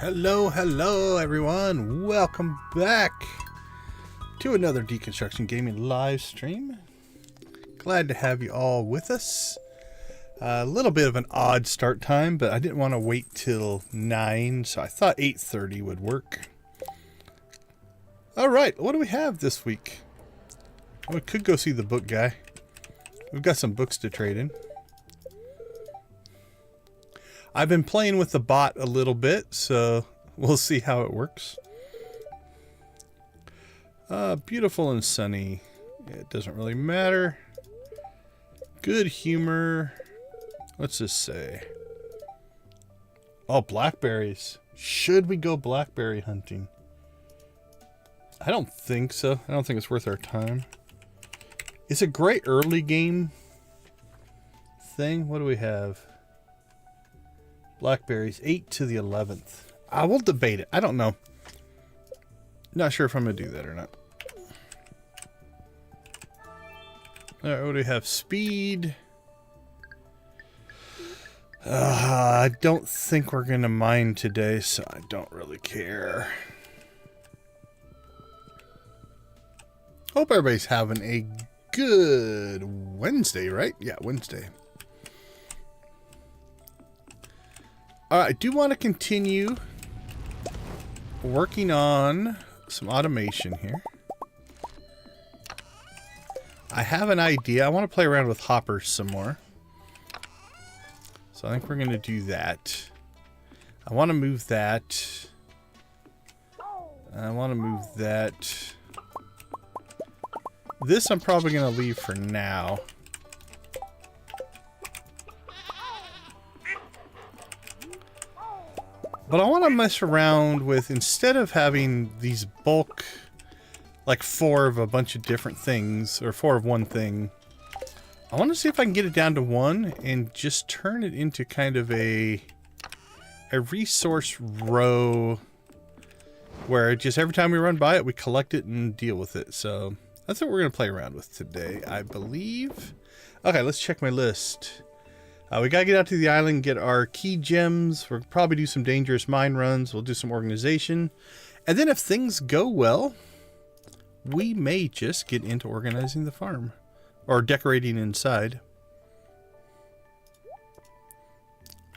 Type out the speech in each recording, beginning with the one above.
Hello everyone. Welcome back to another Deconstruction Gaming live stream. Glad to have you all with us. A little bit of an odd start time, but I didn't want to wait till 9, so I thought 8:30 would work. All right, what do we have this week? We could go see the book guy. We've got some books to trade in. I've been playing with the bot a little bit, so we'll see how it works. Beautiful and sunny. It doesn't really matter. Good humor. What's this say? Oh, blackberries. Should we go blackberry hunting? I don't think so. I don't think it's worth our time. It's a great early game thing. What do we have? Blackberries, 8 to the 11th. I will debate it. I don't know. Not sure if I'm going to do that or not. Alright, what do we have? Speed. I don't think we're going to mine today, so I don't really care. Hope everybody's having a good Wednesday, right? Yeah, Wednesday. I do want to continue working on some automation here. I have an idea. I want to play around with hoppers some more. So I think we're going to do that. I want to move that. I want to move that. This I'm probably going to leave for now. But I want to mess around with, instead of having these bulk, like 4 of a bunch of different things, or 4 of one thing, I want to see if I can get it down to 1 and just turn it into kind of a resource row where just every time we run by it, we collect it and deal with it. So that's what we're going to play around with today, I believe. Okay, let's check my list. We gotta get out to the island, get our key gems. We'll probably do some dangerous mine runs. We'll do some organization. And then if things go well, we may just get into organizing the farm. Or decorating inside.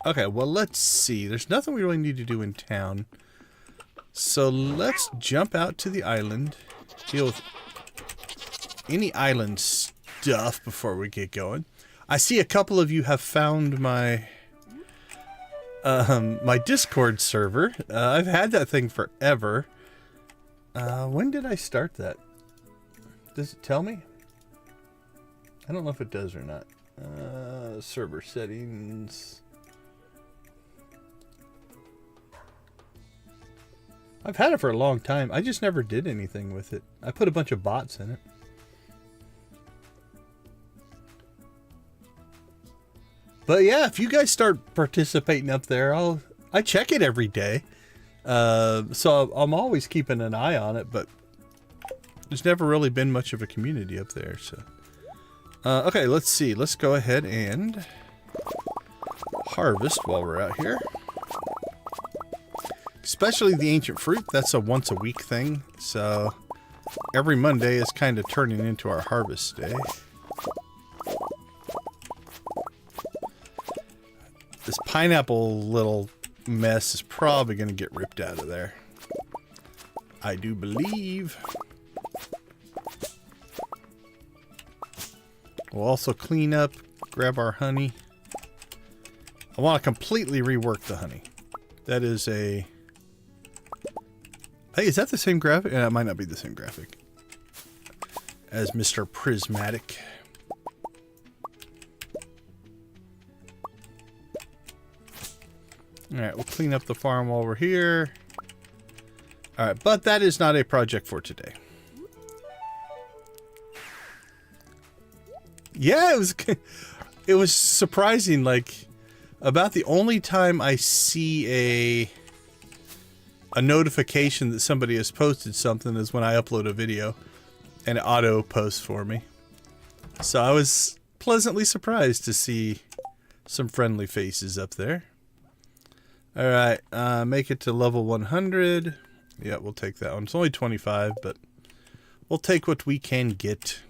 Okay, well, let's see. There's nothing we really need to do in town. So let's jump out to the island. Deal with any island stuff before we get going. I see a couple of you have found my my Discord server. I've had that thing forever. When did I start that? Does it tell me? I don't know if it does or not. Server settings. I've had it for a long time. I just never did anything with it. I put a bunch of bots in it. But yeah, if you guys start participating up there, I check it every day. So I'm always keeping an eye on it, but there's never really been much of a community up there. So, okay, let's see. Let's go ahead and harvest while we're out here. Especially the ancient fruit. That's a once a week thing. So every Monday is kind of turning into our harvest day. This pineapple little mess is probably going to get ripped out of there. I do believe. We'll also clean up, grab our honey. I want to completely rework the honey. That is a... Hey, is that the same graphic? It might not be the same graphic as Mr. Prismatic. Alright, we'll clean up the farm while we're here. Alright, but that is not a project for today. Yeah, it was surprising. Like, about the only time I see a notification that somebody has posted something is when I upload a video and it auto posts for me. So I was pleasantly surprised to see some friendly faces up there. Alright, make it to level 100. Yeah, we'll take that one. It's only 25, but we'll take what we can get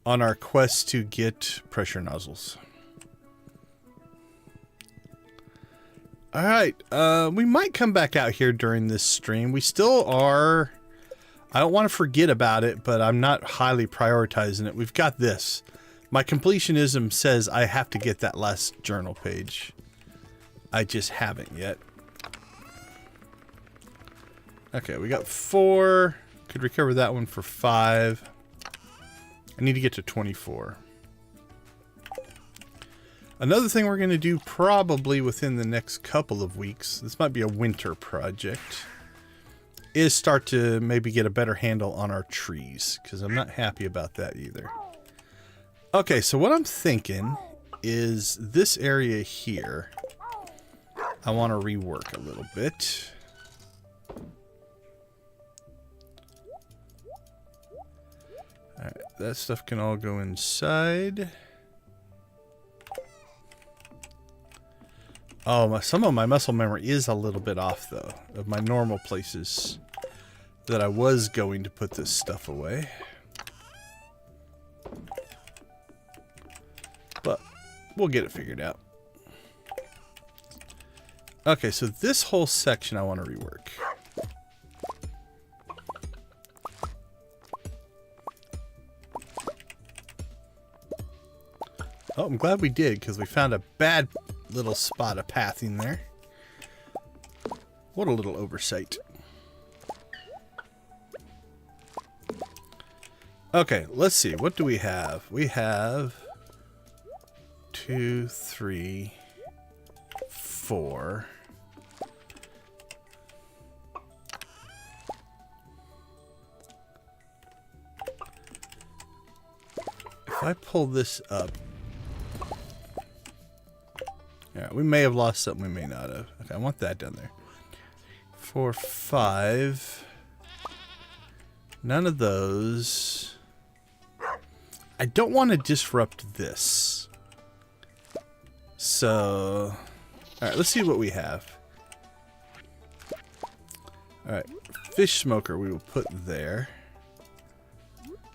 on our quest to get pressure nozzles. Alright, we might come back out here during this stream. We still are... I don't want to forget about it, but I'm not highly prioritizing it. We've got this. My completionism says I have to get that last journal page. I just haven't yet. Okay, we got 4. Could recover that one for 5. I need to get to 24. Another thing we're going to do probably within the next couple of weeks, this might be a winter project, is start to maybe get a better handle on our trees, because I'm not happy about that either. Okay, so what I'm thinking is this area here, I want to rework a little bit. Alright, that stuff can all go inside. Oh, some of my muscle memory is a little bit off, though, of my normal places that I was going to put this stuff away. But we'll get it figured out. Okay, so this whole section I want to rework. Oh, I'm glad we did, because we found a bad little spot of pathing there. What a little oversight. Okay, let's see. What do we have? We have 2, 3, 4. If I pull this up, yeah, we may have lost something, we may not have. Okay, I want that down there. 4, 5. None of those. I don't want to disrupt this. So, alright, let's see what we have. Alright, fish smoker we will put there.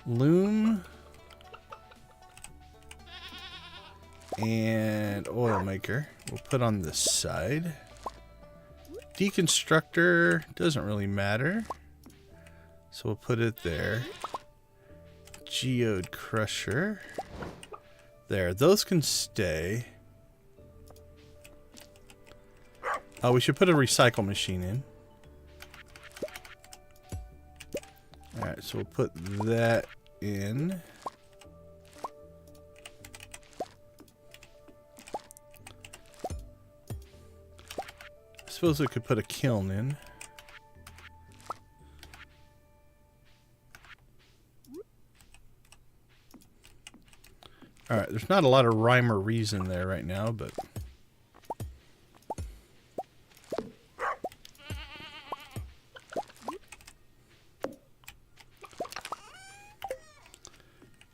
Loom. And oil maker we'll put on this side. Deconstructor doesn't really matter, so we'll put it there. Geode crusher there. Those can stay. Oh, we should put a recycle machine in. Alright, so we'll put that in. I suppose we could put a kiln in. Alright, there's not a lot of rhyme or reason there right now, but...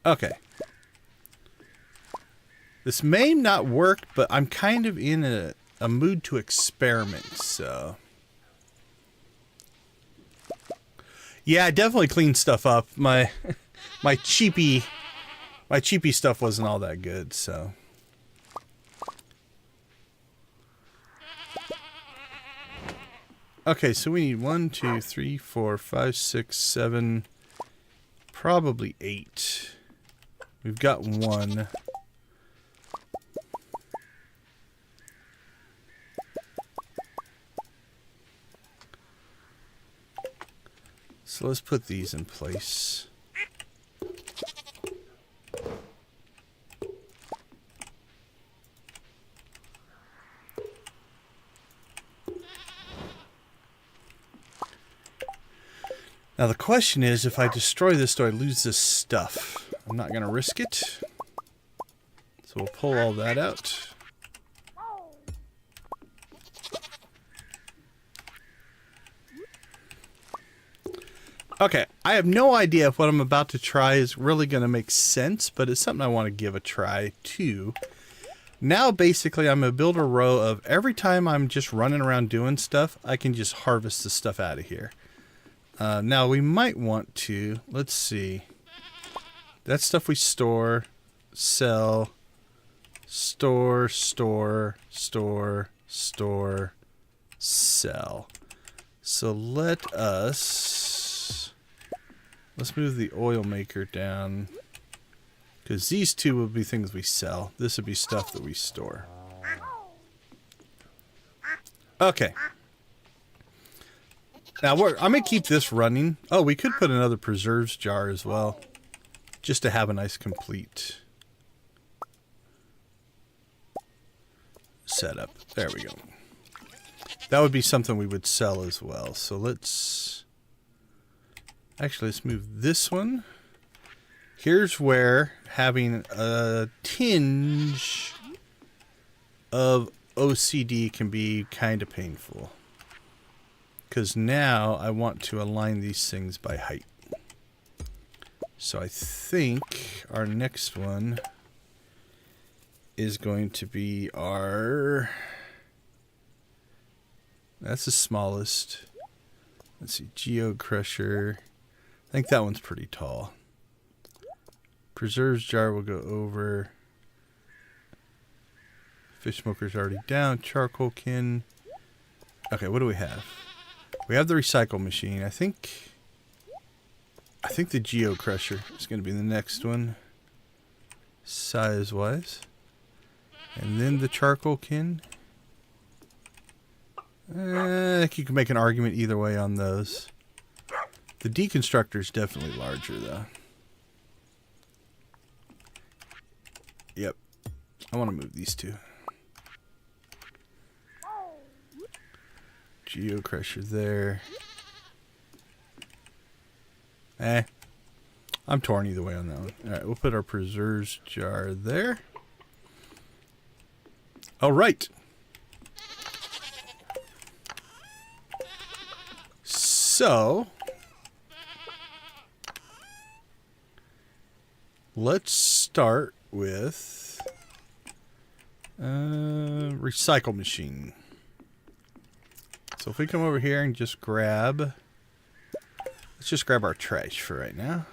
Okay. This may not work, but I'm kind of in a mood to experiment, so... Yeah, I definitely cleaned stuff up. My cheapy stuff wasn't all that good, so... Okay, so we need 1, 2, 3, 4, 5, 6, 7, probably 8. We've got 1. So let's put these in place. Now the question is, if I destroy this, do I lose this stuff? I'm not going to risk it. So we'll pull all that out. Okay, I have no idea if what I'm about to try is really going to make sense, but it's something I want to give a try too. Now, basically, I'm going to build a row of every time I'm just running around doing stuff, I can just harvest the stuff out of here. Now, we might want to, let's see. That stuff we store, sell, store, store, store, store, sell. So let's move the oil maker down. Because these two will be things we sell. This would be stuff that we store. Okay. Now, I'm going to keep this running. Oh, we could put another preserves jar as well. Just to have a nice complete setup. There we go. That would be something we would sell as well. So let's move this one. Here's where having a tinge of OCD can be kind of painful. Because now I want to align these things by height. So I think our next one is going to be our... That's the smallest. Let's see, Geo Crusher. I think that one's pretty tall. Preserves jar will go over. Fish smoker's already down. Charcoal kin. Okay, what do we have? We have the recycle machine. I think the Geo Crusher is going to be the next one, size-wise. And then the charcoal kin. I think you can make an argument either way on those. The deconstructor is definitely larger, though. Yep. I want to move these two. Geo Crusher there. I'm torn either way on that one. Alright, we'll put our preserves jar there. Alright. So, let's start with recycle machine. So if we come over here and just grab, let's just grab our trash for right now.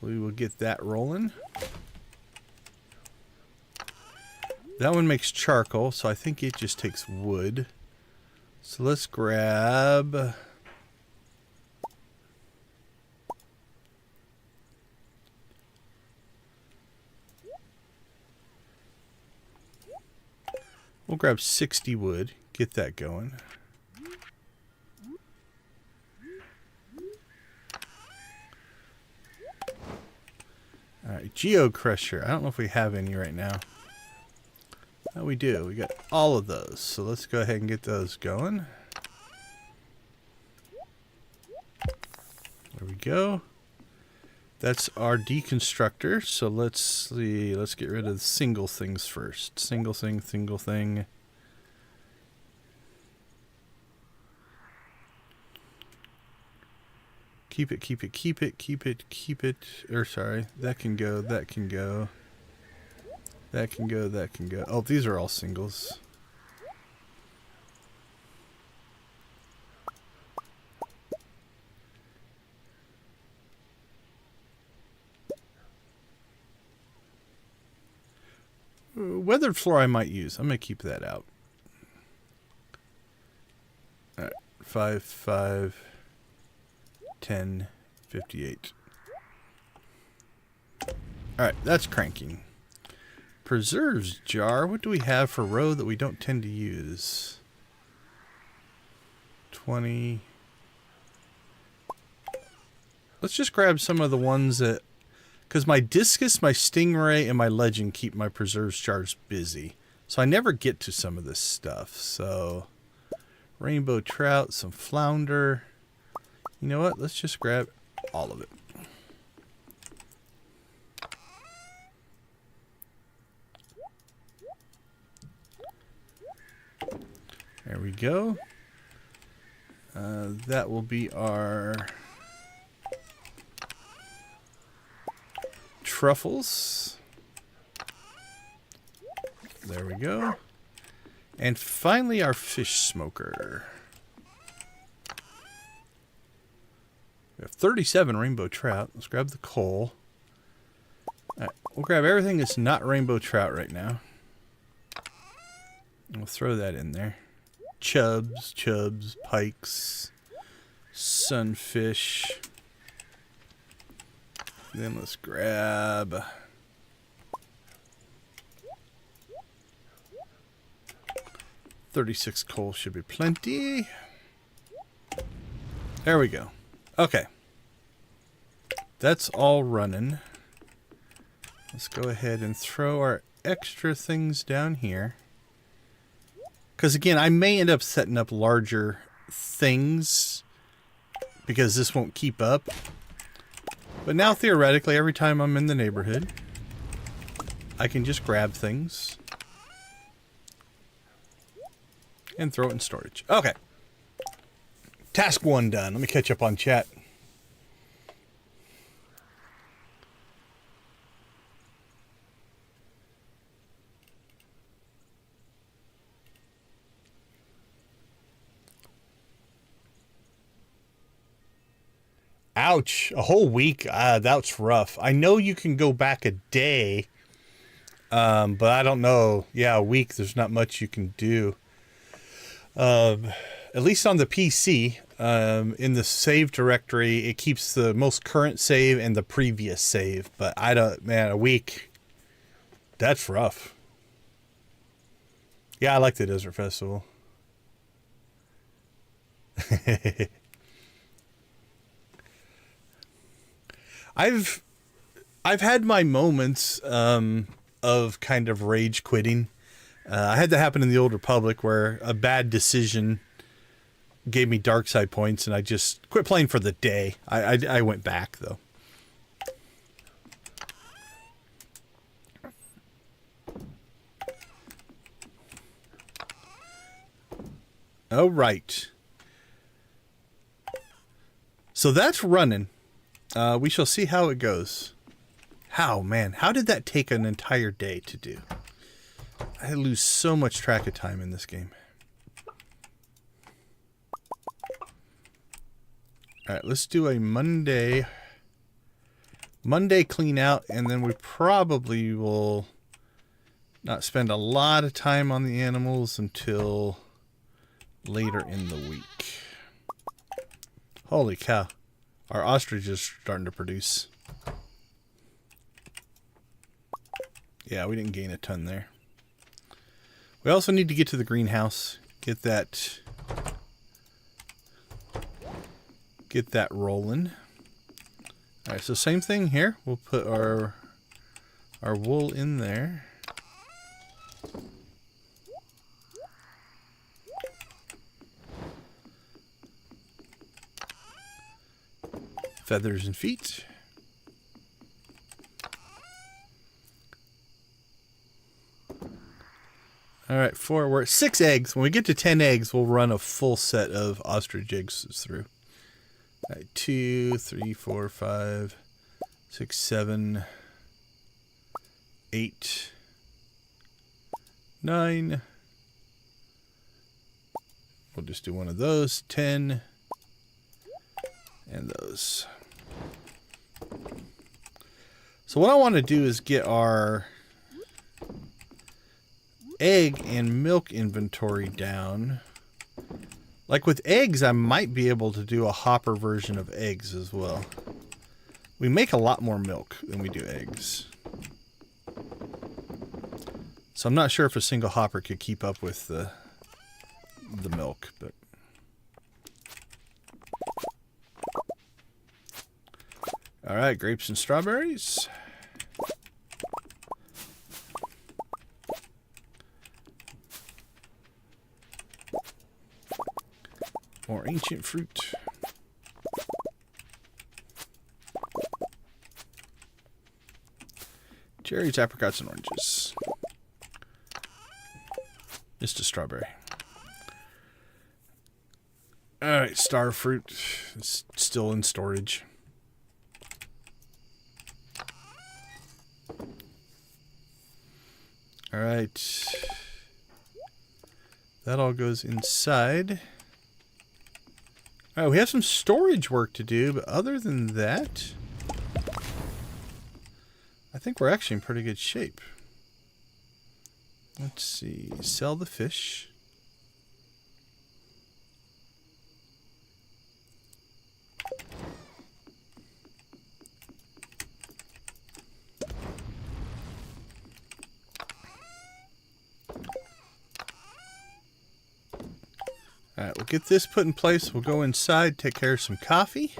We will get that rolling. That one makes charcoal, so I think it just takes wood. So let's grab... We'll grab 60 wood, get that going. Alright, Geo Crusher. I don't know if we have any right now. Oh, we do. We got all of those. So let's go ahead and get those going. There we go. That's our deconstructor. So let's see. Let's get rid of the single things first. Single thing, single thing. Keep it, keep it, keep it, keep it, keep it. Or sorry, that can go, that can go. That can go, that can go. Oh, these are all singles. Weathered floor I might use. I'm going to keep that out. Alright, 5, 5, 10, 58. Alright, that's cranking. Preserves jar. What do we have for row that we don't tend to use? 20. Let's just grab some of the ones that... Because my discus, my stingray, and my legend keep my preserves jars busy. So I never get to some of this stuff. So, rainbow trout, some flounder. You know what? Let's just grab all of it. There we go. That will be our truffles. There we go. And finally, our fish smoker. We have 37 rainbow trout. Let's grab the coal. All right, we'll grab everything that's not rainbow trout right now. And we'll throw that in there. Chubs, pikes, sunfish. Then let's grab... 36 coal should be plenty. There we go. Okay. That's all running. Let's go ahead and throw our extra things down here. Because again, I may end up setting up larger things because this won't keep up. But now theoretically, every time I'm in the neighborhood, I can just grab things and throw it in storage. Okay. Task 1 done. Let me catch up on chat. Ouch. A whole week? That's rough. I know you can go back a day, but I don't know. Yeah, a week, there's not much you can do. At least on the PC, in the save directory, it keeps the most current save and the previous save. But I don't, man, a week, that's rough. Yeah, I like the Desert Festival. I've had my moments of kind of rage quitting. I had that happen in the Old Republic where a bad decision gave me dark side points and I just quit playing for the day. I went back though. All right. So that's running. We shall see how it goes. How did that take an entire day to do? I lose so much track of time in this game. Alright, let's do a Monday clean out, and then we probably will not spend a lot of time on the animals until later in the week. Holy cow. Our ostrich is starting to produce. Yeah, we didn't gain a ton there. We also need to get to the greenhouse. Get that rolling. Alright, so same thing here. We'll put our wool in there. Feathers and feet. Alright, we're at 6 eggs. When we get to 10 eggs, we'll run a full set of ostrich eggs through. Alright, 2, 3, 4, 5, 6, 7, 8, 9. We'll just do one of those. 10. And those. So what I want to do is get our egg and milk inventory down. Like with eggs, I might be able to do a hopper version of eggs as well. We make a lot more milk than we do eggs. So I'm not sure if a single hopper could keep up with the milk, but all right, grapes and strawberries. More ancient fruit. Cherries, apricots, and oranges. Just a strawberry. Alright, star fruit. It's still in storage. Alright. That all goes inside. Alright, we have some storage work to do, but other than that, I think we're actually in pretty good shape. Let's see. Sell the fish. Alright, we'll get this put in place. We'll go inside, take care of some coffee.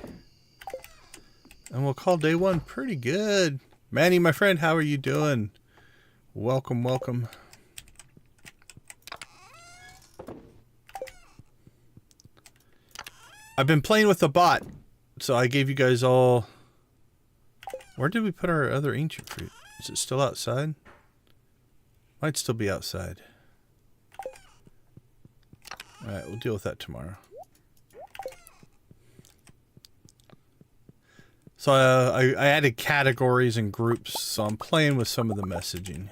And we'll call day one pretty good. Manny, my friend, how are you doing? Welcome, welcome. I've been playing with the bot, so I gave you guys all... Where did we put our other ancient fruit? Is it still outside? Might still be outside. Alright, we'll deal with that tomorrow. So I added categories and groups, so I'm playing with some of the messaging.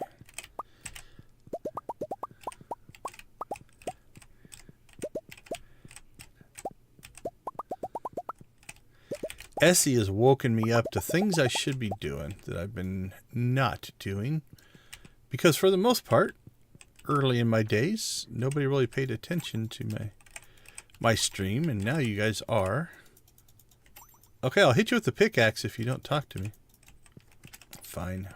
Essie has woken me up to things I should be doing that I've been not doing. Because for the most part, early in my days, nobody really paid attention to my stream, and now you guys are. Okay, I'll hit you with the pickaxe if you don't talk to me. Fine.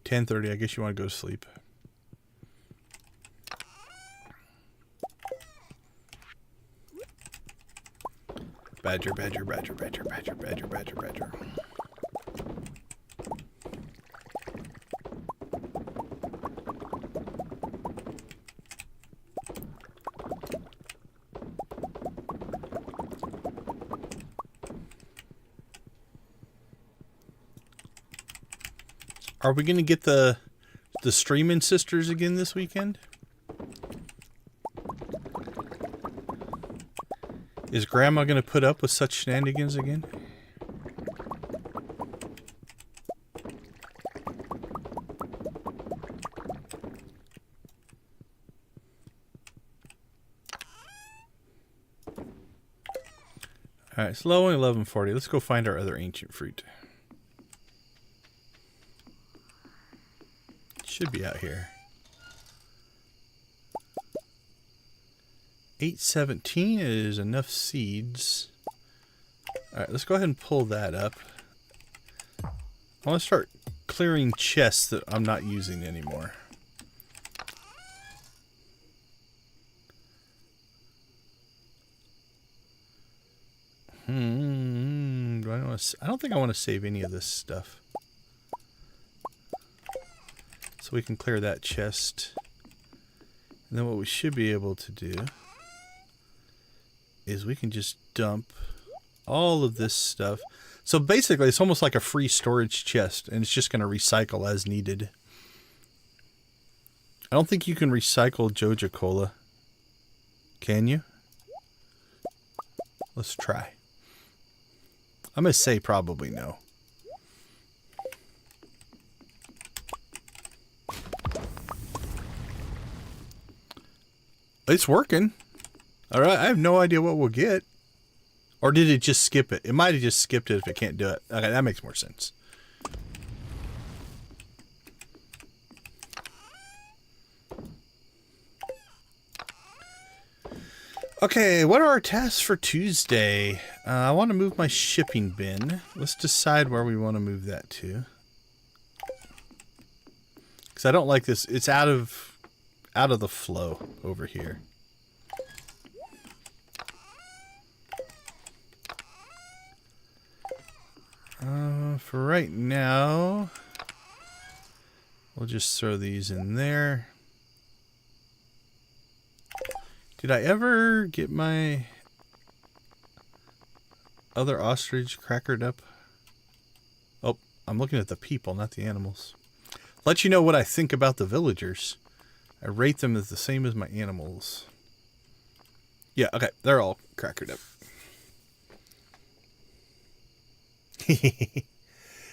10:30, I guess you want to go to sleep. Badger, badger, badger, badger, badger, badger, badger, badger. Are we going to get the streaming sisters again this weekend? Is Grandma going to put up with such shenanigans again? Alright, it's low and 11:40. Let's go find our other ancient fruit. Should be out here. 8:17 is enough seeds. Alright, let's go ahead and pull that up. I want to start clearing chests that I'm not using anymore. I don't think I want to save any of this stuff. So we can clear that chest. And then what we should be able to do is we can just dump all of this stuff. So basically it's almost like a free storage chest, and it's just going to recycle as needed. I don't think you can recycle Joja Cola. Can you? Let's try. I'm going to say probably no. It's working. Alright, I have no idea what we'll get. Or did it just skip it? It might have just skipped it if it can't do it. Okay, that makes more sense. Okay, what are our tasks for Tuesday? I want to move my shipping bin. Let's decide where we want to move that to. Because I don't like this. It's out of the flow over here. For right now, we'll just throw these in there. Did I ever get my other ostrich crackered up? Oh, I'm looking at the people, not the animals. Let you know what I think about the villagers. I rate them as the same as my animals. Yeah, okay, they're all crackered up.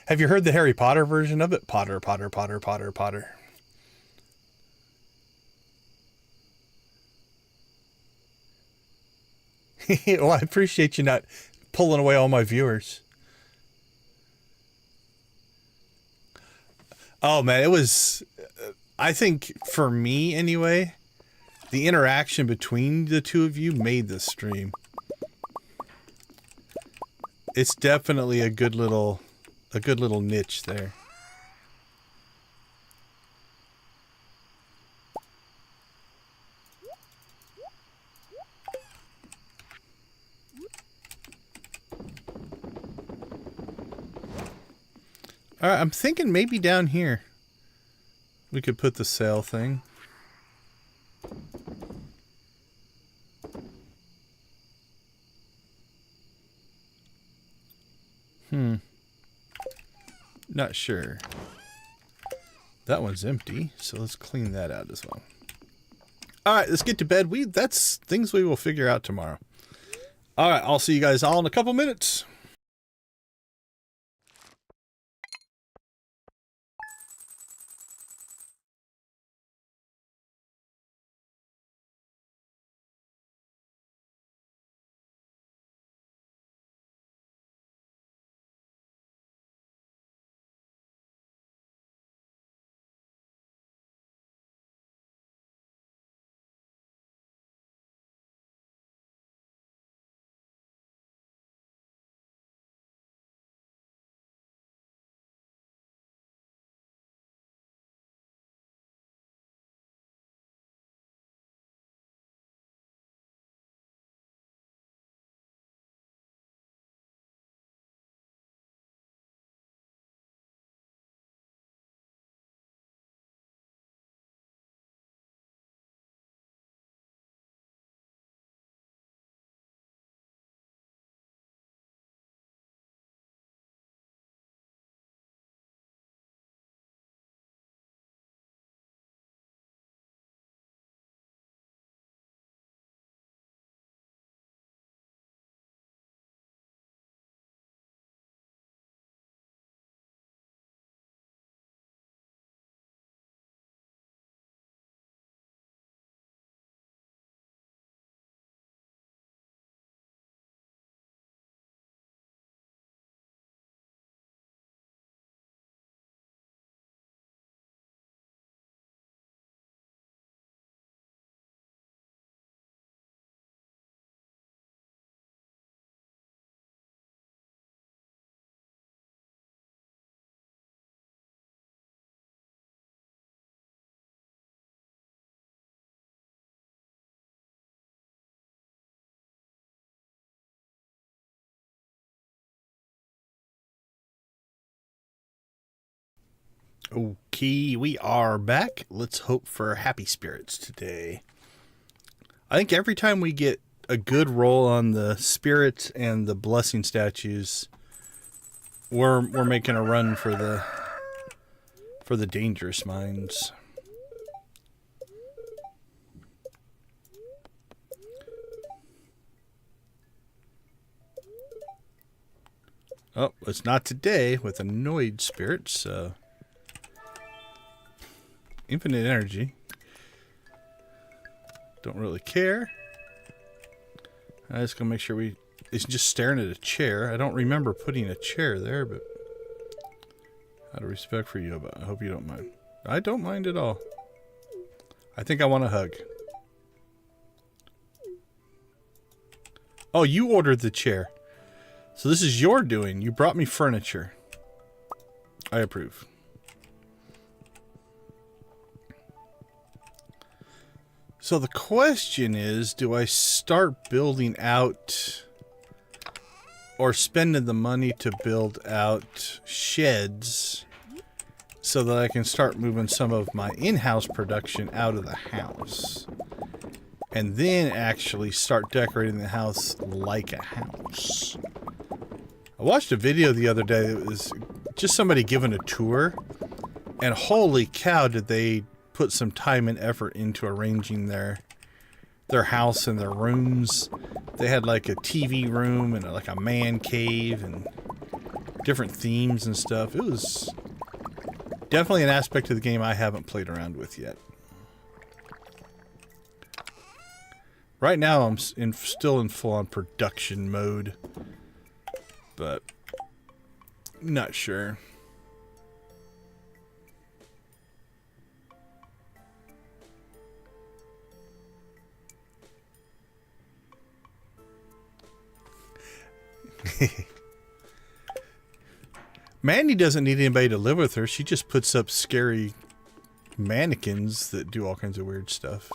Have you heard the Harry Potter version of it? Potter, Potter, Potter, Potter, Potter. Well, I appreciate you not pulling away all my viewers. Oh, man, it was... I think, for me, anyway, the interaction between the two of you made this stream. It's definitely a good little niche there. All right, I'm thinking maybe down here we could put the sail thing. Not sure. That one's empty, so let's clean that out as well. All right, let's get to bed. That's things we will figure out tomorrow. All right, I'll see you guys all in a couple minutes. Okay, we are back. Let's hope for happy spirits today. I think every time we get a good roll on the spirits and the blessing statues, we're making a run for the dangerous mines. Oh, it's not today with annoyed spirits. Infinite energy. Don't really care. I'm just gonna make sure it's just staring at a chair. I don't remember putting a chair there, but out of respect for you, but I hope you don't mind. I don't mind at all. I think I want a hug. Oh, you ordered the chair. So this is your doing. You brought me furniture. I approve. So the question is, do I start building out or spending the money to build out sheds so that I can start moving some of my in-house production out of the house and then actually start decorating the house like a house? I watched a video the other day. It was just somebody giving a tour, and holy cow, did they put some time and effort into arranging their house and their rooms. They had like a TV room and like a man cave, and different themes and stuff. It was definitely an aspect of the game I haven't played around with yet. Right now, I'm still in full-on production mode, but not sure. Mandy doesn't need anybody to live with her. She just puts up scary mannequins that do all kinds of weird stuff.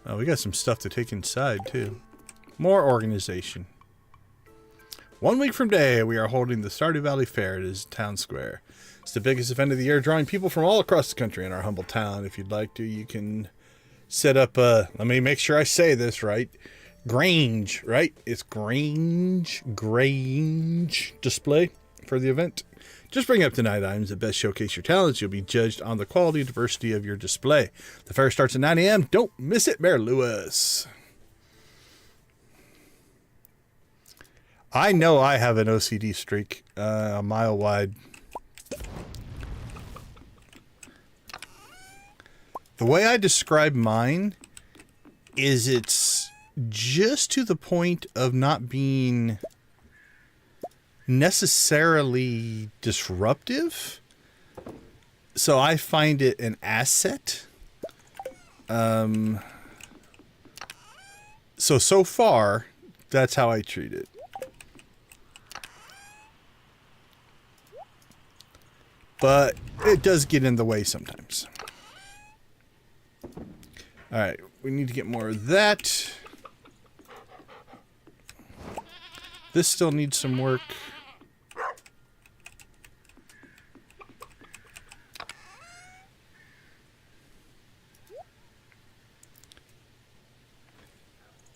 Oh, we got some stuff to take inside, too. More organization. 1 week from today, we are holding the Stardew Valley Fair. It is town square. It's the biggest event of the year, drawing people from all across the country in our humble town. If you'd like to, you can set up a, let me make sure I say this right, Grange, right? It's Grange display for the event. Just bring up tonight items that best showcase your talents. You'll be judged on the quality and diversity of your display. The fair starts at 9 a.m. Don't miss it, Mayor Lewis. I know I have an OCD streak a mile wide. The way I describe mine is it's just to the point of not being necessarily disruptive. So I find it an asset. So far, that's how I treat it. But it does get in the way sometimes. Alright, we need to get more of that. This still needs some work.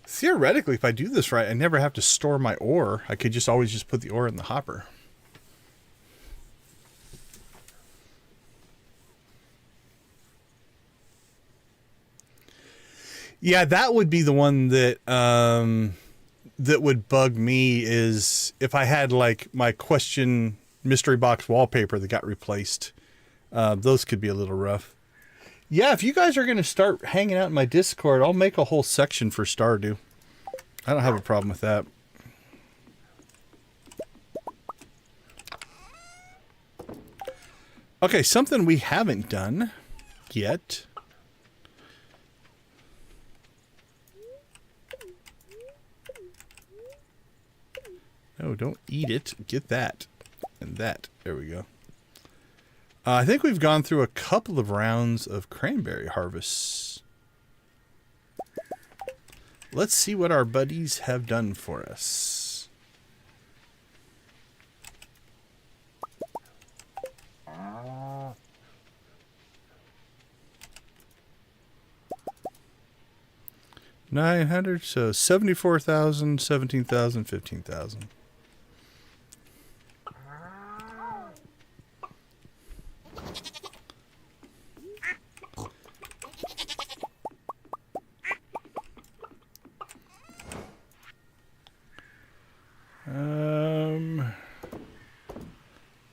Theoretically, if I do this right, I never have to store my ore. I could just always just put the ore in the hopper. Yeah, that would be the one that that would bug me, is if I had like my question mystery box wallpaper that got replaced. Those could be a little rough. Yeah, if you guys are going to start hanging out in my Discord, I'll make a whole section for Stardew. I don't have a problem with that. Okay, something we haven't done yet. No, don't eat it. Get that. And that. There we go. I think we've gone through a couple of rounds of cranberry harvests. Let's see what our buddies have done for us. $900, so 74,000, 17,000, 15,000.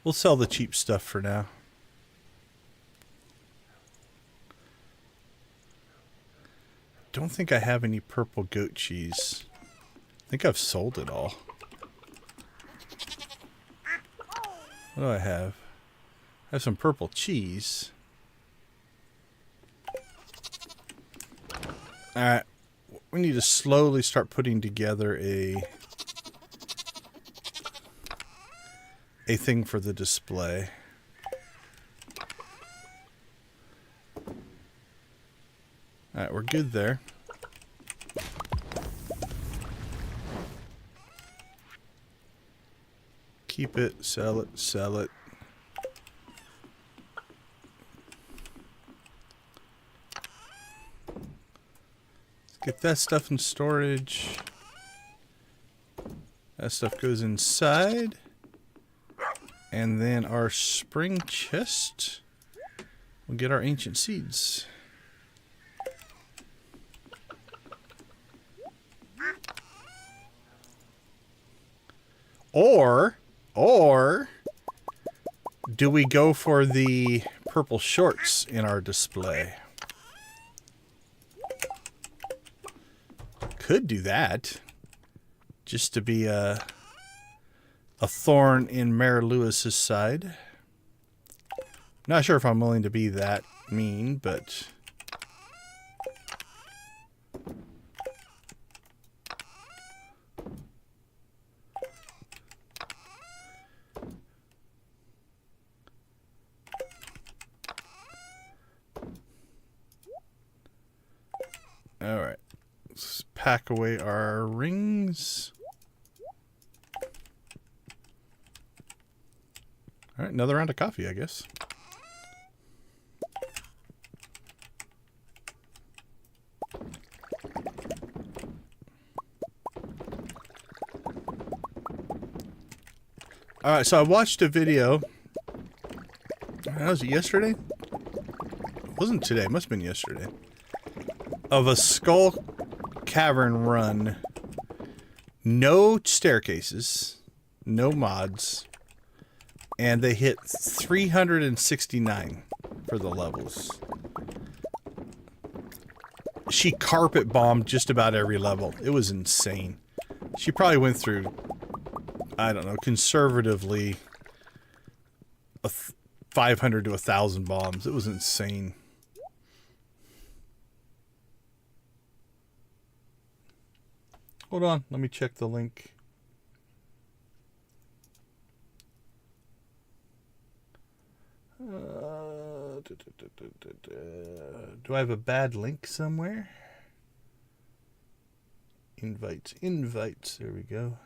We'll sell the cheap stuff for now. Don't think I have any purple goat cheese. I think I've sold it all. What do I have? I have some purple cheese. Alright. We need to slowly start putting together a thing for the display. Alright, we're good there. Keep it, sell it, sell it. Let's get that stuff in storage. That stuff goes inside. And then our spring chest, we'll get our ancient seeds. Or do we go for the purple shorts in our display? Could do that. Just to be a thorn in Mayor Lewis's side. Not sure if I'm willing to be that mean, but... Alright. Let's pack away our rings. Alright, another round of coffee, I guess. Alright, so I watched a video. Was it yesterday? It wasn't today, it must have been yesterday. Of a Skull Cavern run. No staircases. No mods. And they hit 369 for the levels. She carpet bombed just about every level. It was insane. She probably went through, I don't know, conservatively 500 to 1,000 bombs. It was insane. Hold on, let me check the link. Do I have a bad link somewhere? Invites, there we go.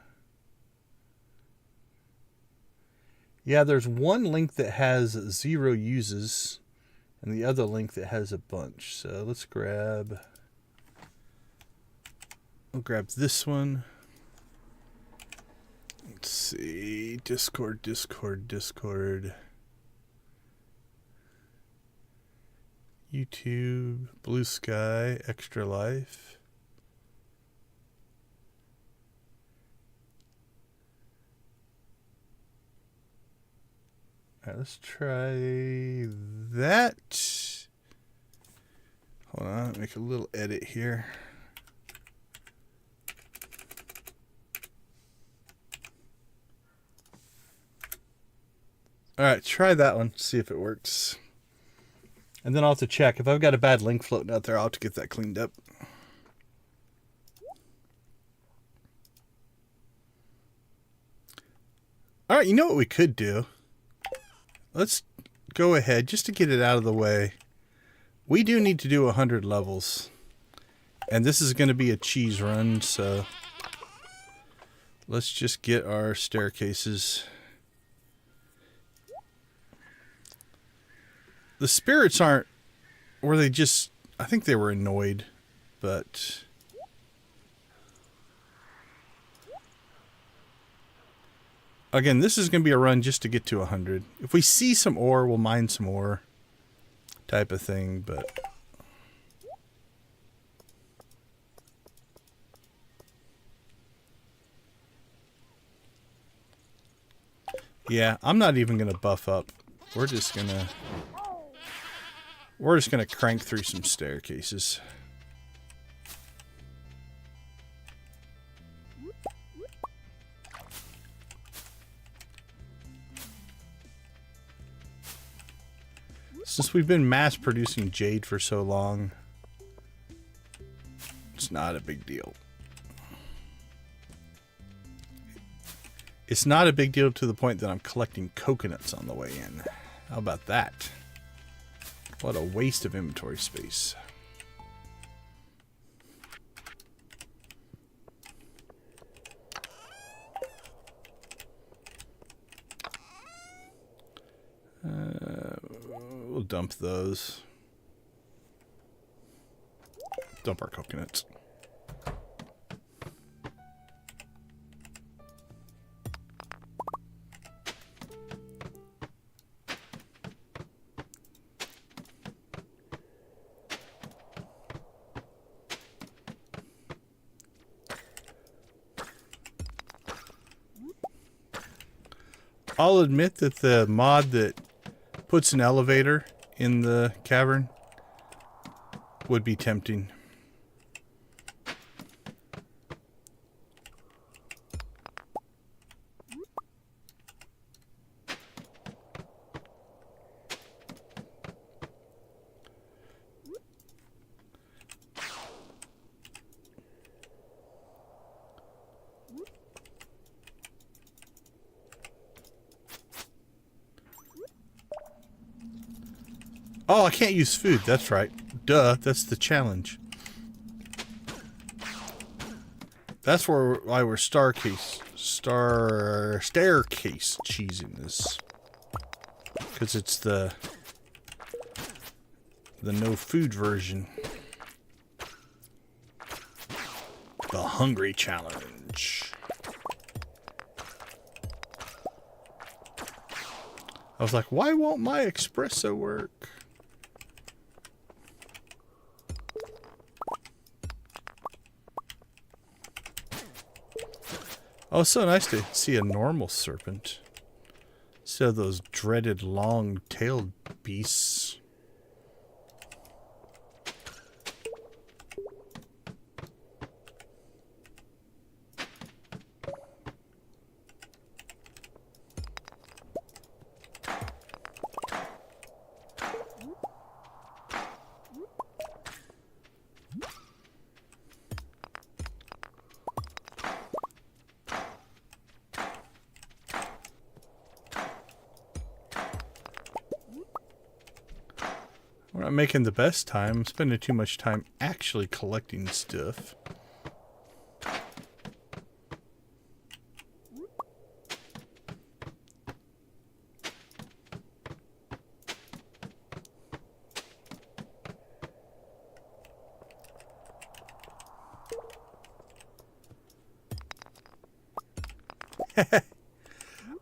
Yeah, there's one link that has 0 uses and the other link that has a bunch. So let's grab... I'll grab this one. Let's see. Discord. YouTube, Blue Sky, Extra Life. Alright, let's try that. Hold on, make a little edit here. Alright, try that one, see if it works. And then I'll have to check. If I've got a bad link floating out there, I'll have to get that cleaned up. Alright, you know what we could do? Let's go ahead, just to get it out of the way. We do need to do 100 levels. And this is going to be a cheese run, so... Let's just get our staircases. The spirits aren't... Were they just... I think they were annoyed, but... Again, this is going to be a run just to get to 100. If we see some ore, we'll mine some ore. Type of thing, but... Yeah, I'm not even going to buff up. We're just going to crank through some staircases. Since we've been mass producing jade for so long, it's not a big deal. It's not a big deal to the point that I'm collecting coconuts on the way in. How about that? What a waste of inventory space. We'll dump those. Dump our coconuts. I'll admit that the mod that puts an elevator in the cavern would be tempting. Oh, I can't use food. That's right. Duh, that's the challenge. That's why we're staircase cheesing this. Because it's the no food version. The hungry challenge. I was like, why won't my espresso work? Oh, it's so nice to see a normal serpent instead of those dreaded long-tailed beasts. We're not making the best time. I'm spending too much time actually collecting stuff.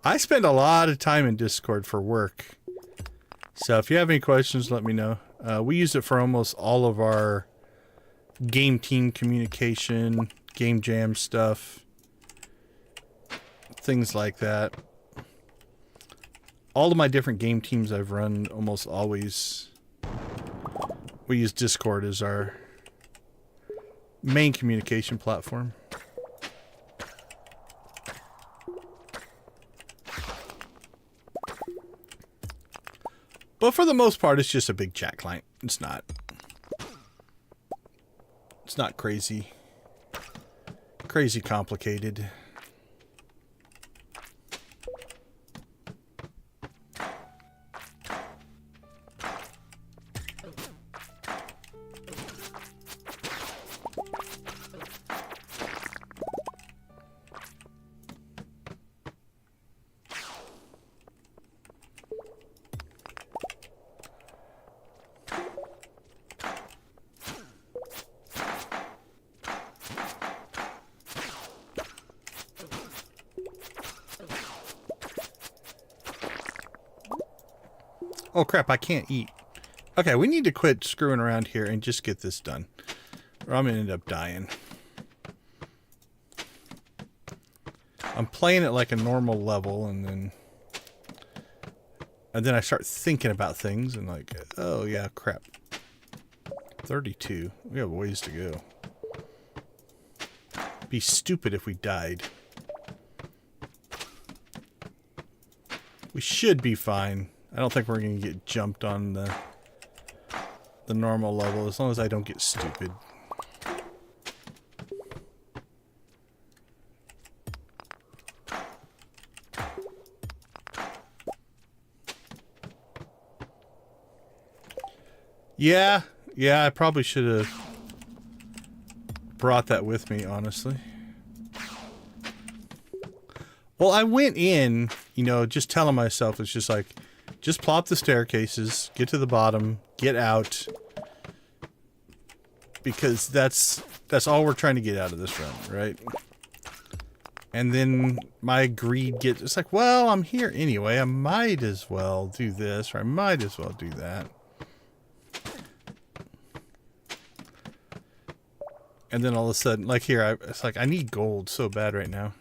I spend a lot of time in Discord for work. So if you have any questions, let me know. We use it for almost all of our game team communication, game jam stuff, things like that. All of my different game teams I've run almost always, we use Discord as our main communication platform. But for the most part, it's just a big chat client. It's not crazy complicated. Oh crap, I can't eat. Okay, we need to quit screwing around here and just get this done, or I'm gonna end up dying. I'm playing it like a normal level, and then I start thinking about things and like, oh yeah, crap. 32. We have ways to go. Be stupid if we died. We should be fine. I don't think we're going to get jumped on the normal level, as long as I don't get stupid. Yeah, I probably should have brought that with me, honestly. Well, I went in, you know, just telling myself, it's just like, just plop the staircases, get to the bottom, get out. Because that's all we're trying to get out of this run, right? And then my greed gets, it's like, well, I'm here anyway. I might as well do this, or I might as well do that. And then all of a sudden, like here, it's like, I need gold so bad right now.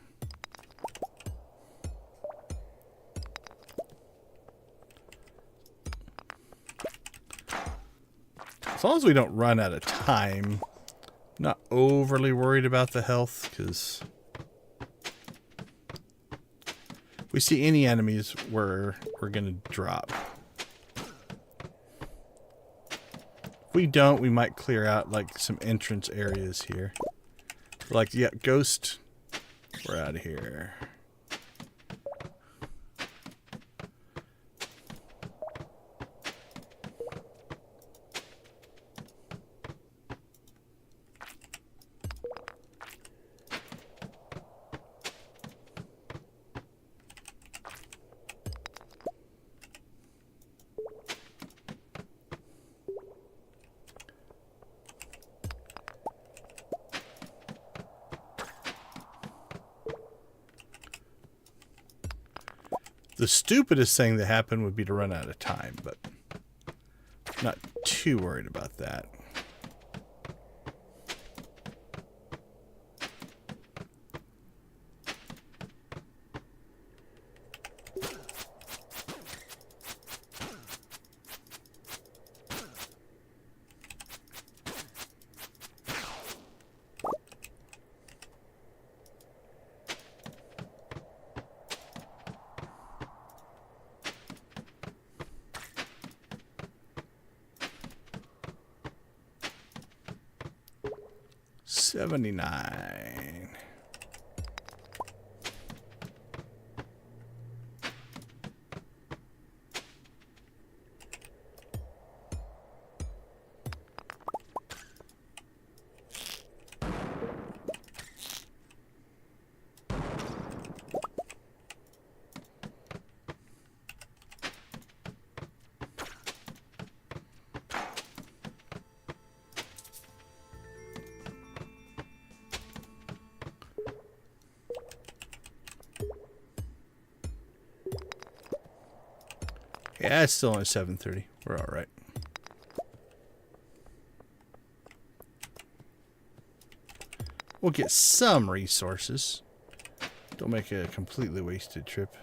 As long as we don't run out of time. Not overly worried about the health, because if we see any enemies, we're gonna drop. If we don't, we might clear out like some entrance areas here. Like, yeah, ghost, we're out of here. The stupidest thing that happened would be to run out of time, but not too worried about that. $79. Yeah, it's still only 7:30. We're all right. We'll get some resources. Don't make it a completely wasted trip.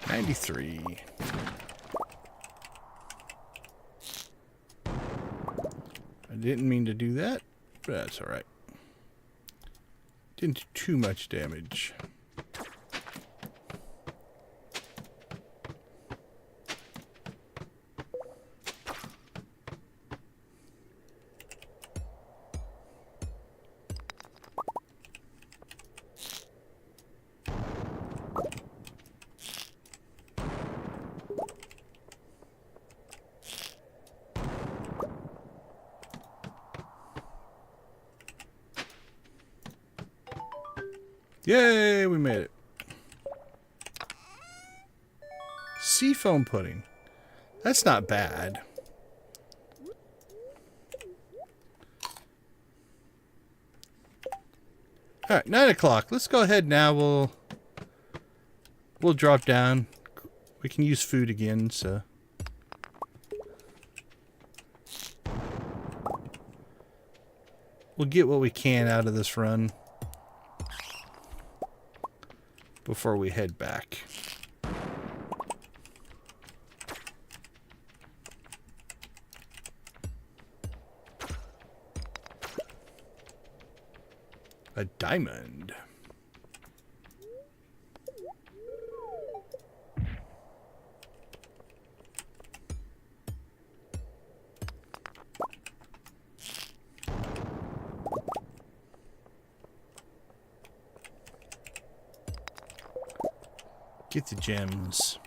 $93. I didn't mean to do that, but that's all right. Didn't do too much damage. Yay, we made it. Seafoam pudding. That's not bad. Alright, 9 o'clock. Let's go ahead now. We'll drop down. We can use food again, so. We'll get what we can out of this run before we head back. A diamond. Get the gems.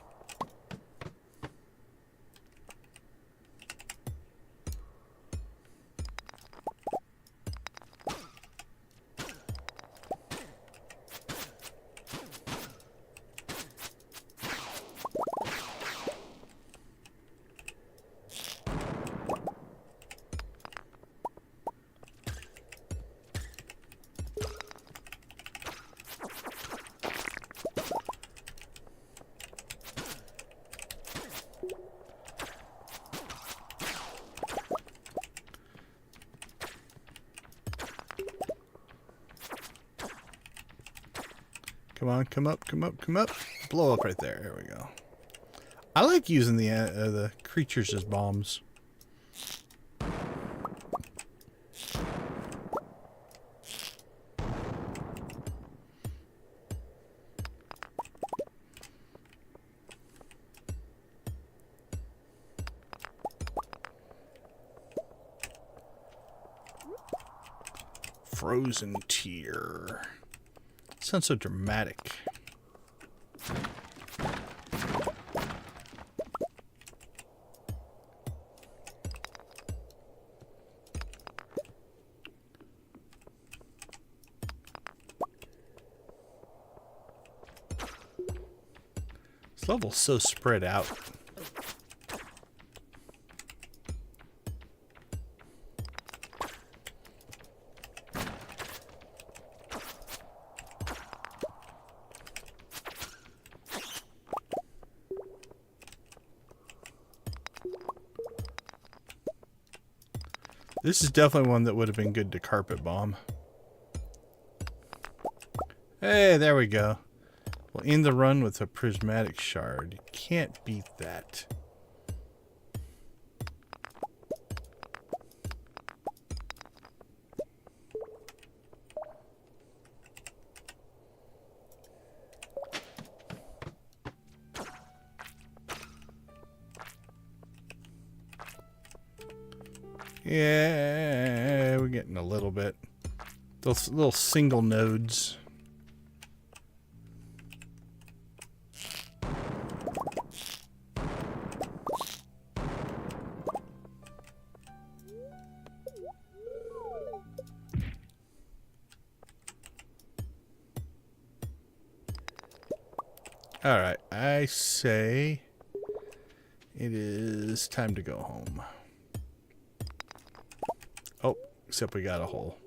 Come on, come up, come up, come up. Blow up right there. There we go. I like using the creatures as bombs. Frozen tear. Sounds so dramatic. This level's so spread out. This is definitely one that would have been good to carpet bomb. Hey, there we go. We'll end the run with a prismatic shard. You can't beat that. Yeah, we're getting a little bit. Those little single nodes. Alright, I say it is time to go home. Oh, except we got a hole.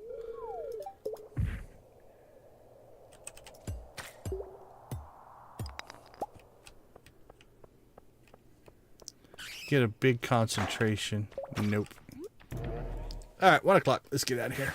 Get a big concentration. Nope. Alright, 1 o'clock. Let's get out of here.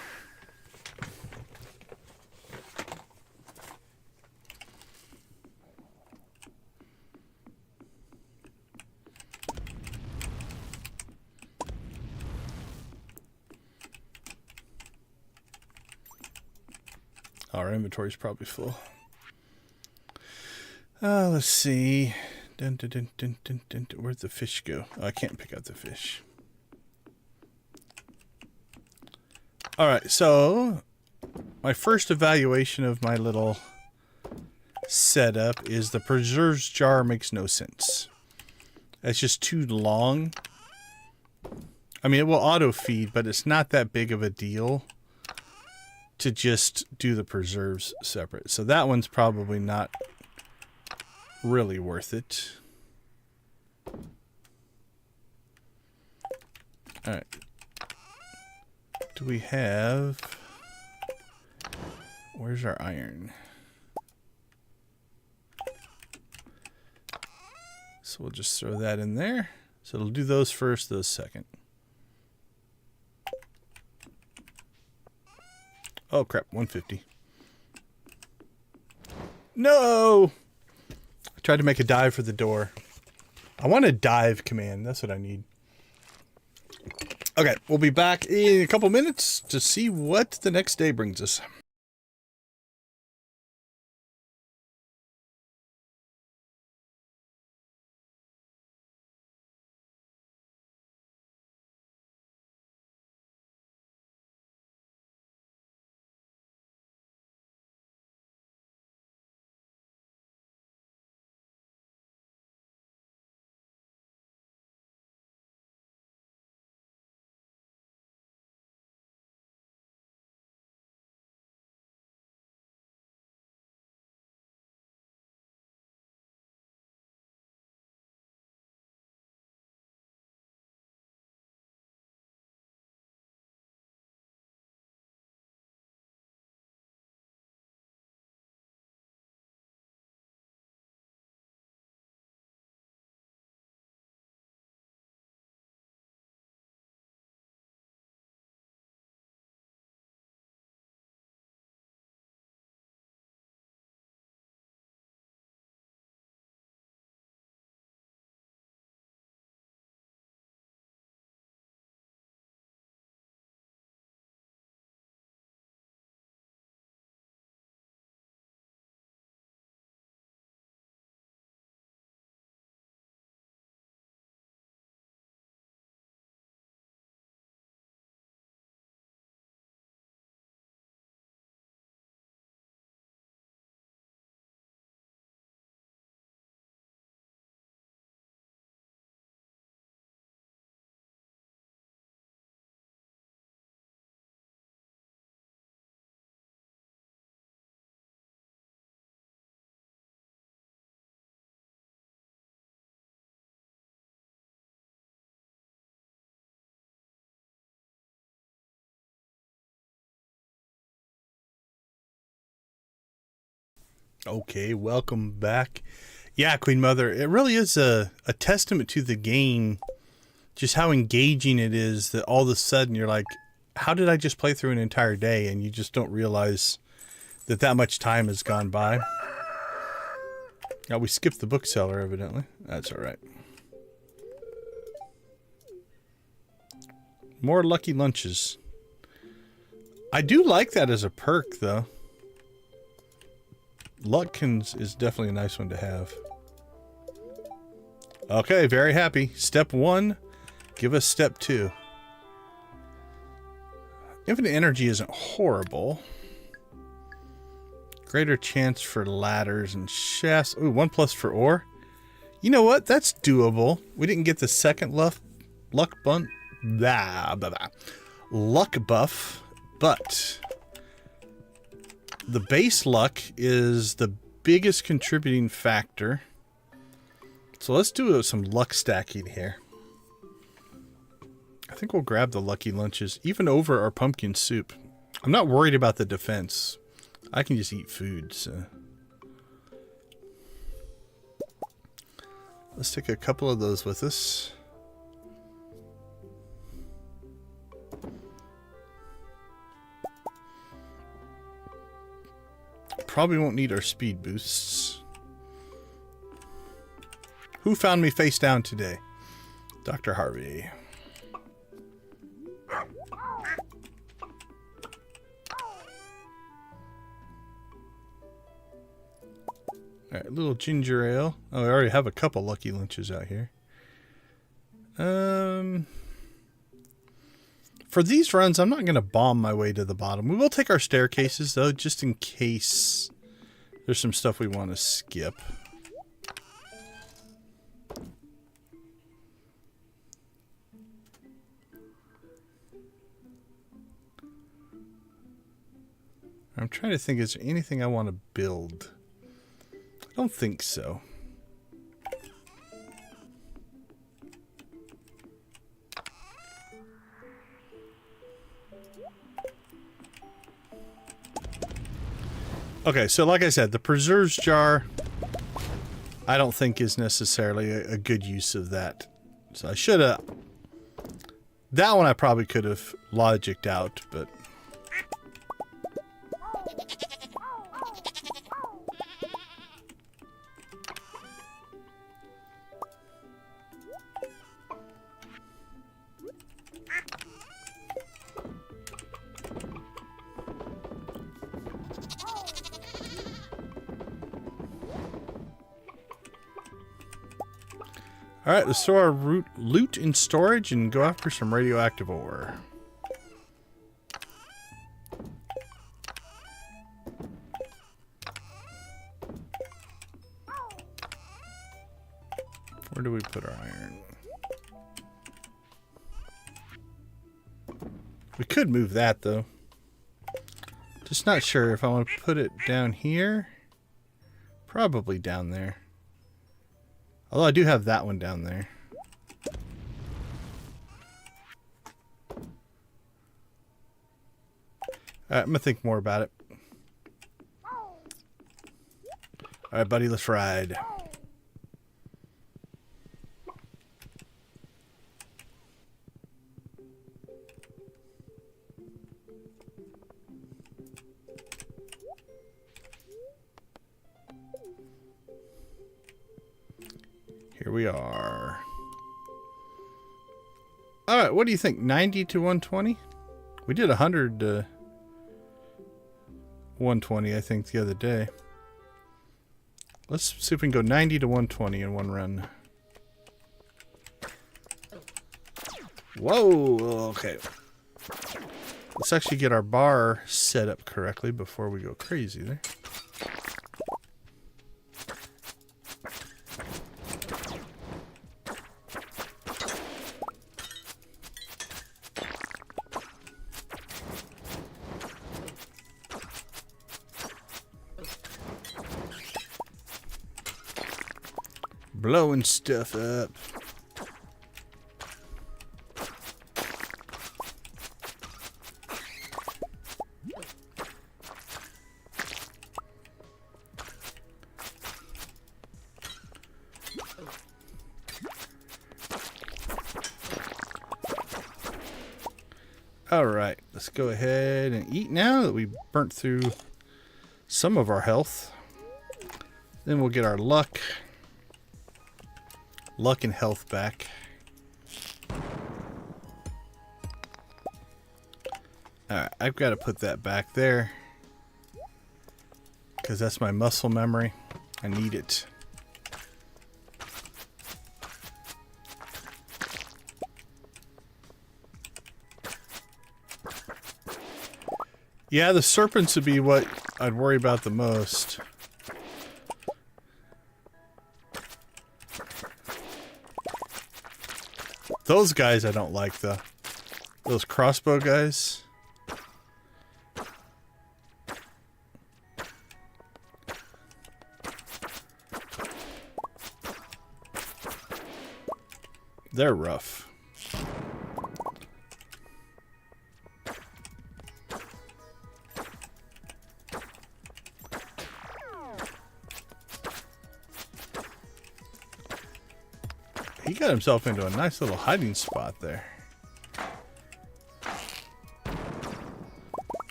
Our inventory's probably full. Let's see. Dun, dun, dun, dun, dun, dun, dun. Where'd the fish go? Oh, I can't pick up the fish. Alright, so my first evaluation of my little setup is the preserves jar makes no sense. It's just too long. I mean, it will auto feed, but it's not that big of a deal to just do the preserves separate. So that one's probably not really worth it. Alright. Do we have... Where's our iron? So we'll just throw that in there. So it'll do those first, those second. Oh crap, 150. No! I tried to make a dive for the door. I want a dive command. That's what I need. Okay, we'll be back in a couple minutes to see what the next day brings us. Okay, welcome back. Yeah, Queen Mother, it really is a testament to the game, just how engaging it is that all of a sudden you're like, how did I just play through an entire day? And you just don't realize that that much time has gone by. Now, we skipped the bookseller, evidently. That's all right. More lucky lunches. I do like that as a perk, though. Luck is definitely a nice one to have. Okay, very happy. Step 1, give us step 2. Infinite energy isn't horrible. Greater chance for ladders and shafts. Ooh, 1+ for ore. You know what? That's doable. We didn't get the second luck buff, but the base luck is the biggest contributing factor. So let's do some luck stacking here. I think we'll grab the lucky lunches, even over our pumpkin soup. I'm not worried about the defense. I can just eat food, so. Let's take a couple of those with us. Probably won't need our speed boosts. Who found me face down today? Dr. Harvey. Alright, a little ginger ale. Oh, I already have a couple lucky lunches out here. For these runs, I'm not going to bomb my way to the bottom. We will take our staircases, though, just in case there's some stuff we want to skip. I'm trying to think, is there anything I want to build? I don't think so. Okay, so like I said, the preserves jar, I don't think is necessarily a good use of that. So I should have... That one I probably could have logicked out, but... Alright, let's throw our loot in storage and go after some radioactive ore. Where do we put our iron? We could move that, though. Just not sure if I want to put it down here. Probably down there. Although I do have that one down there. Alright, I'm gonna think more about it. Alright, buddy, let's ride. Here we are. Alright, what do you think? 90 to 120? We did 100 to 120, I think, the other day. Let's see if we can go 90 to 120 in one run. Whoa! Okay. Let's actually get our bar set up correctly before we go crazy there. Blowing stuff up. Alright, let's go ahead and eat now that we burnt through some of our health. Then we'll get our luck and health back. Alright, I've got to put that back there because that's my muscle memory. I need it. Yeah, the serpents would be what I'd worry about the most. Those guys I don't like, though. Those crossbow guys. They're rough. He got himself into a nice little hiding spot there.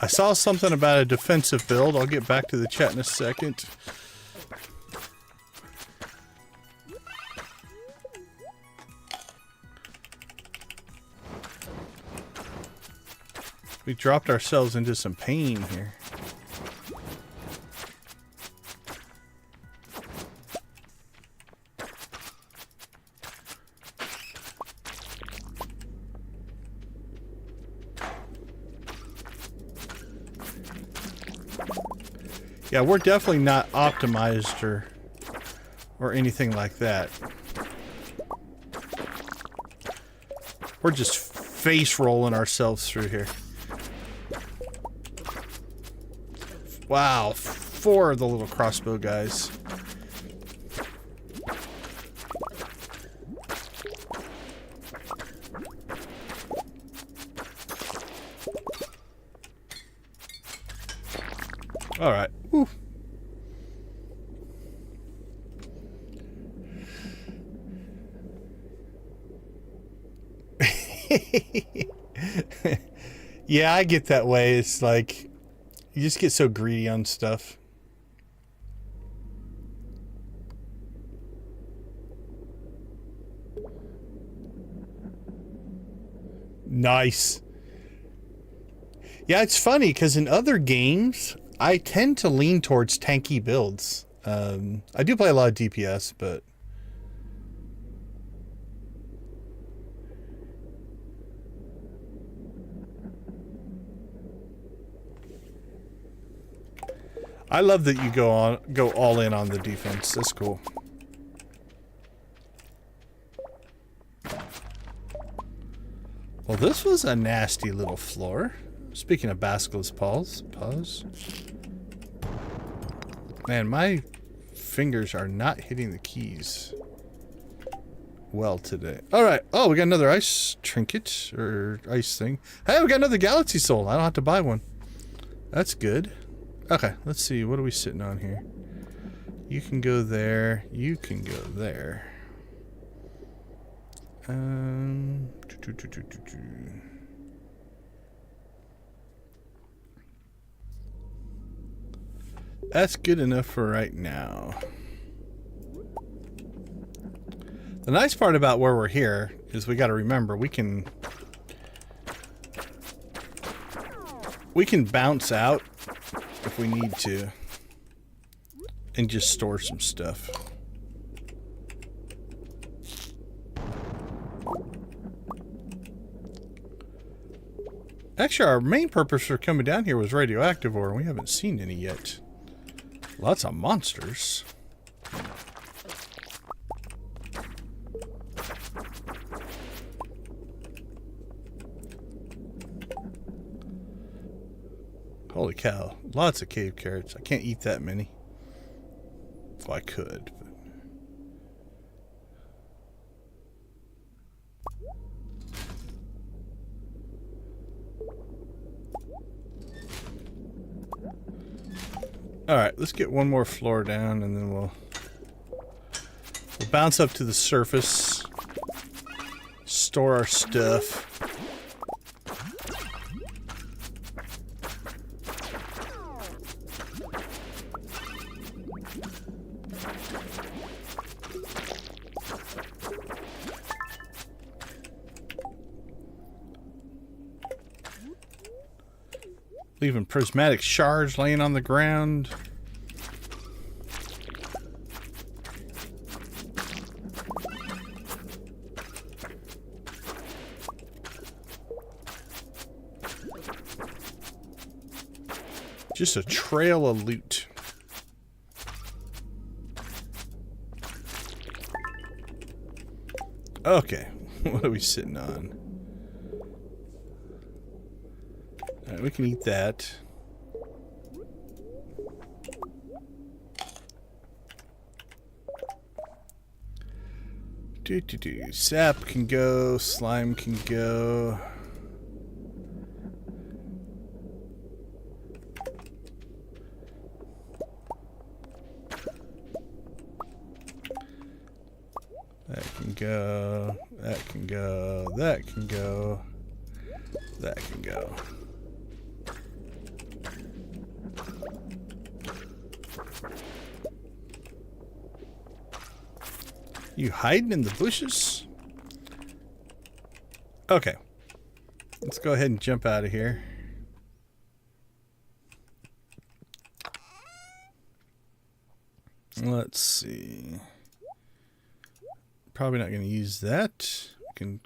I saw something about a defensive build. I'll get back to the chat in a second. We dropped ourselves into some pain here. Yeah, we're definitely not optimized or anything like that. We're just face rolling ourselves through here. Wow, 4 of the little crossbow guys. All right. Whew. Yeah, I get that way. It's like you just get so greedy on stuff. Nice. Yeah, it's funny because in other games, I tend to lean towards tanky builds. I do play a lot of DPS, but I love that you go all in on the defense. That's cool. Well, this was a nasty little floor. Speaking of basilisk paws. Man, my fingers are not hitting the keys well today. All right. Oh, we got another ice trinket or ice thing. Hey, we got another galaxy soul. I don't have to buy one. That's good. Okay, let's see. What are we sitting on here? You can go there. You can go there. That's good enough for right now. The nice part about where we're here is we got to remember we can bounce out if we need to and just store some stuff. Actually, our main purpose for coming down here was radioactive ore, and we haven't seen any yet. Lots of monsters. Holy cow. Lots of cave carrots. I can't eat that many. Well, I could. Alright, let's get one more floor down and then we'll bounce up to the surface. Store our stuff. Leaving prismatic shards laying on the ground. Just a trail of loot. Okay, what are we sitting on? Alright, we can eat that. Sap can go, slime can go. That can go, that can go, that can go, that can go. You hiding in the bushes? Okay. Let's go ahead and jump out of here. Let's see. Probably not going to use that. We can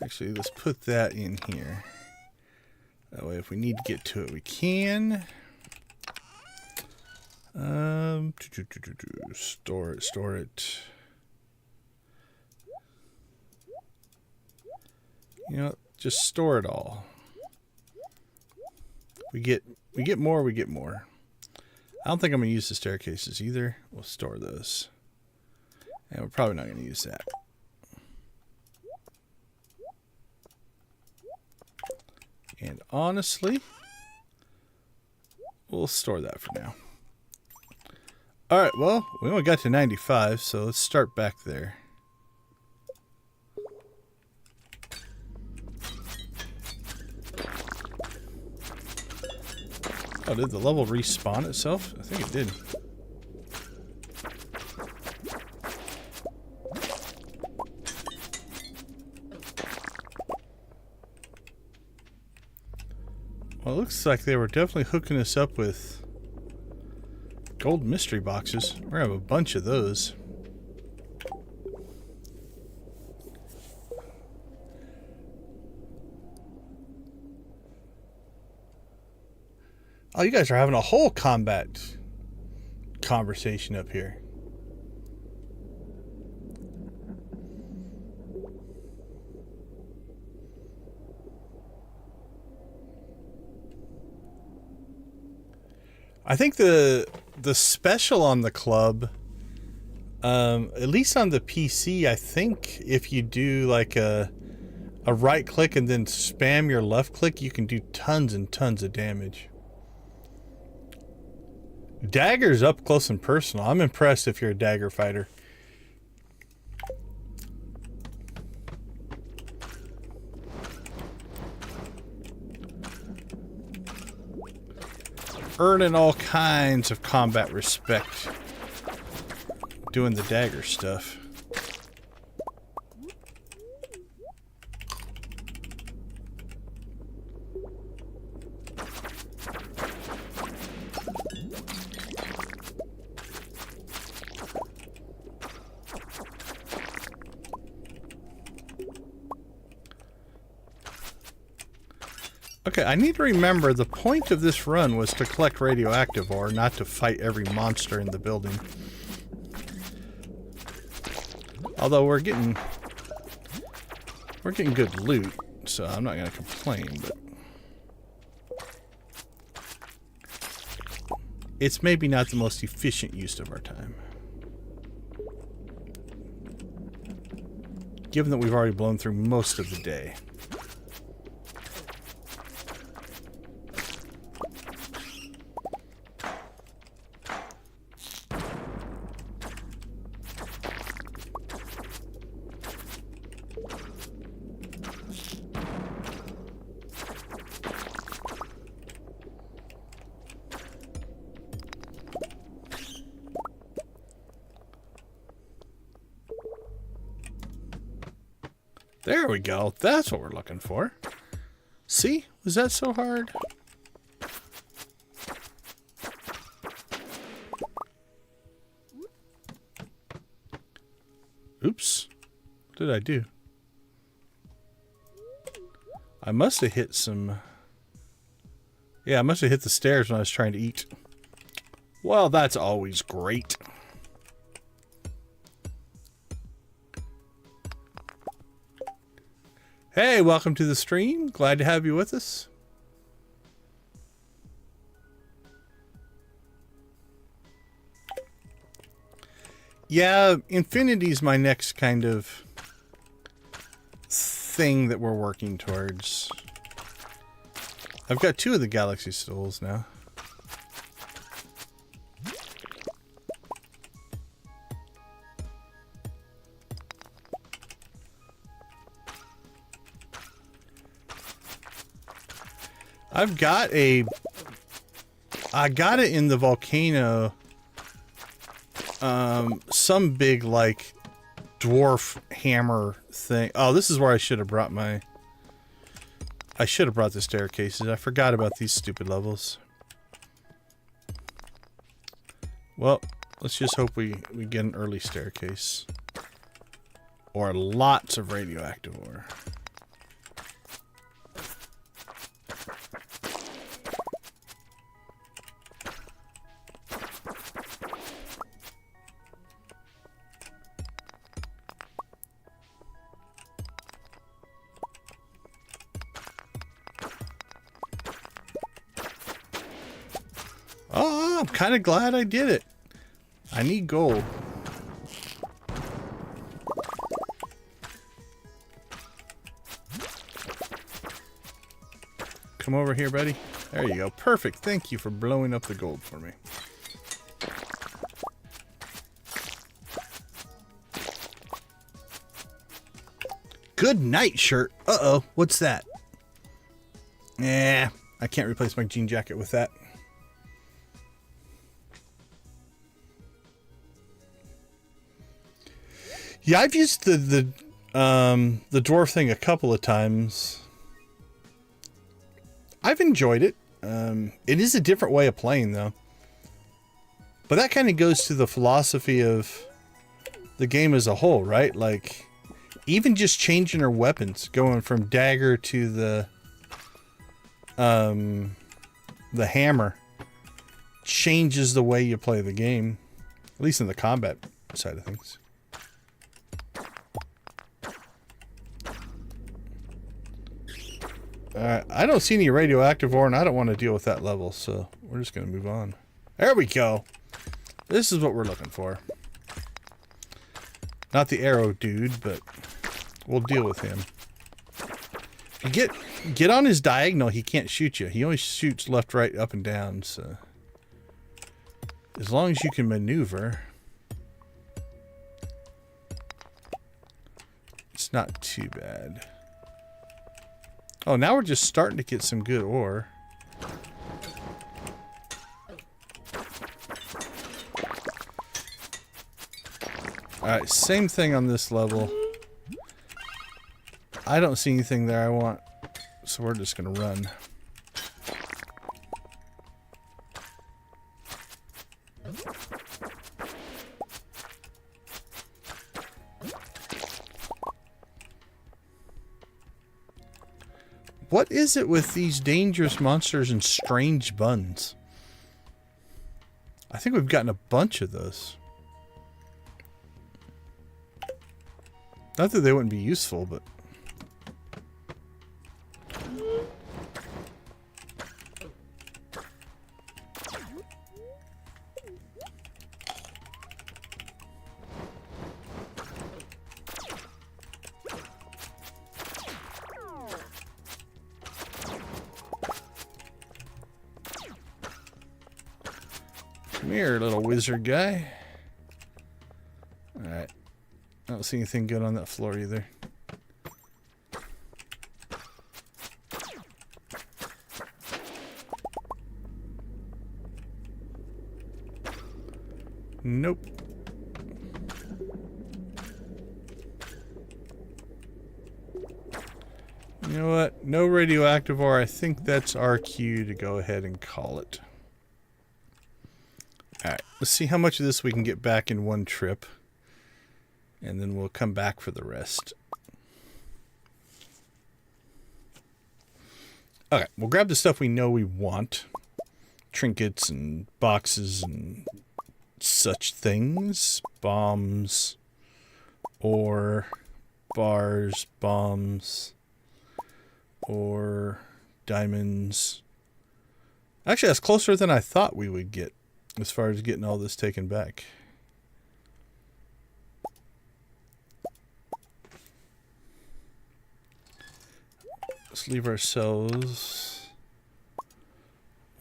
actually, let's put that in here. That way if we need to get to it, we can. Store it. You know, just store it all. We get more, we get more. I don't think I'm going to use the staircases either. We'll store those. And we're probably not going to use that. And honestly, we'll store that for now. Alright, well, we only got to 95, so let's start back there. Oh, did the level respawn itself? I think it did. Well, it looks like they were definitely hooking us up with gold mystery boxes. We're gonna have a bunch of those. Oh, you guys are having a whole combat conversation up here. I think the special on the club, at least on the PC, I think if you do like a right click and then spam your left click, you can do tons and tons of damage. Daggers up close and personal. I'm impressed if you're a dagger fighter. Earning all kinds of combat respect doing the dagger stuff. Okay, I need to remember the point of this run was to collect radioactive ore, not to fight every monster in the building. Although we're getting good loot, so I'm not going to complain, but it's maybe not the most efficient use of our time. Given that we've already blown through most of the day. There we go. That's what we're looking for. See? Was that so hard? Oops. What did I do? I must have hit some... Yeah, I must have hit the stairs when I was trying to eat. Well, that's always great. Hey, welcome to the stream. Glad to have you with us. Yeah, Infinity's my next kind of thing that we're working towards. I've got 2 of the Galaxy Souls now. I got it in the volcano. Some big, like, dwarf hammer thing. Oh, this is where I should have brought my... I should have brought the staircases. I forgot about these stupid levels. Well, let's just hope we get an early staircase. Or lots of radioactive ore. Oh, I'm kind of glad I did it. I need gold. Come over here, buddy. There you go. Perfect. Thank you for blowing up the gold for me. Good night shirt. Uh-oh. What's that? I can't replace my jean jacket with that. Yeah, I've used the dwarf thing a couple of times. I've enjoyed it. It is a different way of playing, though. But that kind of goes to the philosophy of the game as a whole, right? Like, even just changing her weapons, going from dagger to the hammer, changes the way you play the game. At least in the combat side of things. I don't see any radioactive ore, and I don't want to deal with that level, so we're just going to move on. There we go. This is what we're looking for. Not the arrow dude, but we'll deal with him. If you get on his diagonal, he can't shoot you. He only shoots left, right, up, and down, so... As long as you can maneuver... It's not too bad. Oh, now we're just starting to get some good ore. Alright, same thing on this level. I don't see anything there I want, so we're just going to run. What is it with these dangerous monsters and strange buns? I think we've gotten a bunch of those. Not that they wouldn't be useful, but... Come here, little wizard guy. Alright. I don't see anything good on that floor either. Nope. You know what? No radioactive ore. I think that's our cue to go ahead and call it. Alright, let's see how much of this we can get back in one trip. And then we'll come back for the rest. Okay, we'll grab the stuff we know we want. Trinkets and boxes and such things. Bombs. Ore. Bars. Bombs. Ore. Diamonds. Actually, that's closer than I thought we would get. As far as getting all this taken back. Let's leave ourselves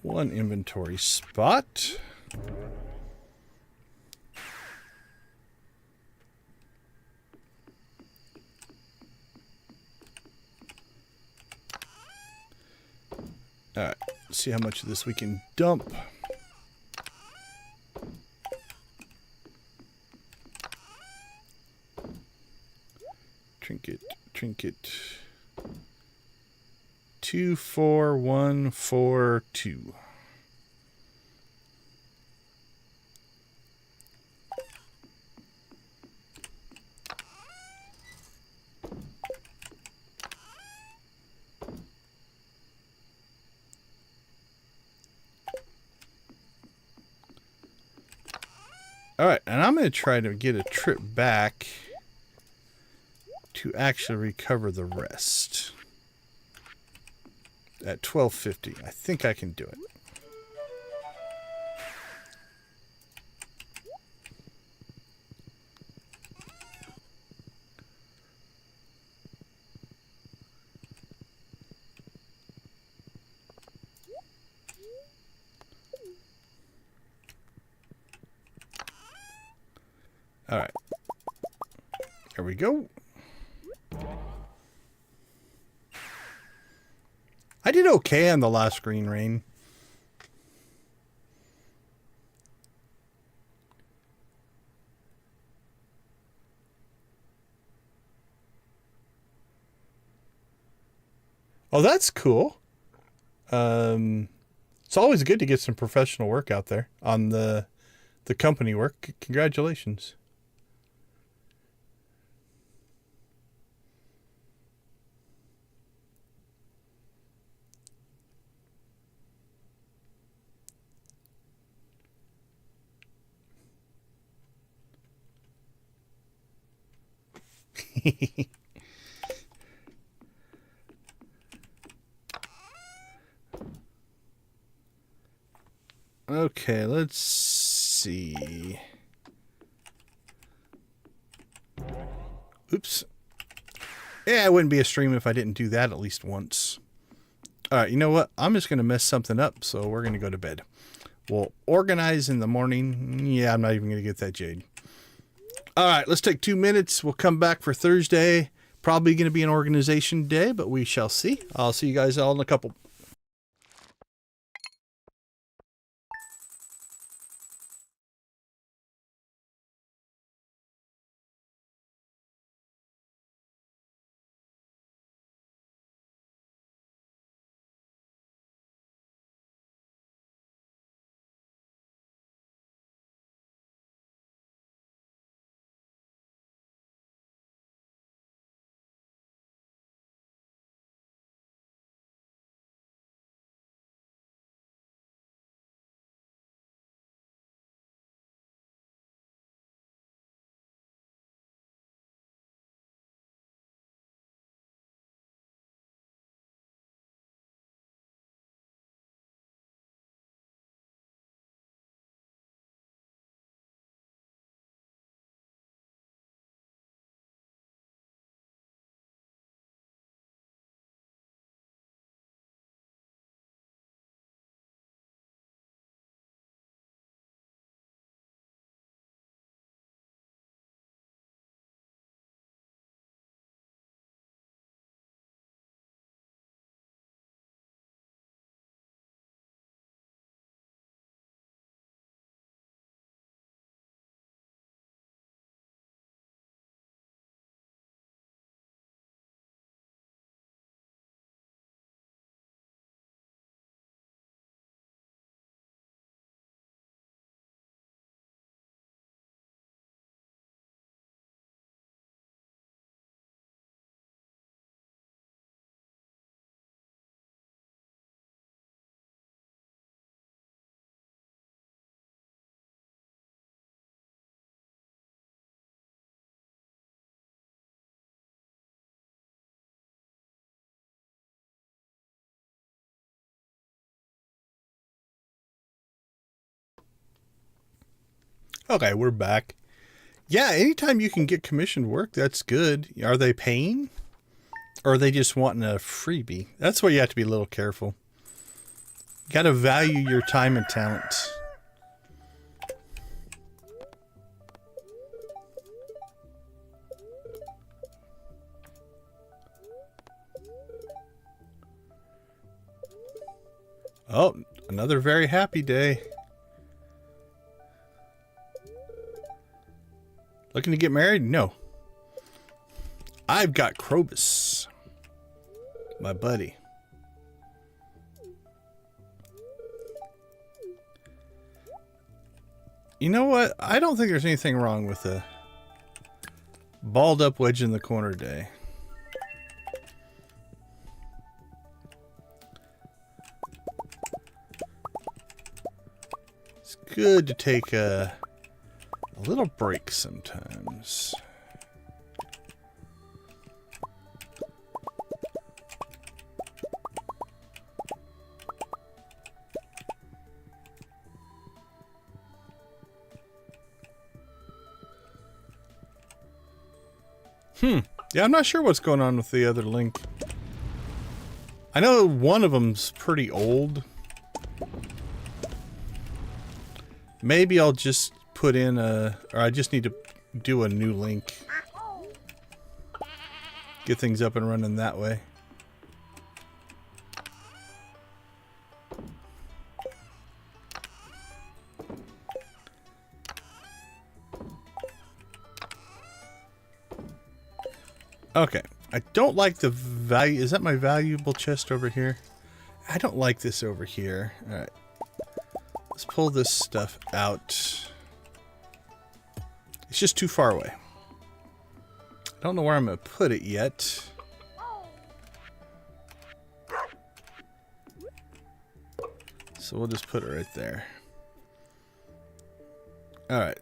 one inventory spot. Alright, let's see how much of this we can dump. Trinket. 24142. All right, and I'm going to try to get a trip back to actually recover the rest. At 1250. I think I can do it. All right. Here we go. I did okay on the last green rain. Oh, that's cool. It's always good to get some professional work out there on the company work. Congratulations. Okay, let's see. Oops. Yeah, it wouldn't be a stream if I didn't do that at least once. Alright, you know what? I'm just going to mess something up, so we're going to go to bed. We'll organize in the morning. Yeah, I'm not even going to get that jade. Alright, let's take 2 minutes. We'll come back for Thursday. Probably going to be an organization day, but we shall see. I'll see you guys all in a couple. Okay, we're back. Yeah, anytime you can get commissioned work, that's good. Are they paying? Or are they just wanting a freebie? That's where you have to be a little careful. You got to value your time and talent. Oh, another very happy day. Looking to get married? No. I've got Krobus, my buddy. You know what? I don't think there's anything wrong with a balled up wedge in the corner day. It's good to take a little break sometimes. Yeah, I'm not sure what's going on with the other link. I know one of them's pretty old. Maybe I'll just put in or I just need to do a new link. Get things up and running that way. Okay, I don't like the value. Is that my valuable chest over here? I don't like this over here. All right, let's pull this stuff out. It's just too far away. I don't know where I'm gonna put it yet. So we'll just put it right there. All right,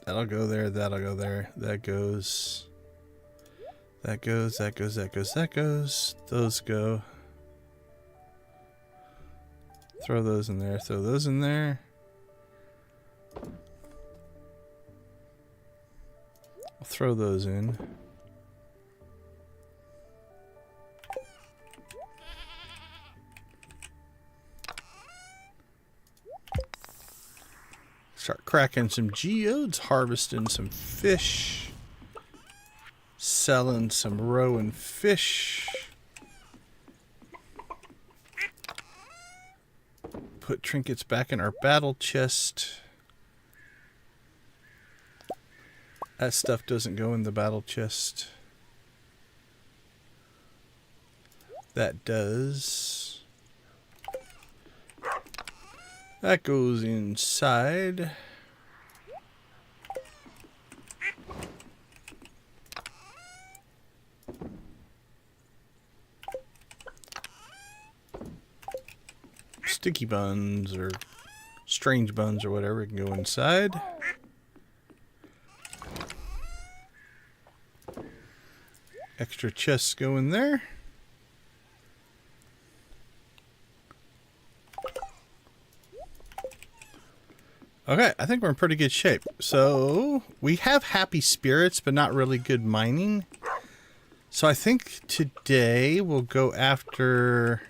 that'll go there. That'll go there. That goes. That goes, that goes, that goes, that goes. Those go. Throw those in there, throw those in there. I'll throw those in. Start cracking some geodes, harvesting some fish. Selling some roe and fish. Put trinkets back in our battle chest. That stuff doesn't go in the battle chest. That does. That goes inside. Sticky buns or strange buns or whatever can go inside. Extra chests go in there. Okay, I think we're in pretty good shape. So we have happy spirits, but not really good mining. So I think today we'll go after...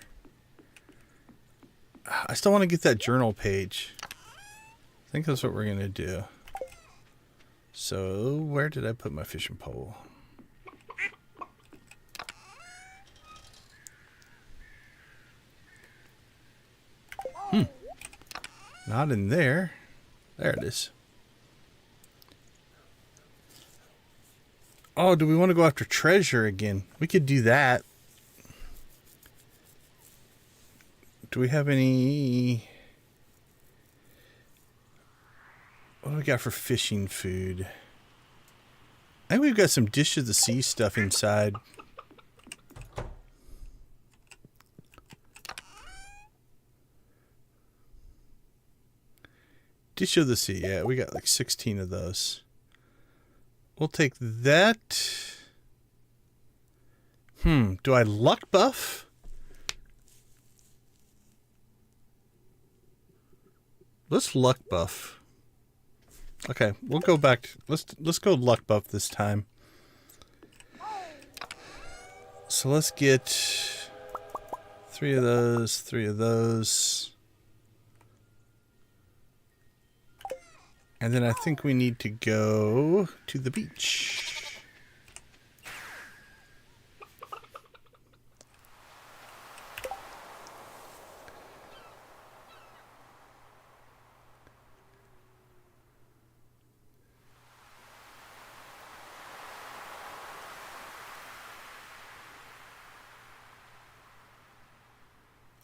I still want to get that journal page. I think that's what we're going to do. So, where did I put my fishing pole? Not in there. There it is. Oh, do we want to go after treasure again? We could do that. Do we have any... What do we got for fishing food? I think we've got some Dish of the Sea stuff inside. Dish of the Sea, yeah, we got like 16 of those. We'll take that. Do I luck buff? Let's luck buff. Okay, we'll go back. Let's go luck buff this time. So let's get 3 of those, 3 of those. And then I think we need to go to the beach.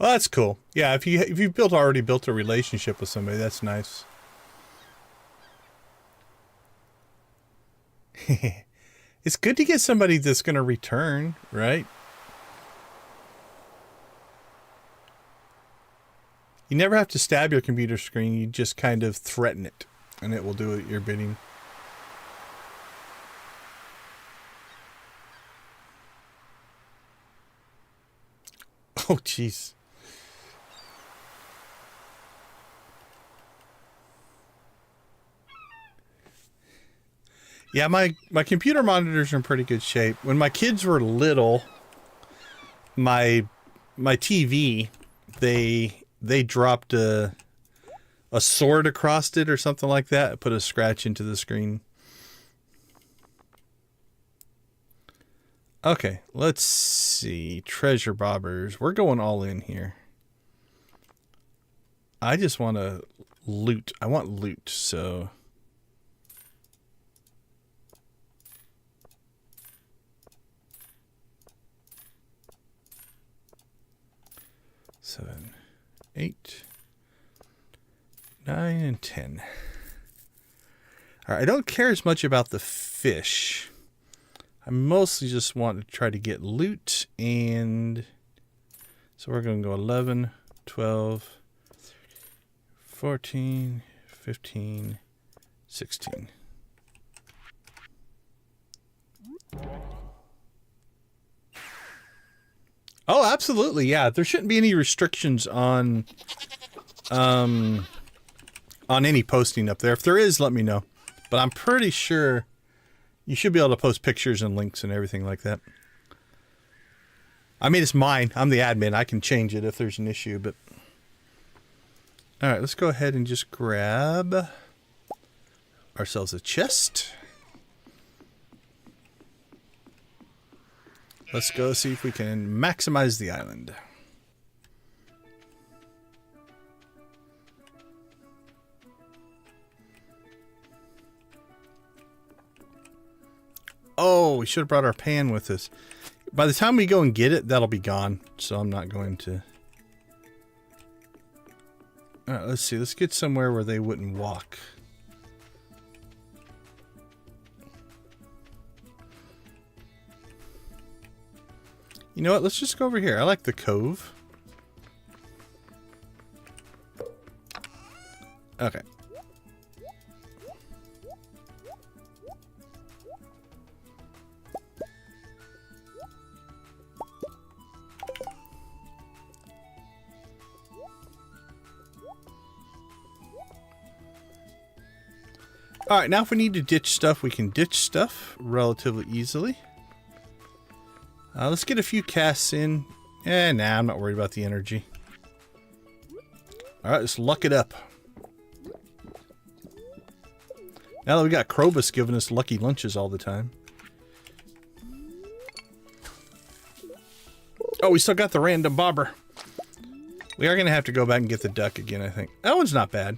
Well, that's cool. Yeah, if you already built a relationship with somebody, that's nice. It's good to get somebody that's going to return, right? You never have to stab your computer screen. You just kind of threaten it, and it will do it your bidding. Oh, jeez. Yeah, my computer monitors are in pretty good shape. When my kids were little, my TV, they dropped a sword across it or something like that. It put a scratch into the screen. Okay, let's see. Treasure bobbers. We're going all in here. I just want to loot. I want loot, so... Seven, 8, 9, and 10. All right, I don't care as much about the fish. I mostly just want to try to get loot, and so we're going to go 11, 12, 14, 15, 16. Oh, absolutely, yeah. There shouldn't be any restrictions on any posting up there. If there is, let me know. But I'm pretty sure you should be able to post pictures and links and everything like that. I mean, it's mine. I'm the admin. I can change it if there's an issue, but... All right, let's go ahead and just grab ourselves a chest. Let's go see if we can maximize the island. Oh, we should have brought our pan with us. By the time we go and get it, that'll be gone. So I'm not going to... All right, let's see. Let's get somewhere where they wouldn't walk. You know what? Let's just go over here. I like the cove. Okay. All right, now if we need to ditch stuff, we can ditch stuff relatively easily. Let's get a few casts in. Nah, I'm not worried about the energy. All right, let's luck it up. Now that we got Krobus giving us lucky lunches all the time. Oh, we still got the random bobber. We are going to have to go back and get the duck again, I think. That one's not bad.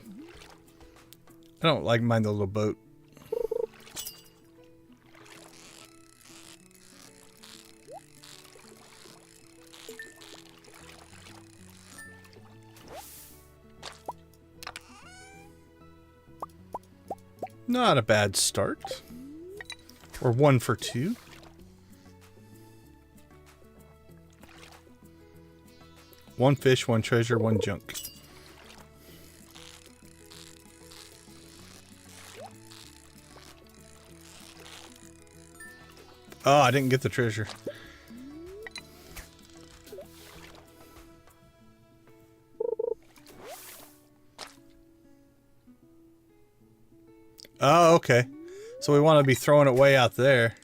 I don't mind the little boat. Not a bad start. We're 1 for 2. One fish, one treasure, one junk. Oh, I didn't get the treasure. Oh, okay. So we want to be throwing it way out there.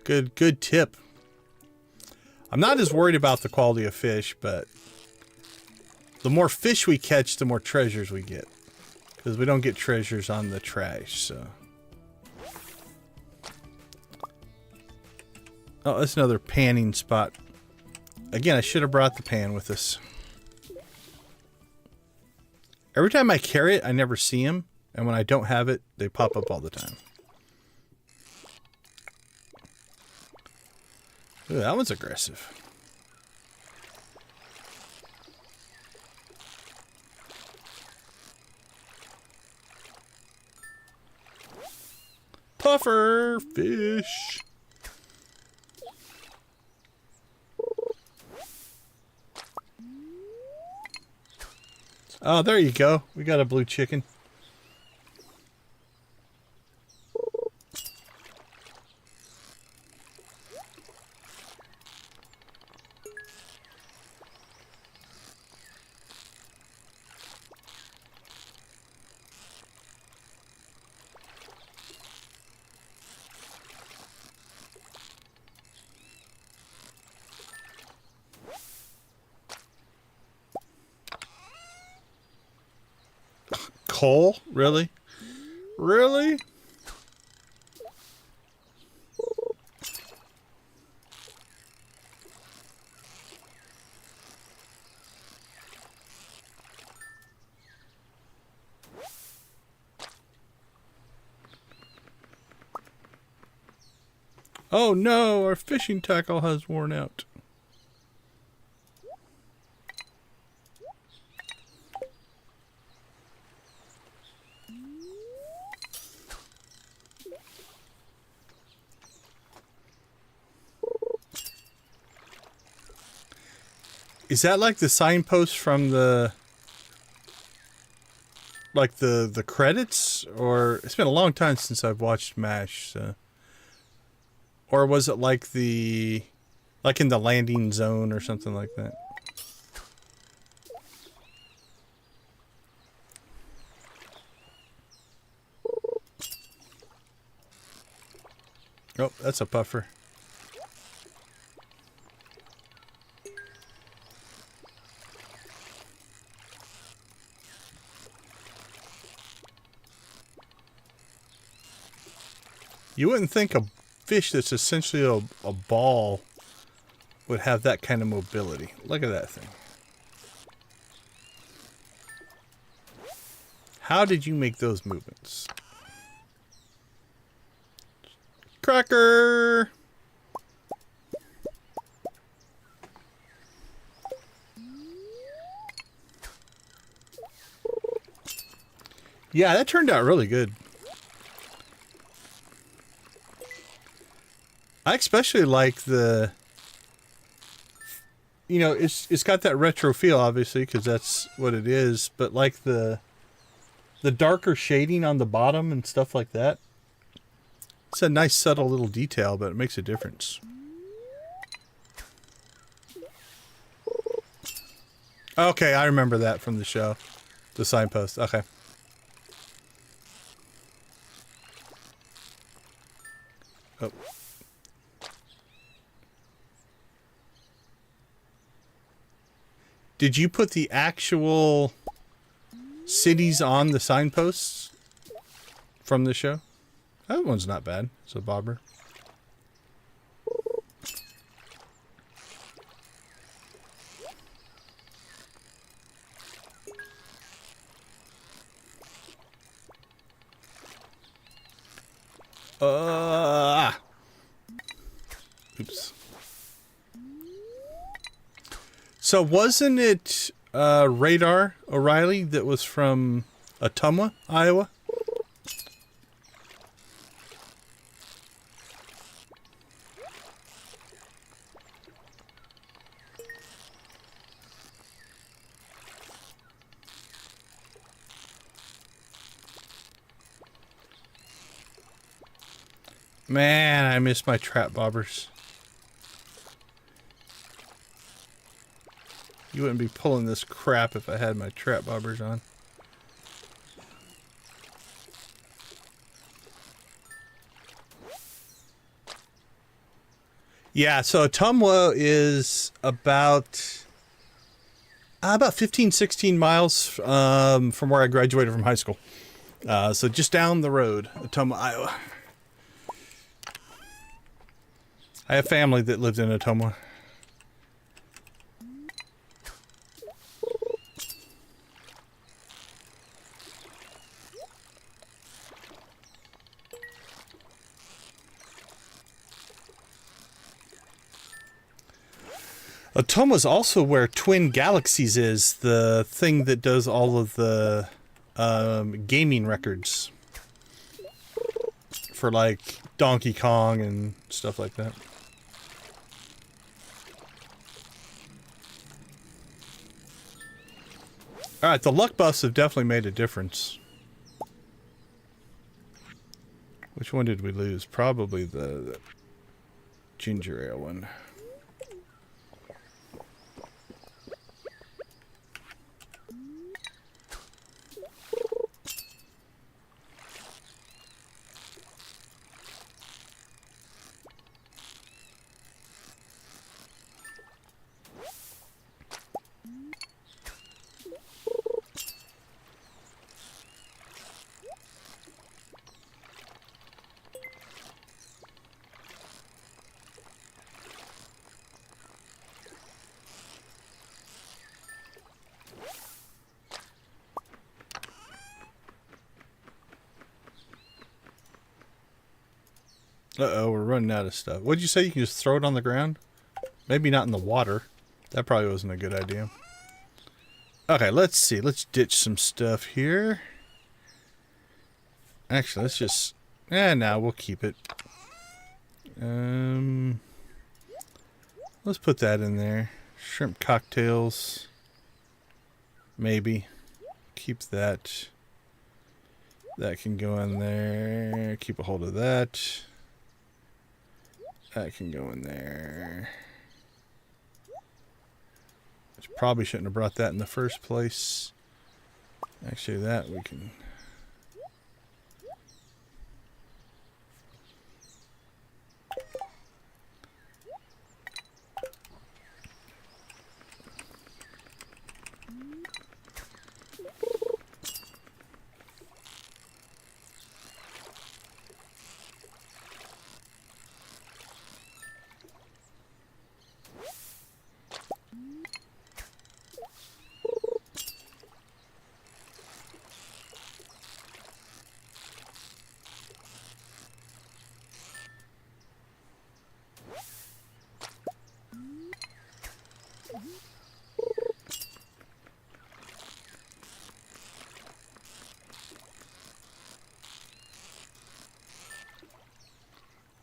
Good tip. I'm not as worried about the quality of fish, but the more fish we catch, the more treasures we get. Because we don't get treasures on the trash, so. Oh, that's another panning spot. Again, I should have brought the pan with us. Every time I carry it, I never see them. And when I don't have it, they pop up all the time. Ooh, that one's aggressive. Puffer fish. Oh, there you go. We got a blue chicken. Coal? Really? Really? Oh no, our fishing tackle has worn out. Is that like the signpost from the credits? Or it's been a long time since I've watched MASH, so. Or was it like like in the landing zone or something like that? Oh, that's a puffer. You wouldn't think a fish that's essentially a ball would have that kind of mobility. Look at that thing. How did you make those movements? Cracker! Yeah, that turned out really good. I especially like the, you know, it's got that retro feel, obviously, because that's what it is. But like the darker shading on the bottom and stuff like that. It's a nice, subtle little detail, but it makes a difference. Okay, I remember that from the show, the signpost. Okay. Oh. Did you put the actual cities on the signposts from the show? That one's not bad. It's a bobber. Oops. So wasn't it Radar O'Reilly that was from Ottumwa, Iowa? Man, I miss my trap bobbers. You wouldn't be pulling this crap if I had my trap bobbers on. Yeah, so Ottumwa is about 15, 16 miles from where I graduated from high school. So just down the road, Ottumwa, Iowa. I have family that lived in Ottumwa. Ottumwa's also where Twin Galaxies is, the thing that does all of the gaming records for like Donkey Kong and stuff like that. Alright, the luck buffs have definitely made a difference. Which one did we lose? Probably the ginger ale one. Uh-oh, we're running out of stuff. What'd you say? You can just throw it on the ground? Maybe not in the water. That probably wasn't a good idea. Okay, let's see. Let's ditch some stuff here. Actually, let's just... no, we'll keep it. Let's put that in there. Shrimp cocktails. Maybe. Keep that. That can go in there. Keep a hold of that. That can go in there. Probably shouldn't have brought that in the first place. Actually, that we can...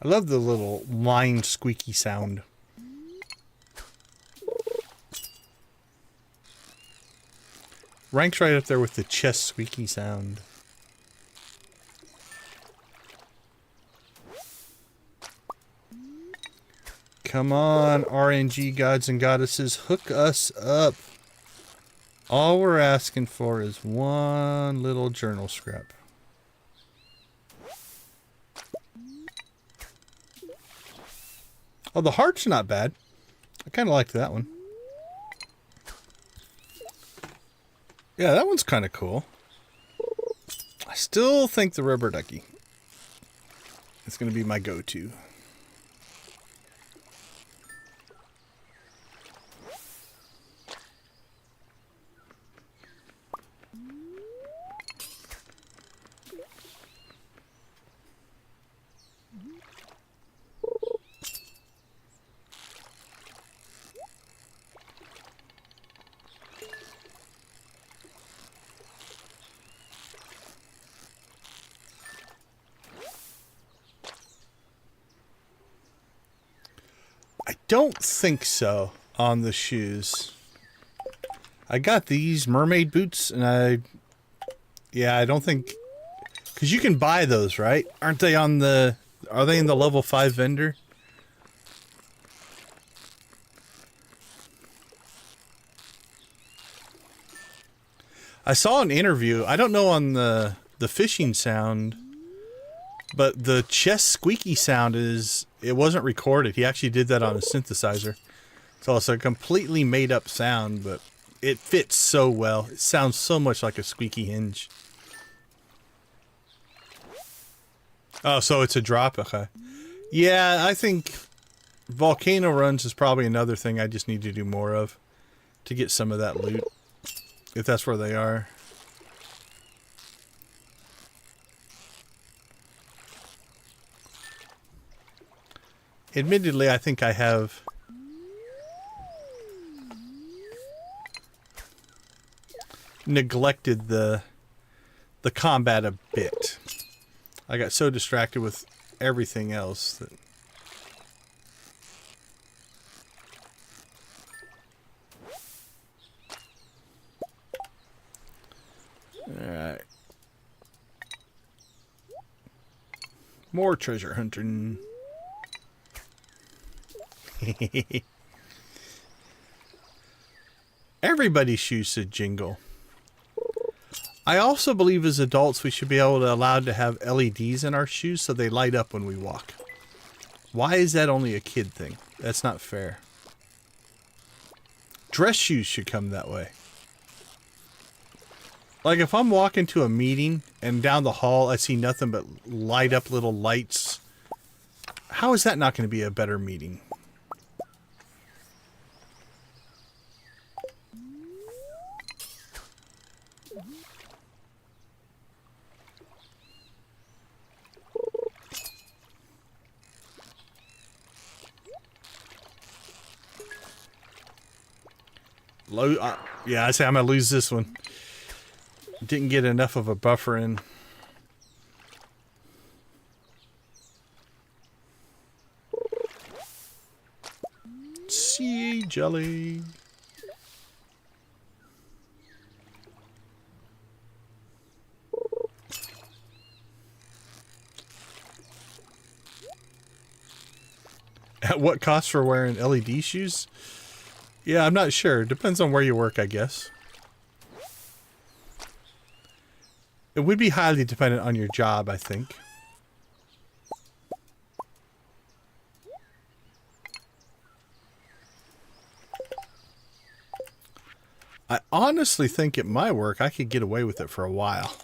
I love the little line squeaky sound. Ranks right up there with the chest squeaky sound. Come on, RNG gods and goddesses, hook us up. All we're asking for is one little journal scrap. Oh, the heart's not bad. I kind of liked that one. Yeah, that one's kind of cool. I still think the rubber ducky is going to be my go-to. Don't think so on the shoes. I got these mermaid boots and I don't think, because you can buy those, right? Aren't they on the, are they in the level 5 vendor? I saw an interview, I don't know on the fishing sound, But the chest squeaky sound it wasn't recorded. He actually did that on a synthesizer. So it's a completely made up sound, but it fits so well. It sounds so much like a squeaky hinge. Oh, so it's a drop? Okay. Yeah, I think volcano runs is probably another thing I just need to do more of to get some of that loot, if that's where they are. Admittedly, I think I have neglected the combat a bit. I got so distracted with everything else that... Alright. More treasure hunting. Everybody's shoes should jingle. I also believe as adults we should be allowed to have LEDs in our shoes so they light up when we walk. Why is that only a kid thing? That's not fair. Dress shoes should come that way. Like if I'm walking to a meeting and down the hall I see nothing but light up little lights, how is that not going to be a better meeting? Yeah, I say I'm going to lose this one. Didn't get enough of a buffer in. Sea jelly. At what cost for wearing LED shoes? Yeah, I'm not sure. Depends on where you work, I guess. It would be highly dependent on your job, I think. I honestly think at my work I could get away with it for a while.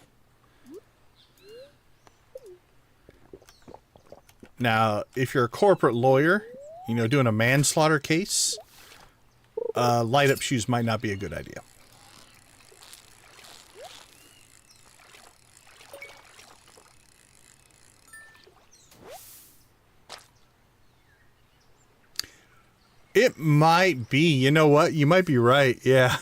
Now, if you're a corporate lawyer, you know, doing a manslaughter case, light up shoes might not be a good idea. It might be. You know what? You might be right. Yeah.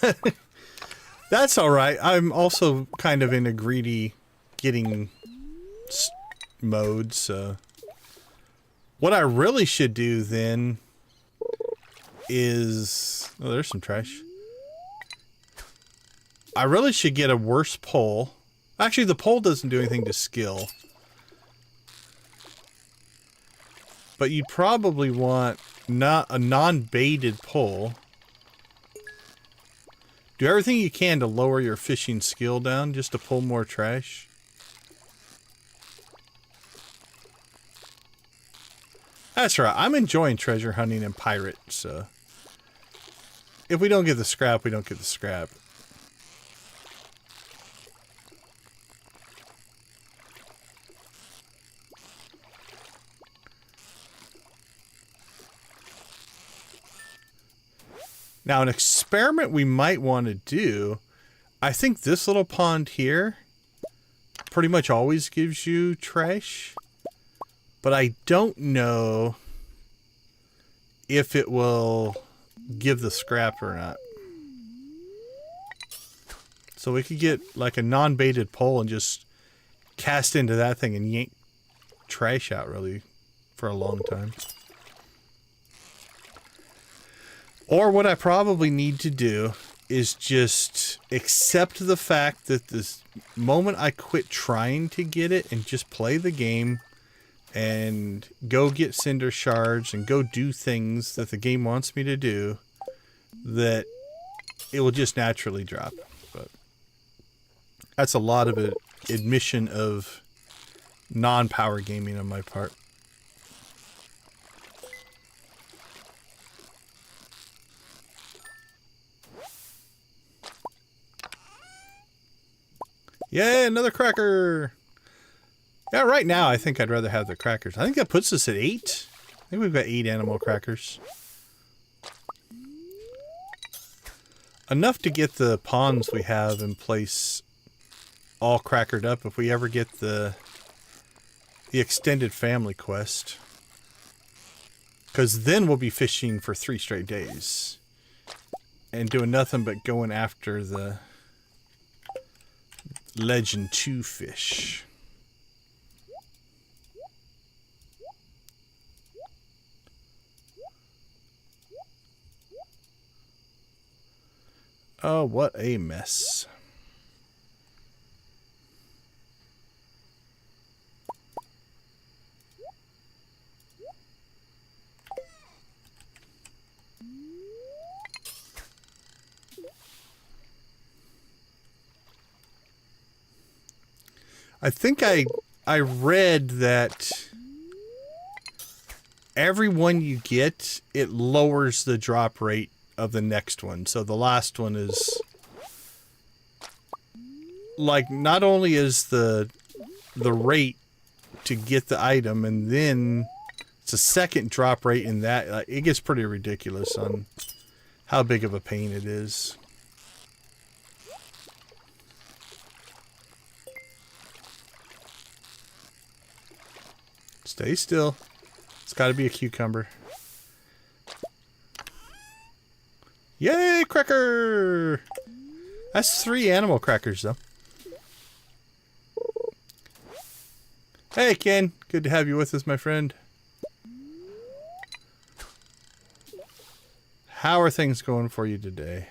That's all right. I'm also kind of in a greedy getting mode, so... What I really should do then is... Oh, there's some trash. I really should get a worse pole. Actually, the pole doesn't do anything to skill. But you'd probably want not a non-baited pole. Do everything you can to lower your fishing skill down just to pull more trash. That's right. I'm enjoying treasure hunting and pirate, so... If we don't get the scrap, we don't get the scrap. Now, an experiment we might want to do... I think this little pond here pretty much always gives you trash. But I don't know if it will give the scrap or not. So we could get like a non-baited pole and just cast into that thing and yank trash out really for a long time. Or what I probably need to do is just accept the fact that this moment I quit trying to get it and just play the game and go get cinder shards and go do things that the game wants me to do, that it will just naturally drop. But that's a lot of it, admission of non-power gaming on my part. Yay, another cracker! Yeah, right now I think I'd rather have the crackers. I think that puts us at 8. I think we've got 8 animal crackers. Enough to get the pawns we have in place all crackered up if we ever get the extended family quest. Because then we'll be fishing for 3 straight days. And doing nothing but going after the Legend 2 fish. Oh, what a mess. I think I read that every one you get, it lowers the drop rate of the next one. So the last one is like, not only is the rate to get the item, and then it's a second drop rate in that. It gets pretty ridiculous on how big of a pain it is. Stay still. It's got to be a cucumber. Yay, cracker! That's 3 animal crackers, though. Hey, Ken. Good to have you with us, my friend. How are things going for you today?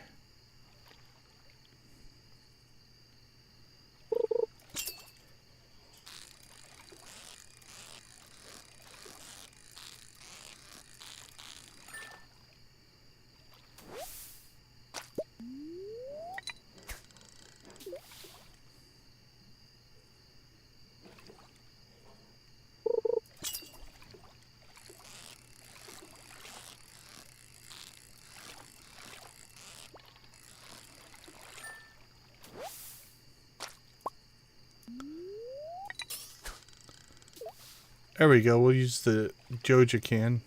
There we go. We'll use the Joja can.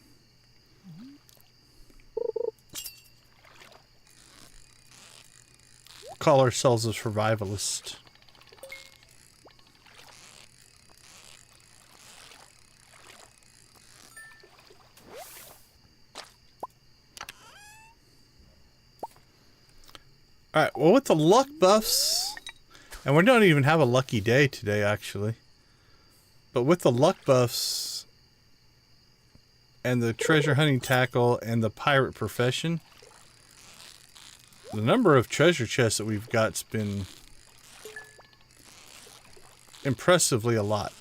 Call ourselves a survivalist. Alright, well, with the luck buffs, and we don't even have a lucky day today, actually. But with the luck buffs and the treasure hunting tackle and the pirate profession, the number of treasure chests that we've got's been impressively a lot.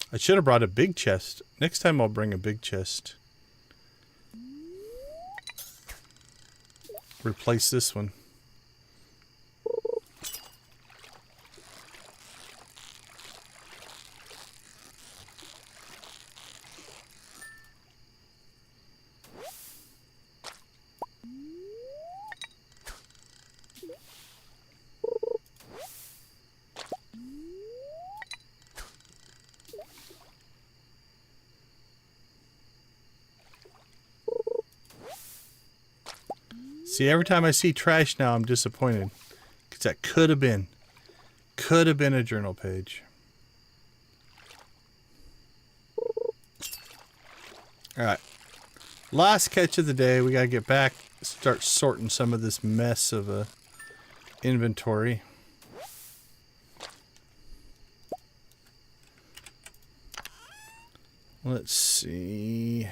I should have brought a big chest. Next time I'll bring a big chest. Replace this one. See, every time I see trash now, I'm disappointed. Because that could have been a journal page. Alright. Last catch of the day. We gotta get back, start sorting some of this mess of a inventory. Let's see.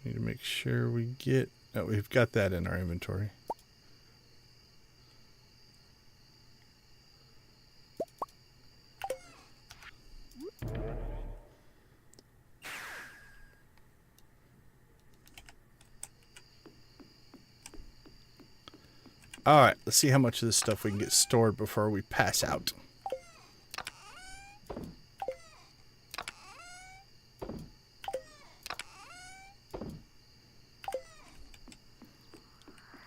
Need to make sure we get... Oh, we've got that in our inventory. Alright, let's see how much of this stuff we can get stored before we pass out.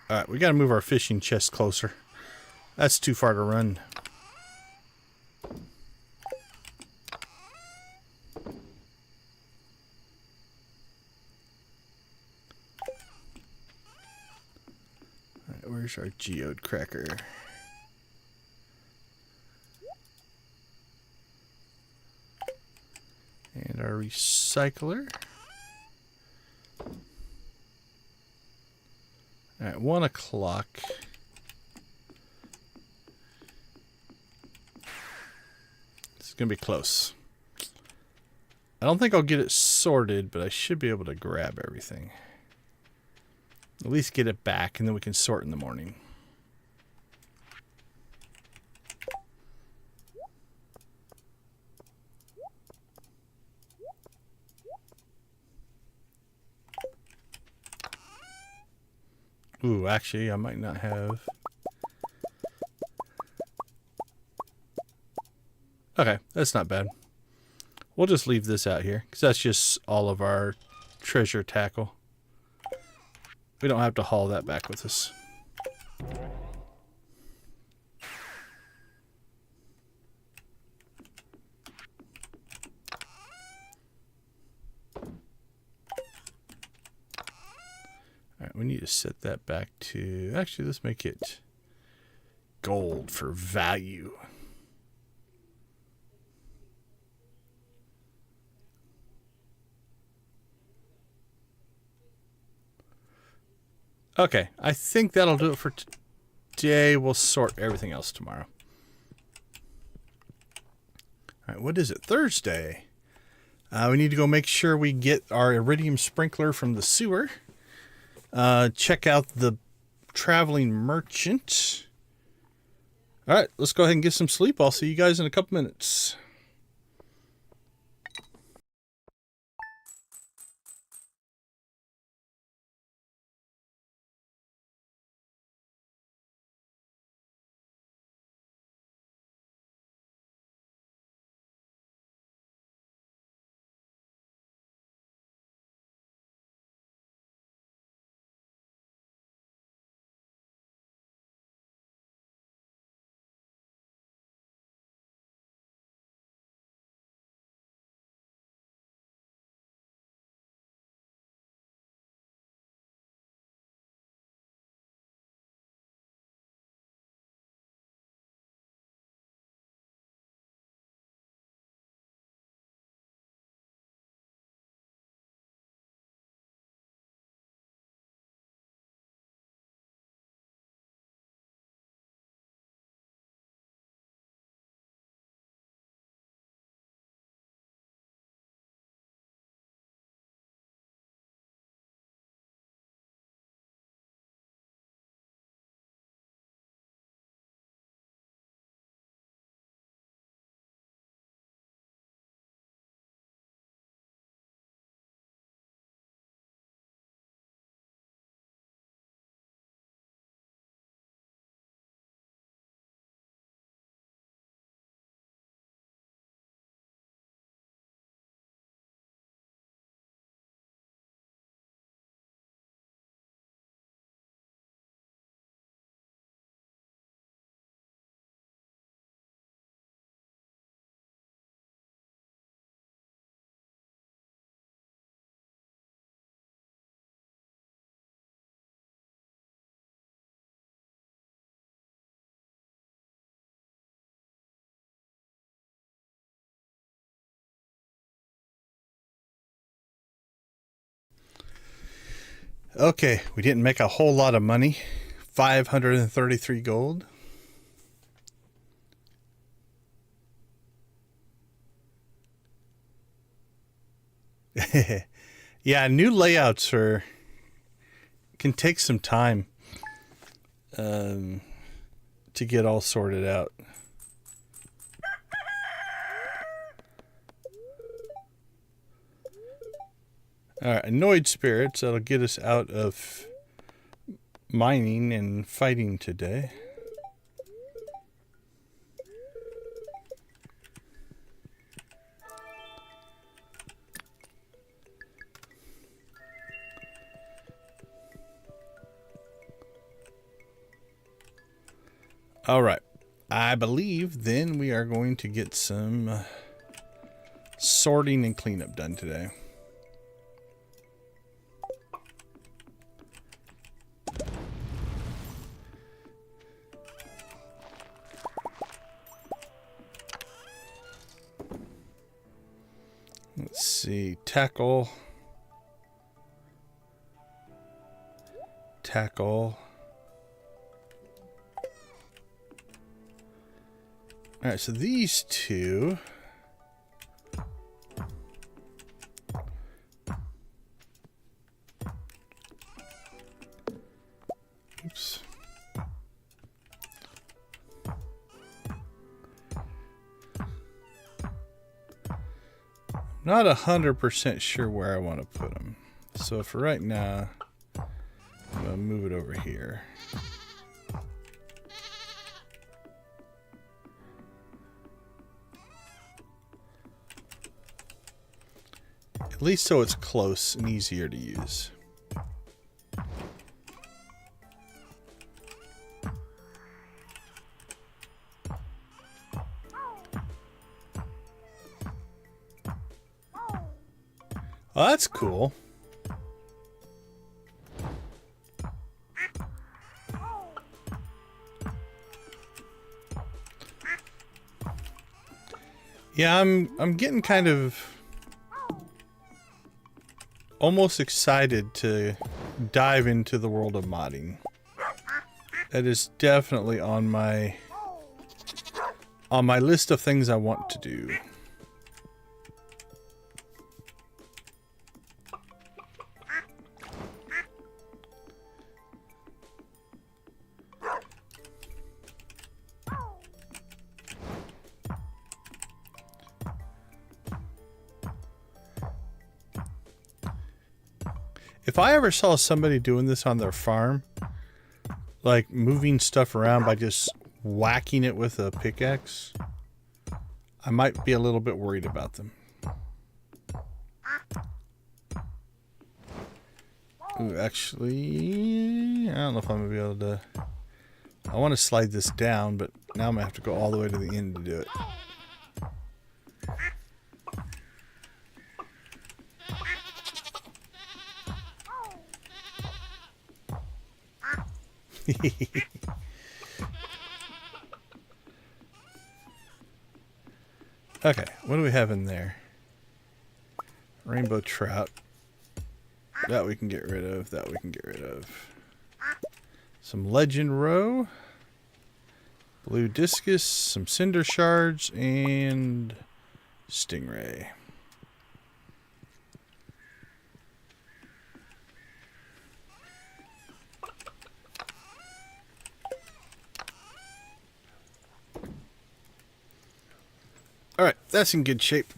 Alright, we gotta move our fishing chest closer. That's too far to run. Alright, where's our geode cracker? And our recycler. Alright, 1 o'clock. This is gonna be close. I don't think I'll get it sorted, but I should be able to grab everything. At least get it back, and then we can sort in the morning. Ooh, actually, I might not have. Okay, that's not bad. We'll just leave this out here, because that's just all of our treasure tackle. We don't have to haul that back with us. Alright, we need to set that back to... Actually, let's make it gold for value. Okay, I think that'll do it for today. We'll sort everything else tomorrow. Alright, what is it? Thursday. We need to go make sure we get our iridium sprinkler from the sewer. Check out the traveling merchant. Alright, let's go ahead and get some sleep. I'll see you guys in a couple minutes. Okay, we didn't make a whole lot of money. 533 gold. Yeah, new layouts can take some time to get all sorted out. Alright, annoyed spirits. That'll get us out of mining and fighting today. All right. I believe then we are going to get some sorting and cleanup done today. Let's see, tackle. All right, so these two. Oops. Not 100% sure where I want to put them. So for right now, I'm going to move it over here. At least so it's close and easier to use. Oh, that's cool. Yeah, I'm getting kind of almost excited to dive into the world of modding. That is definitely on my list of things I want to do. If I ever saw somebody doing this on their farm, like moving stuff around by just whacking it with a pickaxe, I might be a little bit worried about them. Ooh, actually, I don't know if I'm going to be able to... I want to slide this down, but now I'm going to have to go all the way to the end to do it. Okay, what do we have in there? Rainbow trout. That we can get rid of. That we can get rid of. Some legend roe. Blue discus. Some cinder shards. And stingray. All right, that's in good shape.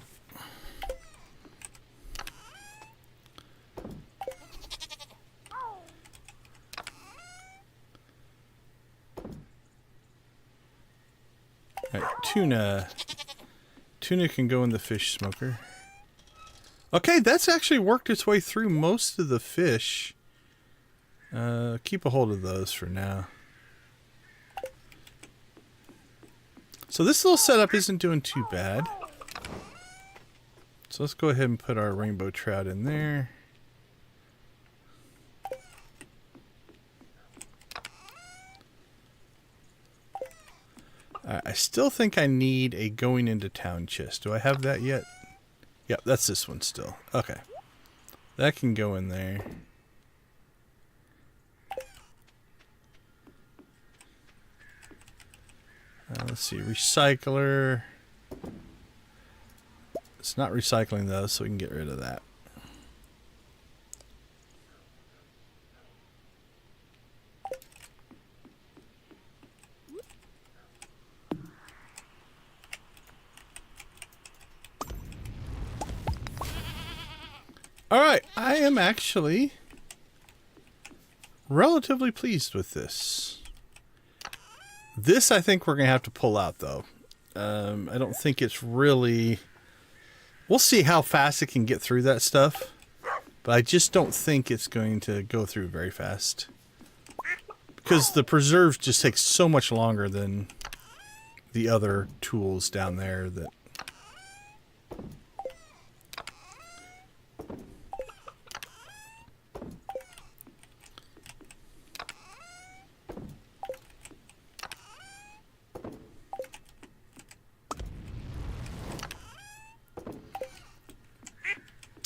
All right, tuna. Tuna can go in the fish smoker. Okay, that's actually worked its way through most of the fish. Keep a hold of those for now. So this little setup isn't doing too bad. So let's go ahead and put our rainbow trout in there. I still think I need a going into town chest. Do I have that yet? Yep, that's this one still. Okay. That can go in there. Let's see, recycler. It's not recycling those, so we can get rid of that. All right, I am actually relatively pleased with this. This I think we're going to have to pull out, though. I don't think it's really... We'll see how fast it can get through that stuff. But I just don't think it's going to go through very fast. Because the preserves just take so much longer than the other tools down there that...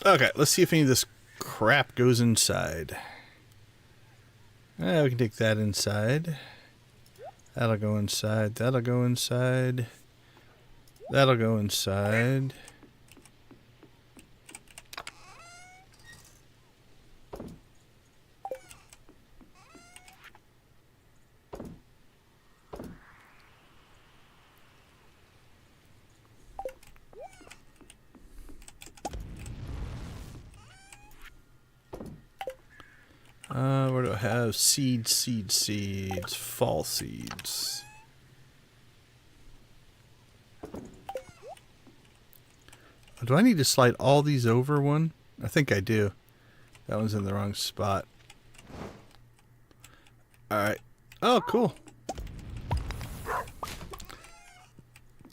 Okay, let's see if any of this crap goes inside. We can take that inside. That'll go inside. That'll go inside. That'll go inside. Where do I have seeds, fall seeds? Do I need to slide all these over one? I think I do. That one's in the wrong spot. Alright. Oh, cool.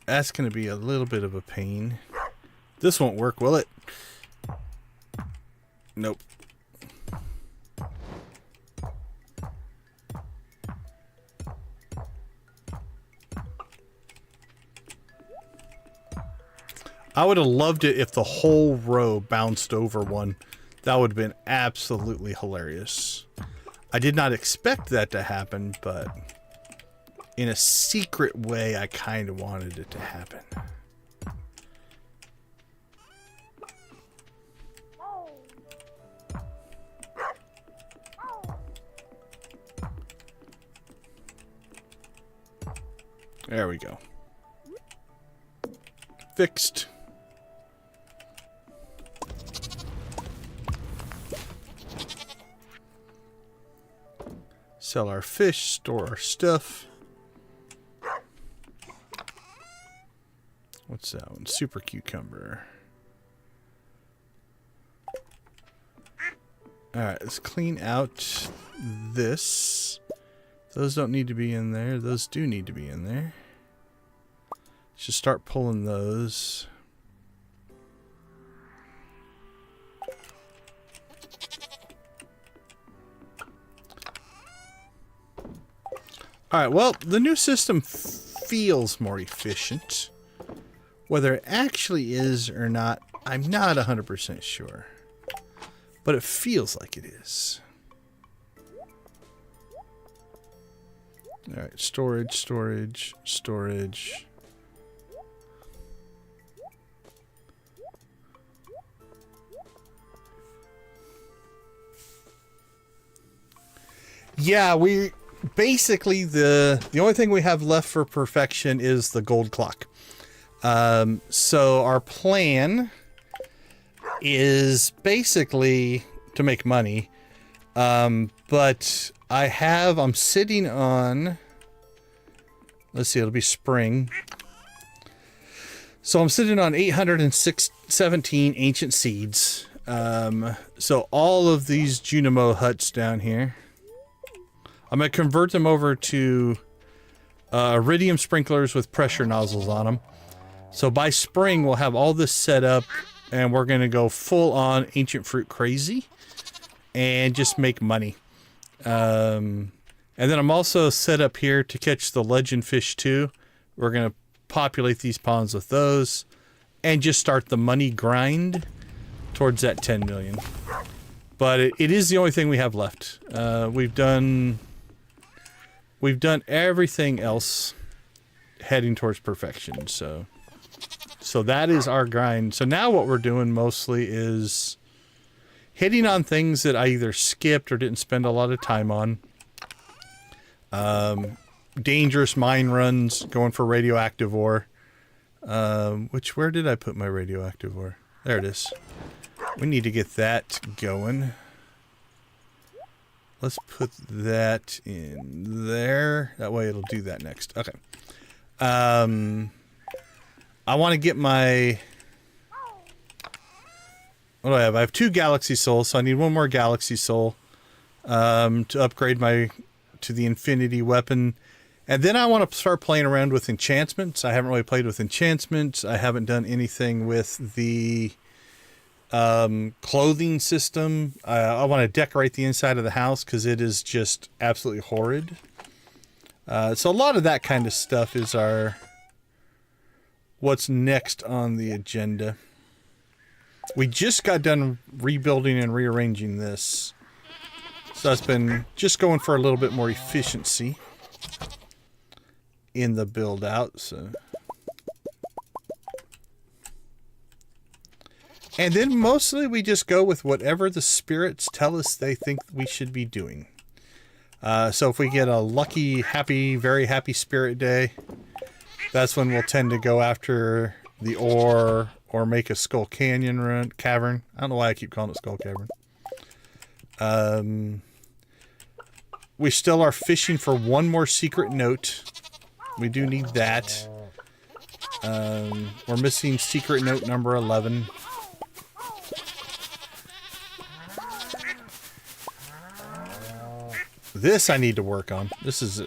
That's going to be a little bit of a pain. This won't work, will it? Nope. I would have loved it if the whole row bounced over one. That would have been absolutely hilarious. I did not expect that to happen, but in a secret way, I kind of wanted it to happen. There we go. Fixed. Sell our fish, store our stuff. What's that one? Super cucumber. Alright, let's clean out this. Those don't need to be in there. Those do need to be in there. Let's just start pulling those. Alright, well, the new system feels more efficient. Whether it actually is or not, I'm not 100% sure. But it feels like it is. Alright, storage, storage, storage. Yeah, we... Basically, the only thing we have left for perfection is the gold clock. So our plan is basically to make money. But I'm sitting on, let's see, it'll be spring. So I'm sitting on 817 ancient seeds. So all of these Junimo huts down here, I'm going to convert them over to iridium sprinklers with pressure nozzles on them. So by spring, we'll have all this set up, and we're going to go full on ancient fruit crazy and just make money. And then I'm also set up here to catch the legend fish too. We're going to populate these ponds with those and just start the money grind towards that 10 million. But it is the only thing we have left. We've done everything else heading towards perfection, so that is our grind. So now what we're doing mostly is hitting on things that I either skipped or didn't spend a lot of time on. Dangerous mine runs, going for radioactive ore. Where did I put my radioactive ore? There it is. We need to get that going. let's put that in there. That way it'll do that next. Okay. I want to get my... What do I have? I have 2 Galaxy Souls, so I need 1 more Galaxy Soul to upgrade my... to the Infinity Weapon. And then I want to start playing around with enchantments. I haven't really played with enchantments. I haven't done anything with the clothing system. I want to decorate the inside of the house because it is just absolutely horrid. So a lot of that kind of stuff is what's next on the agenda. We just got done rebuilding and rearranging this. So that's been just going for a little bit more efficiency in the build out. So, and then mostly we just go with whatever the spirits tell us they think we should be doing. So if we get a lucky, happy, very happy spirit day, that's when we'll tend to go after the ore or make a Skull Canyon cavern. I don't know why I keep calling it Skull Cavern. We still are fishing for 1 more secret note. We do need that. We're missing secret note number 11. This I need to work on. This is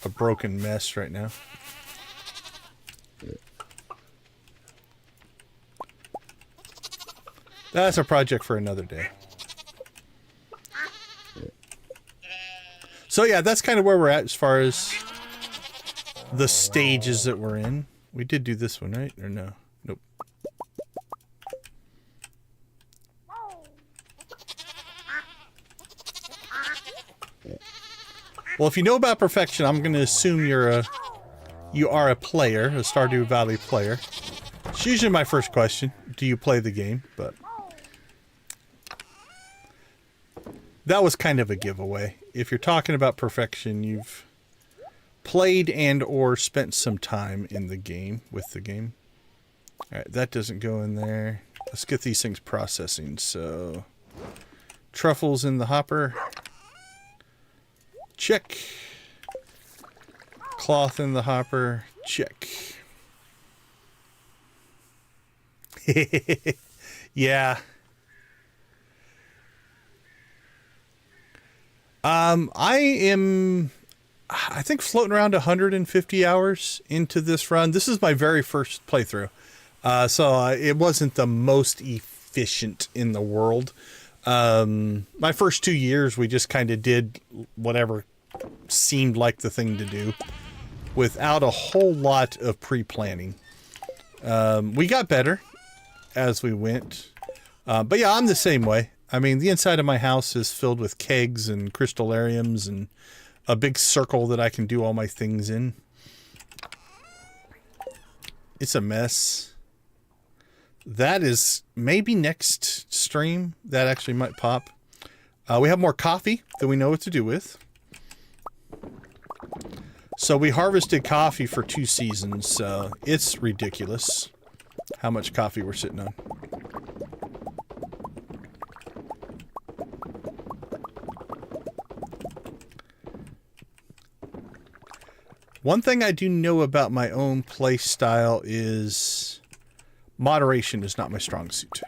a broken mess right now. That's a project for another day. So yeah, that's kind of where we're at as far as the stages that we're in. We did do this one, right? Or no? Nope. Well, if you know about perfection, I'm going to assume you are a player, a Stardew Valley player. It's usually my first question. Do you play the game? But that was kind of a giveaway. If you're talking about perfection, you've played and or spent some time in the game, with the game. Alright, that doesn't go in there. Let's get these things processing. So, truffles in the hopper. Check. Cloth in the hopper. Check. Yeah. I think floating around 150 hours into this run. This is my very first playthrough. So it wasn't the most efficient in the world. My first 2 years, we just kind of did whatever seemed like the thing to do without a whole lot of pre-planning. We got better as we went. But yeah, I'm the same way. I mean, the inside of my house is filled with kegs and crystallariums and a big circle that I can do all my things in. It's a mess. That is maybe next stream. That actually might pop. We have more coffee that we know what to do with. So we harvested coffee for 2 seasons. It's ridiculous how much coffee we're sitting on. One thing I do know about my own play style is moderation is not my strong suit.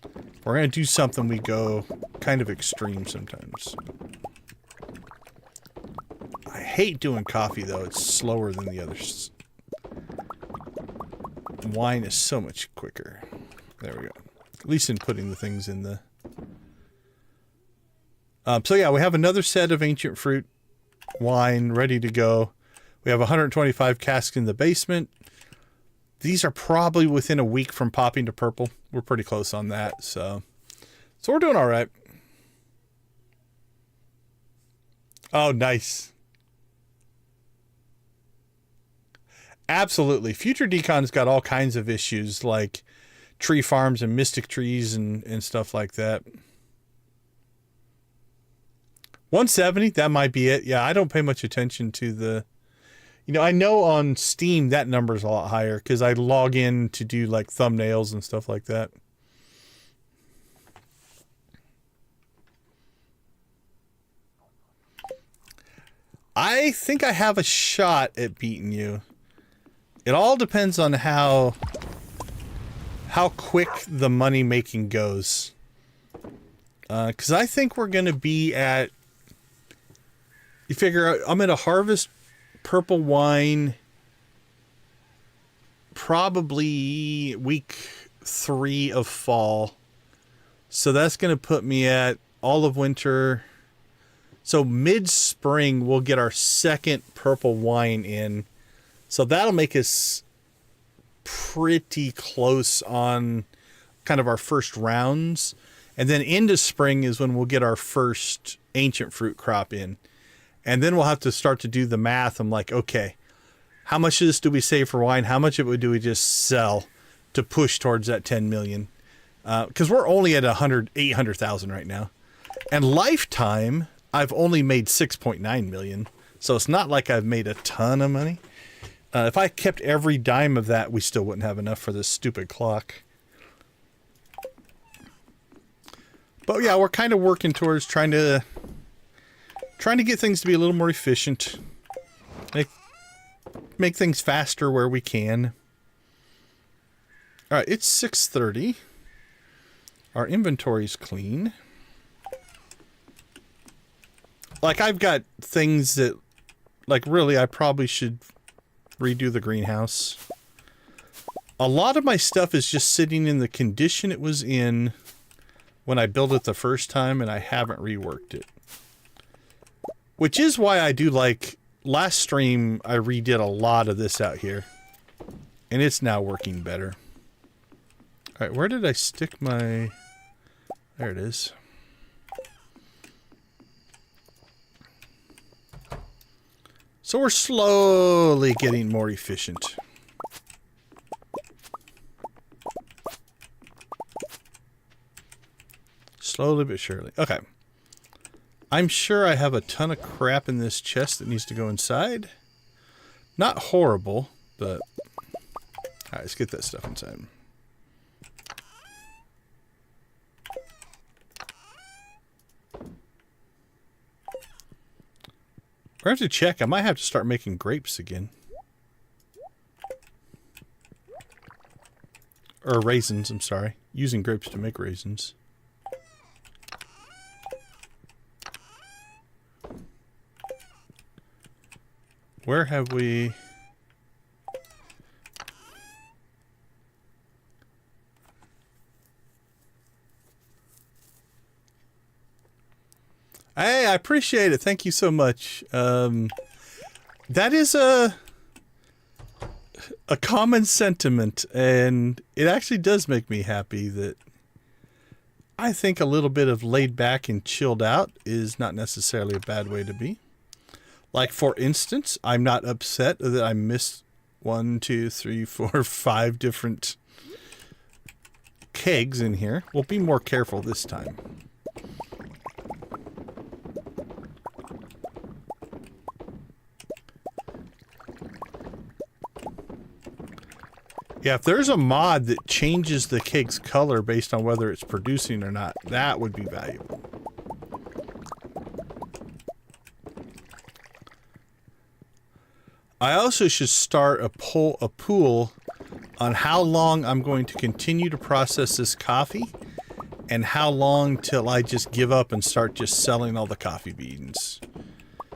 If we're going to do something, we go kind of extreme sometimes. I hate doing coffee, though. It's slower than the others. Wine is so much quicker. There we go. At least in putting the things in the... so yeah, we have another set of ancient fruit wine ready to go. We have 125 casks in the basement. These are probably within a week from popping to purple. We're pretty close on that, so we're doing all right. Oh, nice. Absolutely. Future Decon's got all kinds of issues like tree farms and mystic trees and stuff like that. 170, that might be it. Yeah, I don't pay much attention to the... You know, I know on Steam that number's a lot higher because I log in to do like thumbnails and stuff like that. I think I have a shot at beating you. It all depends on how quick the money making goes. Because I think we're going to be at... You figure I'm going to harvest purple wine probably week 3 of fall. So that's going to put me at all of winter. So mid-spring, we'll get our second purple wine in. So that'll make us pretty close on kind of our first rounds. And then into spring is when we'll get our first ancient fruit crop in. And then we'll have to start to do the math. I'm like, okay, how much of this do we save for wine? How much of it do we just sell to push towards that 10 million? Because we're only at 800,000 right now. And lifetime, I've only made 6.9 million. So it's not like I've made a ton of money. If I kept every dime of that, we still wouldn't have enough for this stupid clock. But yeah, we're kind of working towards trying to get things to be a little more efficient. Make things faster where we can. All right, it's 6:30. Our inventory's clean. Like, I've got things that, like, really, I probably should redo the greenhouse. A lot of my stuff is just sitting in the condition it was in when I built it the first time, and I haven't reworked it. Which is why I do like... Last stream, I redid a lot of this out here. And it's now working better. Alright, where did I stick my... There it is. So we're slowly getting more efficient. Slowly but surely. Okay. I'm sure I have a ton of crap in this chest that needs to go inside. Not horrible, but... Alright, let's get that stuff inside. I have to check. I might have to start making grapes again. Or raisins, I'm sorry. Using grapes to make raisins. Where have we... Hey, I appreciate it. Thank you so much. That is a common sentiment, and it actually does make me happy that I think a little bit of laid back and chilled out is not necessarily a bad way to be. Like, for instance, I'm not upset that I missed 1, 2, 3, 4, 5 different kegs in here. We'll be more careful this time. Yeah, if there's a mod that changes the keg's color based on whether it's producing or not, that would be valuable. I also should start a pool on how long I'm going to continue to process this coffee and how long till I just give up and start just selling all the coffee beans.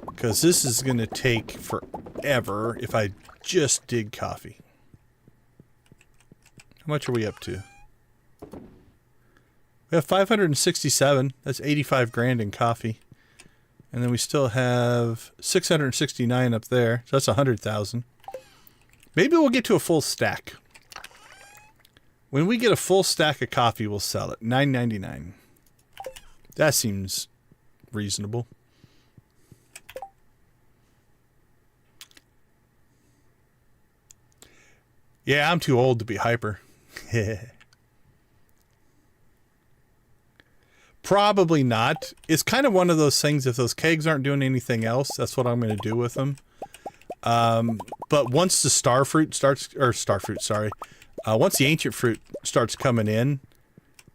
Because this is going to take forever if I just dig coffee. How much are we up to? We have 567. That's 85 grand in coffee. And then we still have 669 up there. So that's 100,000. Maybe we'll get to a full stack. When we get a full stack of coffee, we'll sell it. $9.99. That seems reasonable. Yeah, I'm too old to be hyper. Probably not. It's kind of one of those things, if those kegs aren't doing anything else, that's what I'm going to do with them. But once the once the ancient fruit starts coming in,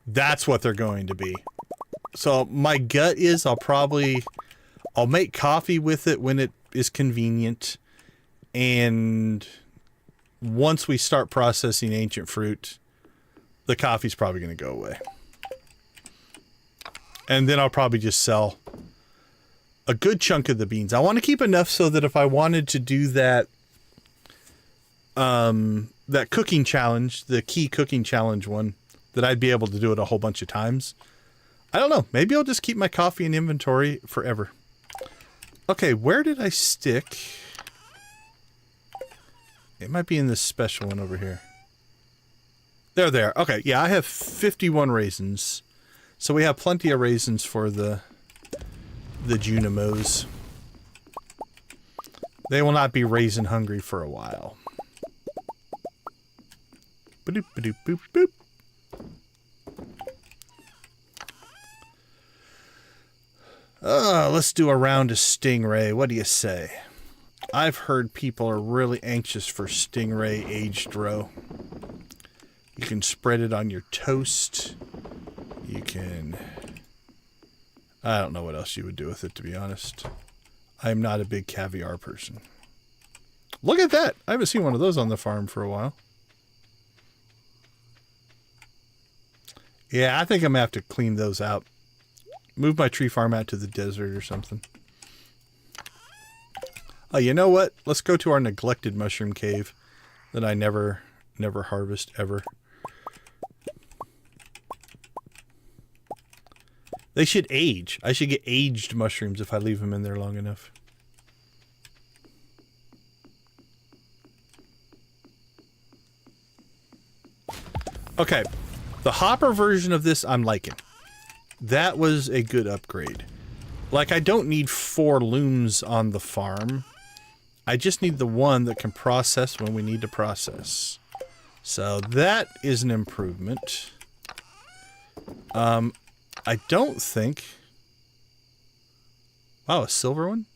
that's what they're going to be. So my gut is I'll make coffee with it when it is convenient. And once we start processing ancient fruit, the coffee's probably going to go away. And then I'll probably just sell a good chunk of the beans. I want to keep enough so that if I wanted to do that, that cooking challenge, the key cooking challenge one, that I'd be able to do it a whole bunch of times. I don't know. Maybe I'll just keep my coffee in inventory forever. Okay, where did I stick? It might be in this special one over here. There. Okay, yeah, I have 51 raisins. So we have plenty of raisins for the Junimos. They will not be raisin hungry for a while. Ba-doop, ba-doop, boop, boop. Let's do a round of Stingray. What do you say? I've heard people are really anxious for Stingray aged roe. You can spread it on your toast. You can... I don't know what else you would do with it, to be honest. I'm not a big caviar person. Look at that! I haven't seen one of those on the farm for a while. Yeah, I think I'm gonna have to clean those out. Move my tree farm out to the desert or something. Oh, you know what? Let's go to our neglected mushroom cave that I never harvest ever. They should age. I should get aged mushrooms if I leave them in there long enough. Okay. The hopper version of this I'm liking. That was a good upgrade. Like, I don't need 4 looms on the farm. I just need the one that can process when we need to process. So that is an improvement. I don't think... Wow, a silver one?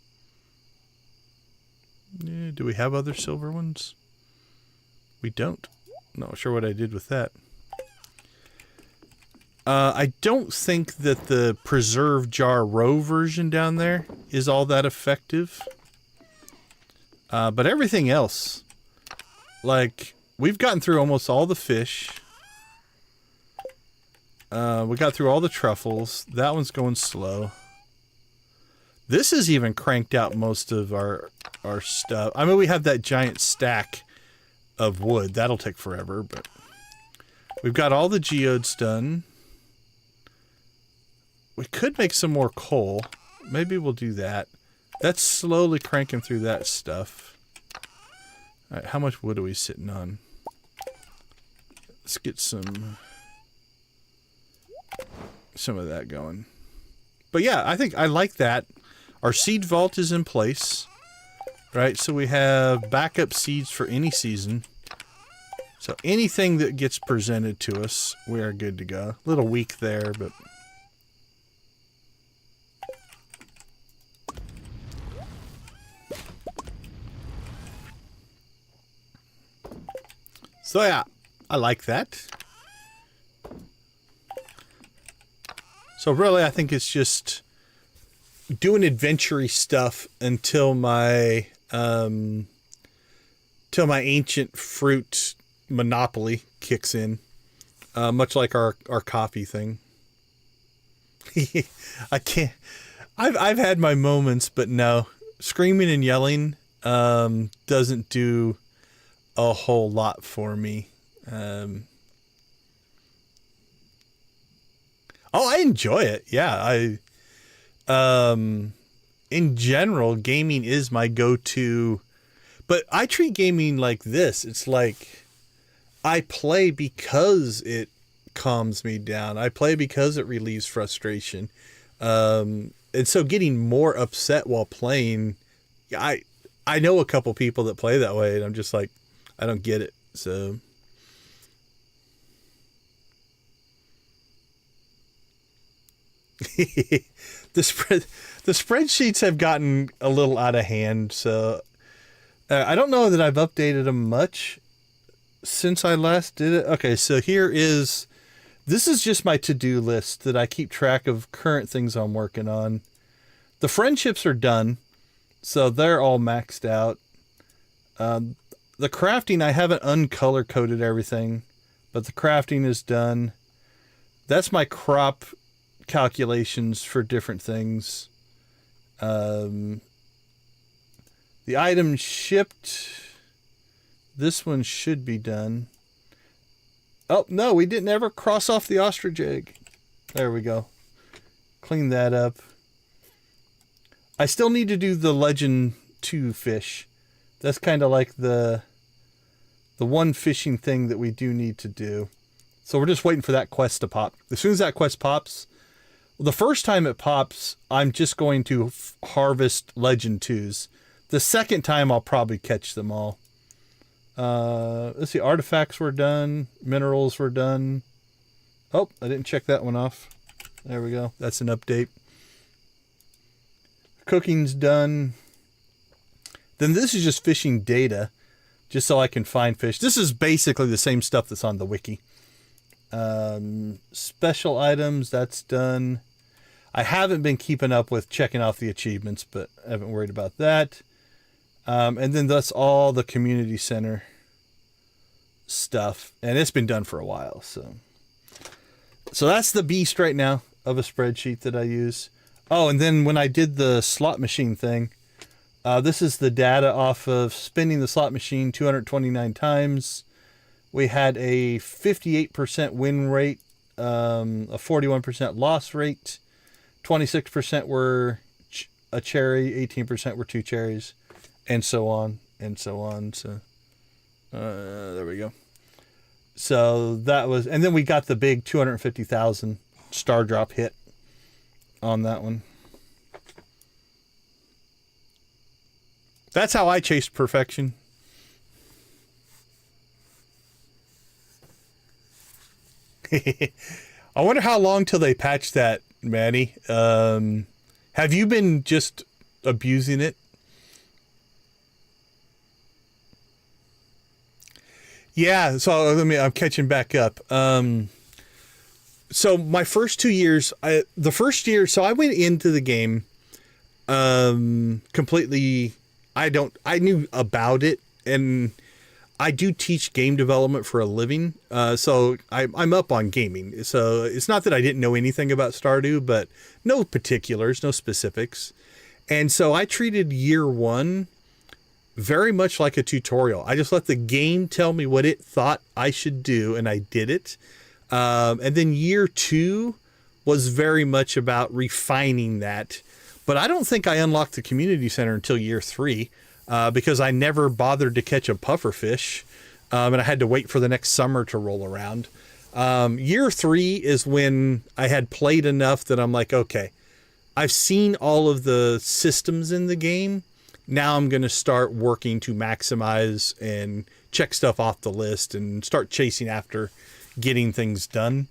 Yeah, do we have other silver ones? We don't. Not sure what I did with that. I don't think that the preserve jar roe version down there is all that effective. But everything else, like, we've gotten through almost all the fish. We got through all the truffles. That one's going slow. This has even cranked out most of our stuff. I mean, we have that giant stack of wood. That'll take forever, but we've got all the geodes done. We could make some more coal. Maybe we'll do that. That's slowly cranking through that stuff. Alright, how much wood are we sitting on? Let's get some of that going. But yeah, I think I like that. Our seed vault is in place. Right, so we have backup seeds for any season. So anything that gets presented to us, we are good to go. A little weak there, but... So yeah, I like that. So really, I think it's just doing adventure-y stuff until my ancient fruit monopoly kicks in, much like our coffee thing. I can't. I've had my moments, but no, screaming and yelling doesn't do a whole lot for me. Oh, I enjoy it. Yeah, in general, gaming is my go-to, but I treat gaming like this. It's like I play because it calms me down. I play because it relieves frustration. And so getting more upset while playing, I know a couple people that play that way, and I'm just like, I don't get it. So the spreadsheets have gotten a little out of hand, so I don't know that I've updated them much since I last did it. Okay, so this is just my to-do list that I keep track of current things I'm working on. The friendships are done. So they're all maxed out. The crafting, I haven't uncolor coded everything, but the crafting is done. That's my crop calculations for different things. The item shipped, this one should be done. Oh, no, we didn't ever cross off the ostrich egg. There we go. Clean that up. I still need to do the Legend 2 fish. That's kind of like the one fishing thing that we do need to do. So we're just waiting for that quest to pop. As soon as that quest pops, the first time it pops, I'm just going to harvest Legend 2s. The second time, I'll probably catch them all. Let's see, artifacts were done. Minerals were done. Oh, I didn't check that one off. There we go. That's an update. Cooking's done. Then this is just fishing data, just so I can find fish. This is basically the same stuff that's on the wiki. Special items, that's done. I haven't been keeping up with checking off the achievements, but I haven't worried about that. And then that's all the community center stuff. And it's been done for a while. So that's the beast right now of a spreadsheet that I use. Oh, and then when I did the slot machine thing, this is the data off of spinning the slot machine 229 times. We had a 58% win rate, a 41% loss rate, 26% were a cherry, 18% were 2 cherries, and so on, and so on. So, there we go. So that was, and then we got the big 250,000 star drop hit on that one. That's how I chased perfection. I wonder how long till they patch that, Manny. Have you been just abusing it? Yeah, so I'm catching back up. So my first 2 years, the first year, so I went into the game completely, I knew about it, and I do teach game development for a living, so I'm up on gaming. So it's not that I didn't know anything about Stardew, but no particulars, no specifics. And so I treated year one very much like a tutorial. I just let the game tell me what it thought I should do, and I did it. And then year two was very much about refining that. But I don't think I unlocked the community center until year three. Because I never bothered to catch a pufferfish, and I had to wait for the next summer to roll around. Year three is when I had played enough that I'm like, okay, I've seen all of the systems in the game. Now I'm going to start working to maximize and check stuff off the list and start chasing after getting things done.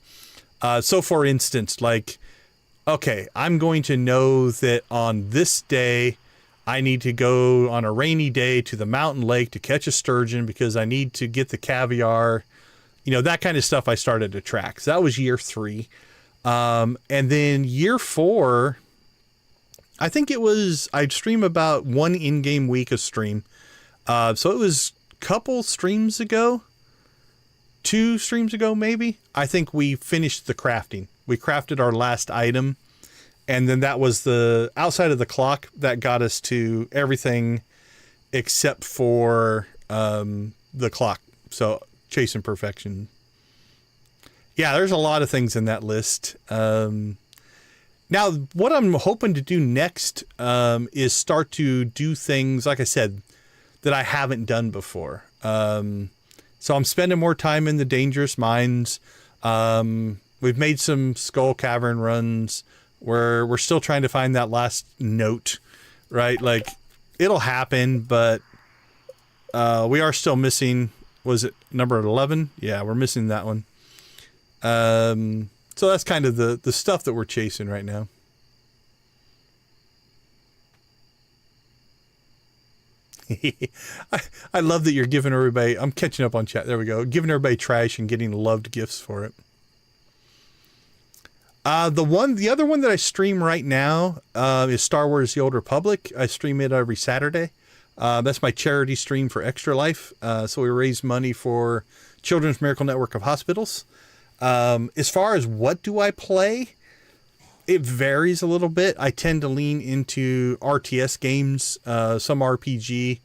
So for instance, like, okay, I'm going to know that on this day, I need to go on a rainy day to the mountain lake to catch a sturgeon because I need to get the caviar, that kind of stuff I started to track. So that was year three. And then year four, I think I'd stream about one in-game week of stream. So it was a couple streams ago, 2 streams ago, maybe. I think we finished the crafting. We crafted our last item. And then that was the outside of the clock that got us to everything except for the clock. So chasing perfection. Yeah, there's a lot of things in that list. Now, what I'm hoping to do next is start to do things, like I said, that I haven't done before. So I'm spending more time in the dangerous mines. We've made some skull cavern runs. We're still trying to find that last note, right? Like, it'll happen, but we are still missing, was it number 11? Yeah, we're missing that one. So that's kind of the stuff that we're chasing right now. I love that you're giving everybody, I'm catching up on chat, there we go, giving everybody trash and getting loved gifts for it. The other one that I stream right now is Star Wars: The Old Republic. I stream it every Saturday. That's my charity stream for Extra Life. So we raise money for Children's Miracle Network of Hospitals. As far as what do I play, it varies a little bit. I tend to lean into RTS games, some RPG,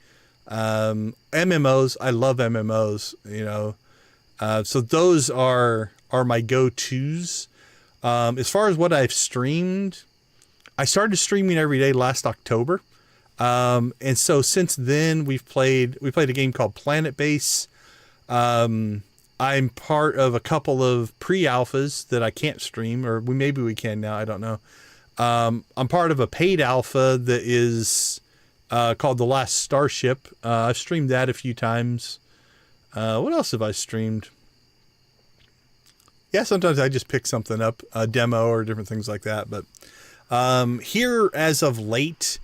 MMOs. I love MMOs, you know. So those are my go-tos. As far as what I've streamed, I started streaming every day last October. And so since then we played a game called Planet Base. I'm part of a couple of pre-alphas that I can't stream, or maybe we can now, I don't know. I'm part of a paid alpha that is called The Last Starship. I've streamed that a few times. What else have I streamed? Yeah, sometimes I just pick something up, a demo or different things like that. But here, as of late,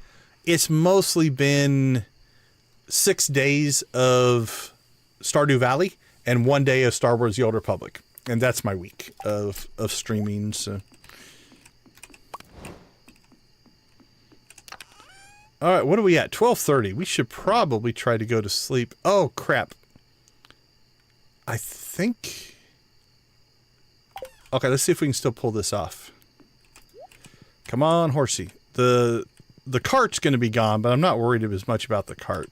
it's mostly been 6 days of Stardew Valley and 1 day of Star Wars: The Old Republic. And that's my week of streaming. So. All right, what are we at? 12:30. We should probably try to go to sleep. Oh, crap. I think... Okay, let's see if we can still pull this off. Come on, horsey. The cart's going to be gone, but I'm not worried as much about the cart.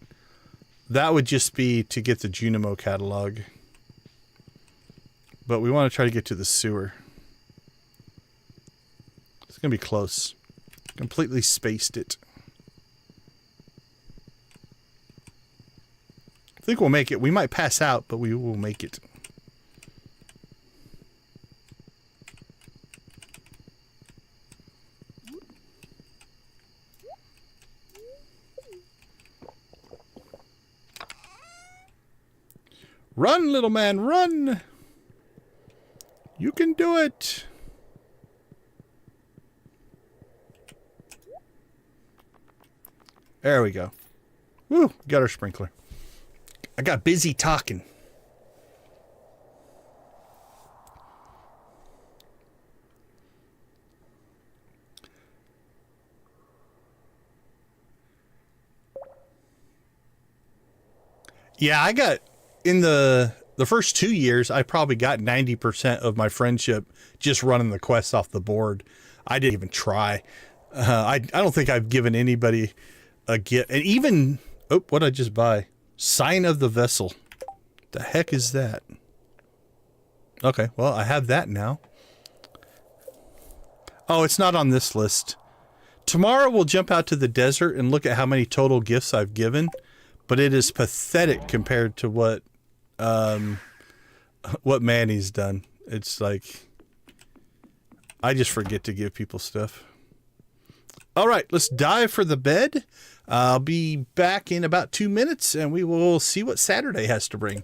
That would just be to get the Junimo catalog. But we want to try to get to the sewer. It's going to be close. Completely spaced it. I think we'll make it. We might pass out, but we will make it. Run, little man, run! You can do it! There we go. Woo, got our sprinkler. I got busy talking. Yeah, I got... In the first 2 years, I probably got 90% of my friendship just running the quests off the board. I didn't even try. I don't think I've given anybody a gift. And even... Oh, what'd I just buy? Sign of the Vessel. The heck is that? Okay, well, I have that now. Oh, it's not on this list. Tomorrow we'll jump out to the desert and look at how many total gifts I've given. But it is pathetic compared to what Manny's done. It's like, I just forget to give people stuff. All right, let's dive for the bed. I'll be back in about 2 minutes and we will see what Saturday has to bring.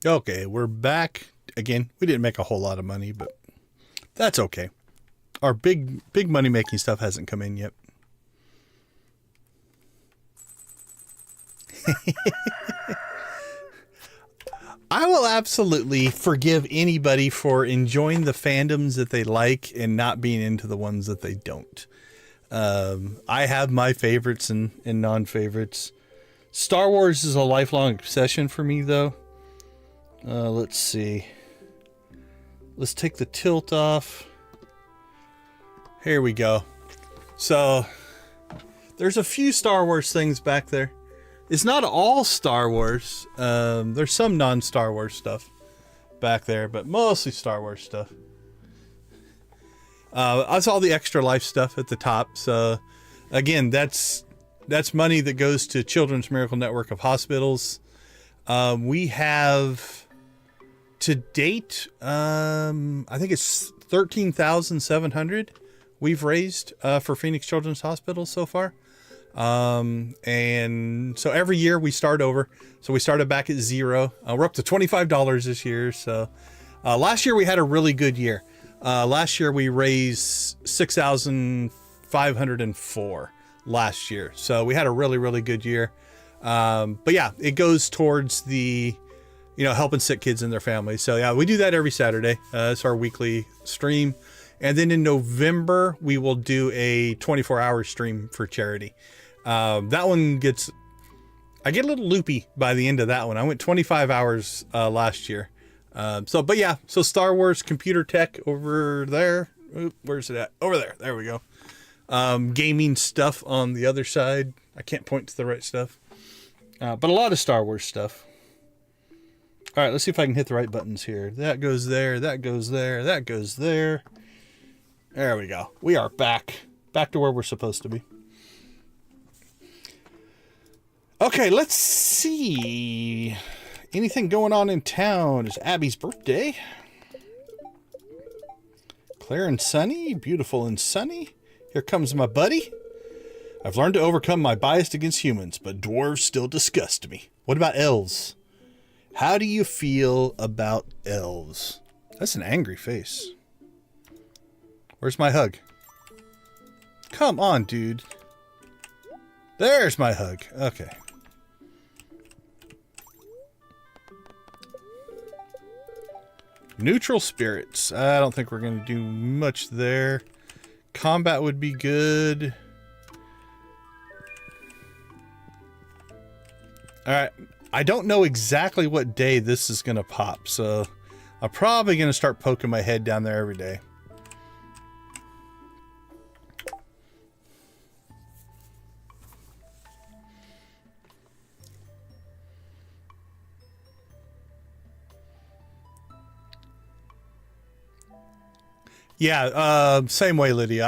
Okay, we're back again. We didn't make a whole lot of money, but that's okay. Our big money making stuff hasn't come in yet. I will absolutely forgive anybody for enjoying the fandoms that they like and not being into the ones that they don't. I have my favorites and non-favorites. Star Wars is a lifelong obsession for me, though. Let's see. Let's take the tilt off. Here we go. So, there's a few Star Wars things back there. It's not all Star Wars. There's some non-Star Wars stuff back there, but mostly Star Wars stuff. I saw the Extra Life stuff at the top. So, again, that's money that goes to Children's Miracle Network of Hospitals. We have, to date, I think it's $13,700 we've raised for Phoenix Children's Hospital so far. And so every year we start over. So we started back at zero. We're up to $25 this year. So last year we had a really good year. Last year we raised $6,504 last year. So we had a really, really good year. But yeah, it goes towards the, helping sick kids and their families. So yeah, we do that every Saturday. It's our weekly stream. And then in November, we will do a 24-hour stream for charity. That one I get a little loopy by the end of that one. I went 25 hours last year. So Star Wars computer tech over there. Oop, where's it at? Over there. There we go. Gaming stuff on the other side. I can't point to the right stuff. But a lot of Star Wars stuff. All right, let's see if I can hit the right buttons here. That goes there. That goes there. That goes there. There we go. We are back to where we're supposed to be. Okay, let's see. Anything going on in town? It's Abby's birthday. Claire and Sunny, beautiful and sunny. Here comes my buddy. I've learned to overcome my bias against humans, but dwarves still disgust me. What about elves? How do you feel about elves? That's an angry face. Where's my hug? Come on, dude. There's my hug. Okay. Neutral spirits. I don't think we're going to do much there. Combat would be good. Alright. I don't know exactly what day this is going to pop, so I'm probably going to start poking my head down there every day. Yeah, same way, Lydia.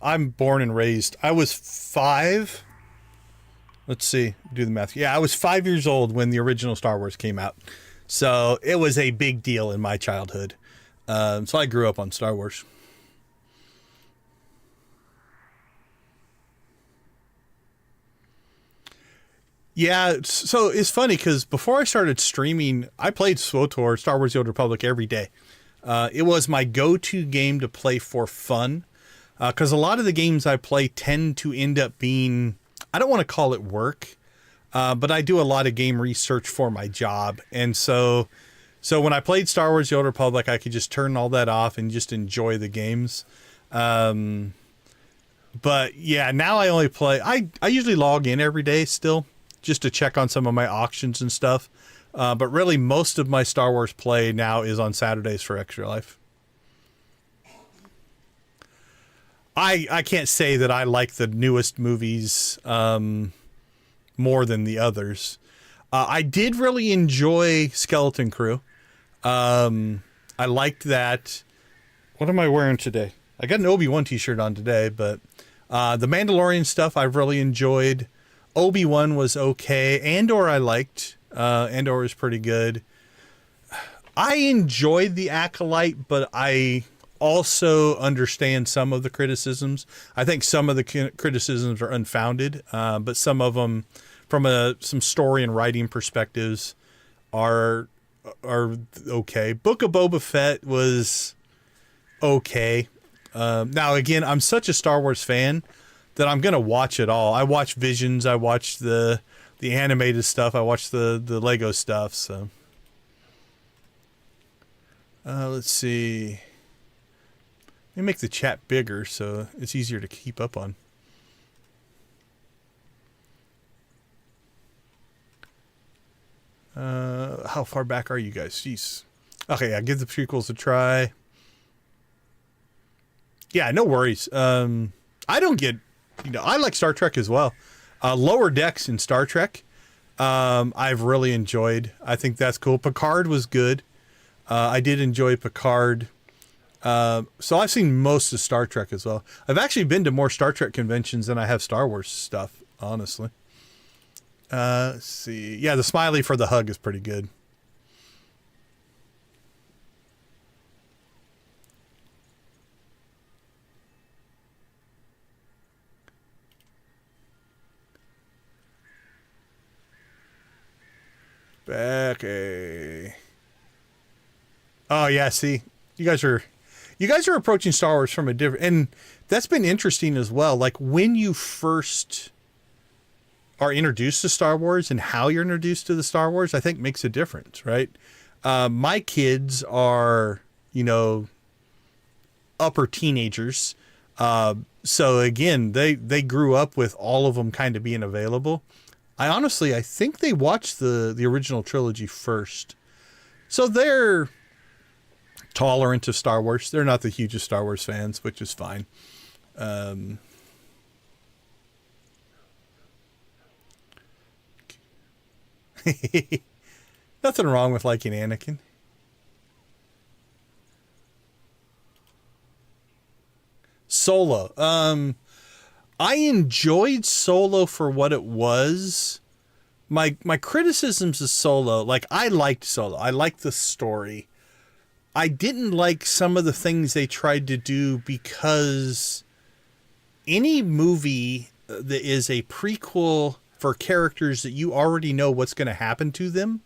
I'm born and raised. I was 5. Let's see, do the math. Yeah, I was 5 years old when the original Star Wars came out. So it was a big deal in my childhood. So I grew up on Star Wars. Yeah, so it's funny because before I started streaming, I played SWTOR, Star Wars The Old Republic, every day. It was my go-to game to play for fun, because a lot of the games I play tend to end up being, I don't want to call it work, but I do a lot of game research for my job. And so when I played Star Wars The Old Republic, I could just turn all that off and just enjoy the games. But yeah, now I only play, I usually log in every day still, just to check on some of my auctions and stuff. But really, most of my Star Wars play now is on Saturdays for Extra Life. I can't say that I like the newest movies more than the others. I did really enjoy Skeleton Crew. I liked that. What am I wearing today? I got an Obi-Wan t-shirt on today, but the Mandalorian stuff I've really enjoyed. Obi-Wan was okay. Andor I liked. Andor was pretty good. I enjoyed the Acolyte, but I also understand some of the criticisms. I think some of the criticisms are unfounded, but some of them, from some story and writing perspectives, are are okay. Book of Boba Fett was okay. Now again, I'm such a Star Wars fan that I'm gonna watch it all. I watch Visions. I watch the animated stuff. I watch the Lego stuff. So let's see. Let me make the chat bigger so it's easier to keep up on. How far back are you guys? Jeez. Okay, yeah, give the prequels a try. Yeah, no worries. I don't get, I like Star Trek as well. Lower Decks in Star Trek, I've really enjoyed. I think that's cool. Picard was good. I did enjoy Picard. So I've seen most of Star Trek as well. I've actually been to more Star Trek conventions than I have Star Wars stuff, honestly. Let's see. Yeah, the smiley for the hug is pretty good. Becky. Oh yeah, see, you guys are approaching Star Wars from a different, and that's been interesting as well. Like when you first are introduced to Star Wars and how you're introduced to the Star Wars, I think makes a difference, right? My kids are, upper teenagers. So again, they grew up with all of them kind of being available. I think they watched the original trilogy first. So they're tolerant of Star Wars. They're not the hugest Star Wars fans, which is fine. Nothing wrong with liking Anakin. Solo. I enjoyed Solo for what it was. My criticisms of Solo, like I liked Solo. I liked the story. I didn't like some of the things they tried to do because any movie that is a prequel for characters that you already know what's going to happen to them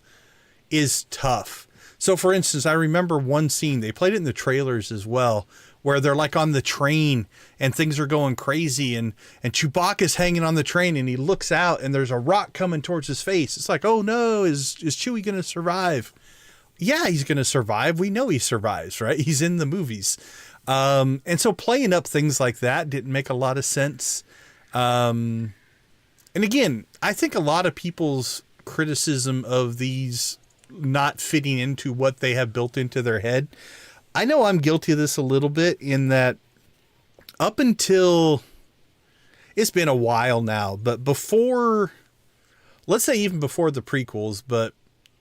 is tough. So for instance, I remember one scene, they played it in the trailers as well, where they're like on the train and things are going crazy and Chewbacca's hanging on the train and he looks out and there's a rock coming towards his face. It's like, oh no, is Chewie going to survive? Yeah, he's going to survive. We know he survives, right? He's in the movies. And so playing up things like that didn't make a lot of sense. And again, I think a lot of people's criticism of these not fitting into what they have built into their head, I know I'm guilty of this a little bit in that up until, it's been a while now, but before, let's say even before the prequels, but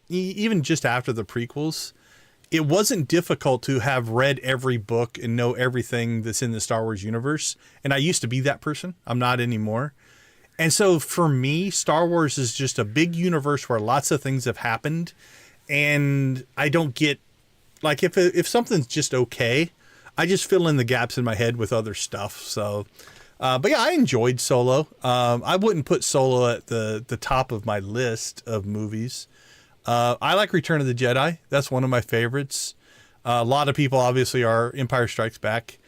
even just after the prequels, it wasn't difficult to have read every book and know everything that's in the Star Wars universe. And I used to be that person. I'm not anymore. And so for me, Star Wars is just a big universe where lots of things have happened. And I don't get, like, if something's just okay, I just fill in the gaps in my head with other stuff. So, but yeah, I enjoyed Solo. I wouldn't put Solo at the top of my list of movies. I like Return of the Jedi. That's one of my favorites. A lot of people obviously are Empire Strikes Back.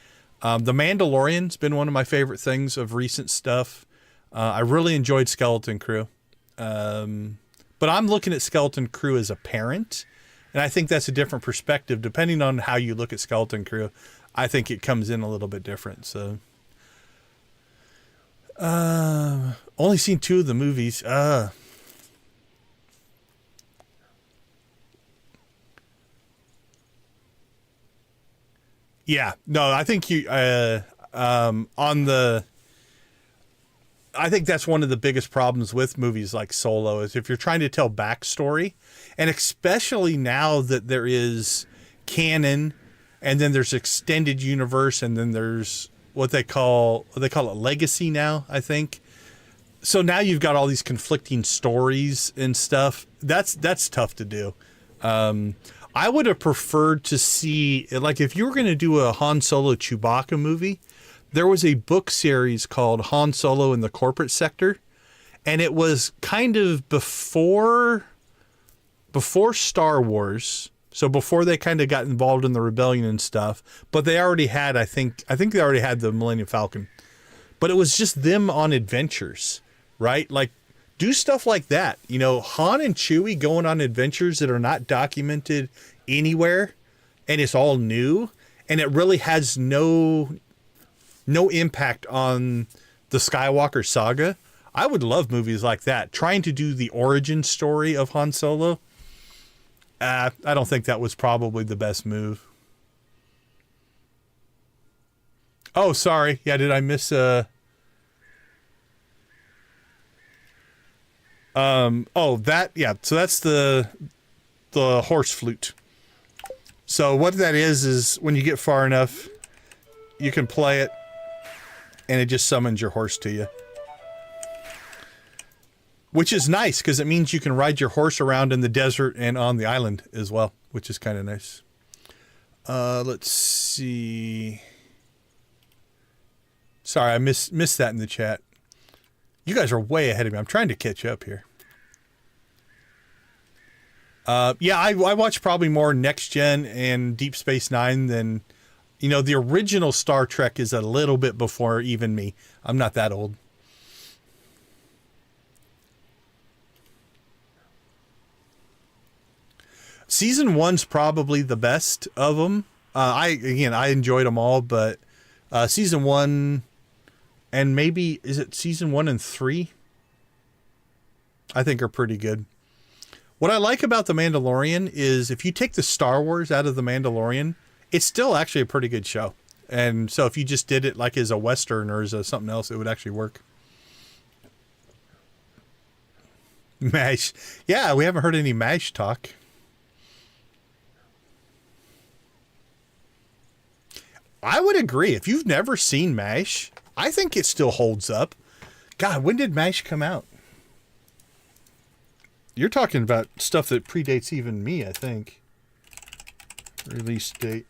The Mandalorian's been one of my favorite things of recent stuff. I really enjoyed Skeleton Crew. But I'm looking at Skeleton Crew as a parent, and I think that's a different perspective. Depending on how you look at Skeleton Crew, I think it comes in a little bit different. So, only seen 2 of the movies. Yeah, no, I think I think that's one of the biggest problems with movies like Solo is if you're trying to tell backstory, and especially now that there is canon and then there's extended universe and then there's what they call it legacy now, I think. So now you've got all these conflicting stories and stuff. That's tough to do. I would have preferred to see, like, if you were going to do a Han Solo Chewbacca movie, there was a book series called Han Solo in the Corporate Sector, and it was kind of before before Star Wars. So before they kind of got involved in the rebellion and stuff, but they already had, I think they already had the Millennium Falcon. But it was just them on adventures, right? Like, do stuff like that. You know, Han and Chewie going on adventures that are not documented anywhere, and it's all new, and it really has no impact on the Skywalker saga. I would love movies like that. Trying to do the origin story of Han Solo. I don't think that was probably the best move. Oh, sorry. Yeah, did I miss oh, that, yeah. So that's the horse flute. So what that is when you get far enough, you can play it and it just summons your horse to you. Which is nice because it means you can ride your horse around in the desert and on the island as well, which is kind of nice. Let's see. Sorry, I missed that in the chat. You guys are way ahead of me. I'm trying to catch up here. Yeah, I watch probably more Next Gen and Deep Space Nine than, you know, the original Star Trek is a little bit before even me. I'm not that old. Season 1's probably the best of them. I enjoyed them all, but season 1 and maybe, is it season 1 and 3? I think are pretty good. What I like about The Mandalorian is if you take the Star Wars out of The Mandalorian, it's still actually a pretty good show. And so if you just did it like as a Western or as something else, it would actually work. MASH. Yeah, we haven't heard any MASH talk. I would agree. If you've never seen MASH, I think it still holds up. God, when did MASH come out? You're talking about stuff that predates even me, I think. Release date.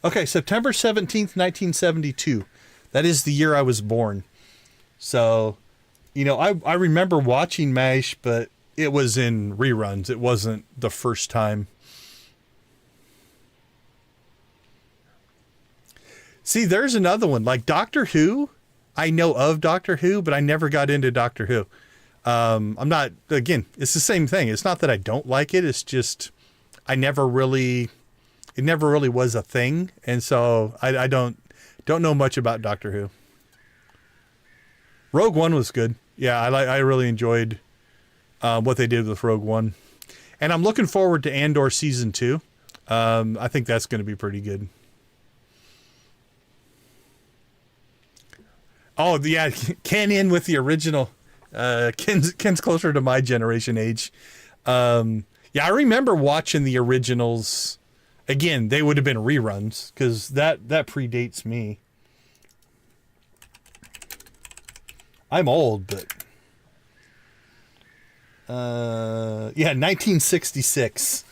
Okay, September 17th, 1972. That is the year I was born. So, you know, I remember watching MASH, but it was in reruns. It wasn't the first time. See, there's another one. Like Doctor Who, I know of Doctor Who, but I never got into Doctor Who. I'm not, again, it's the same thing. It's not that I don't like it. It's just, it never really was a thing. And so I don't know much about Doctor Who. Rogue One was good. Yeah, I really enjoyed what they did with Rogue One. And I'm looking forward to Andor Season 2. I think that's going to be pretty good. Oh, yeah, Ken in with the original. Ken's closer to my generation age. Yeah, I remember watching the originals. Again, they would have been reruns because that predates me. I'm old, but yeah, 1966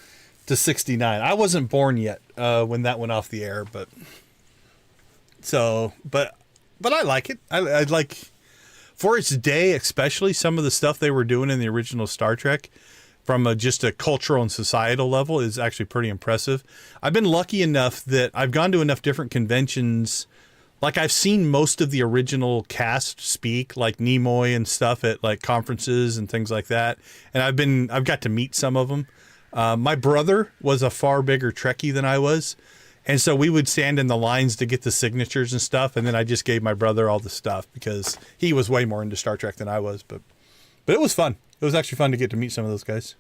to 69. I wasn't born yet when that went off the air, but I like it. I like, for its day, especially some of the stuff they were doing in the original Star Trek from just a cultural and societal level is actually pretty impressive. I've been lucky enough that I've gone to enough different conventions. Like I've seen most of the original cast speak, like Nimoy and stuff at like conferences and things like that. And I've got to meet some of them. My brother was a far bigger Trekkie than I was. And so we would stand in the lines to get the signatures and stuff. And then I just gave my brother all the stuff because he was way more into Star Trek than I was. But it was fun. It was actually fun to get to meet some of those guys.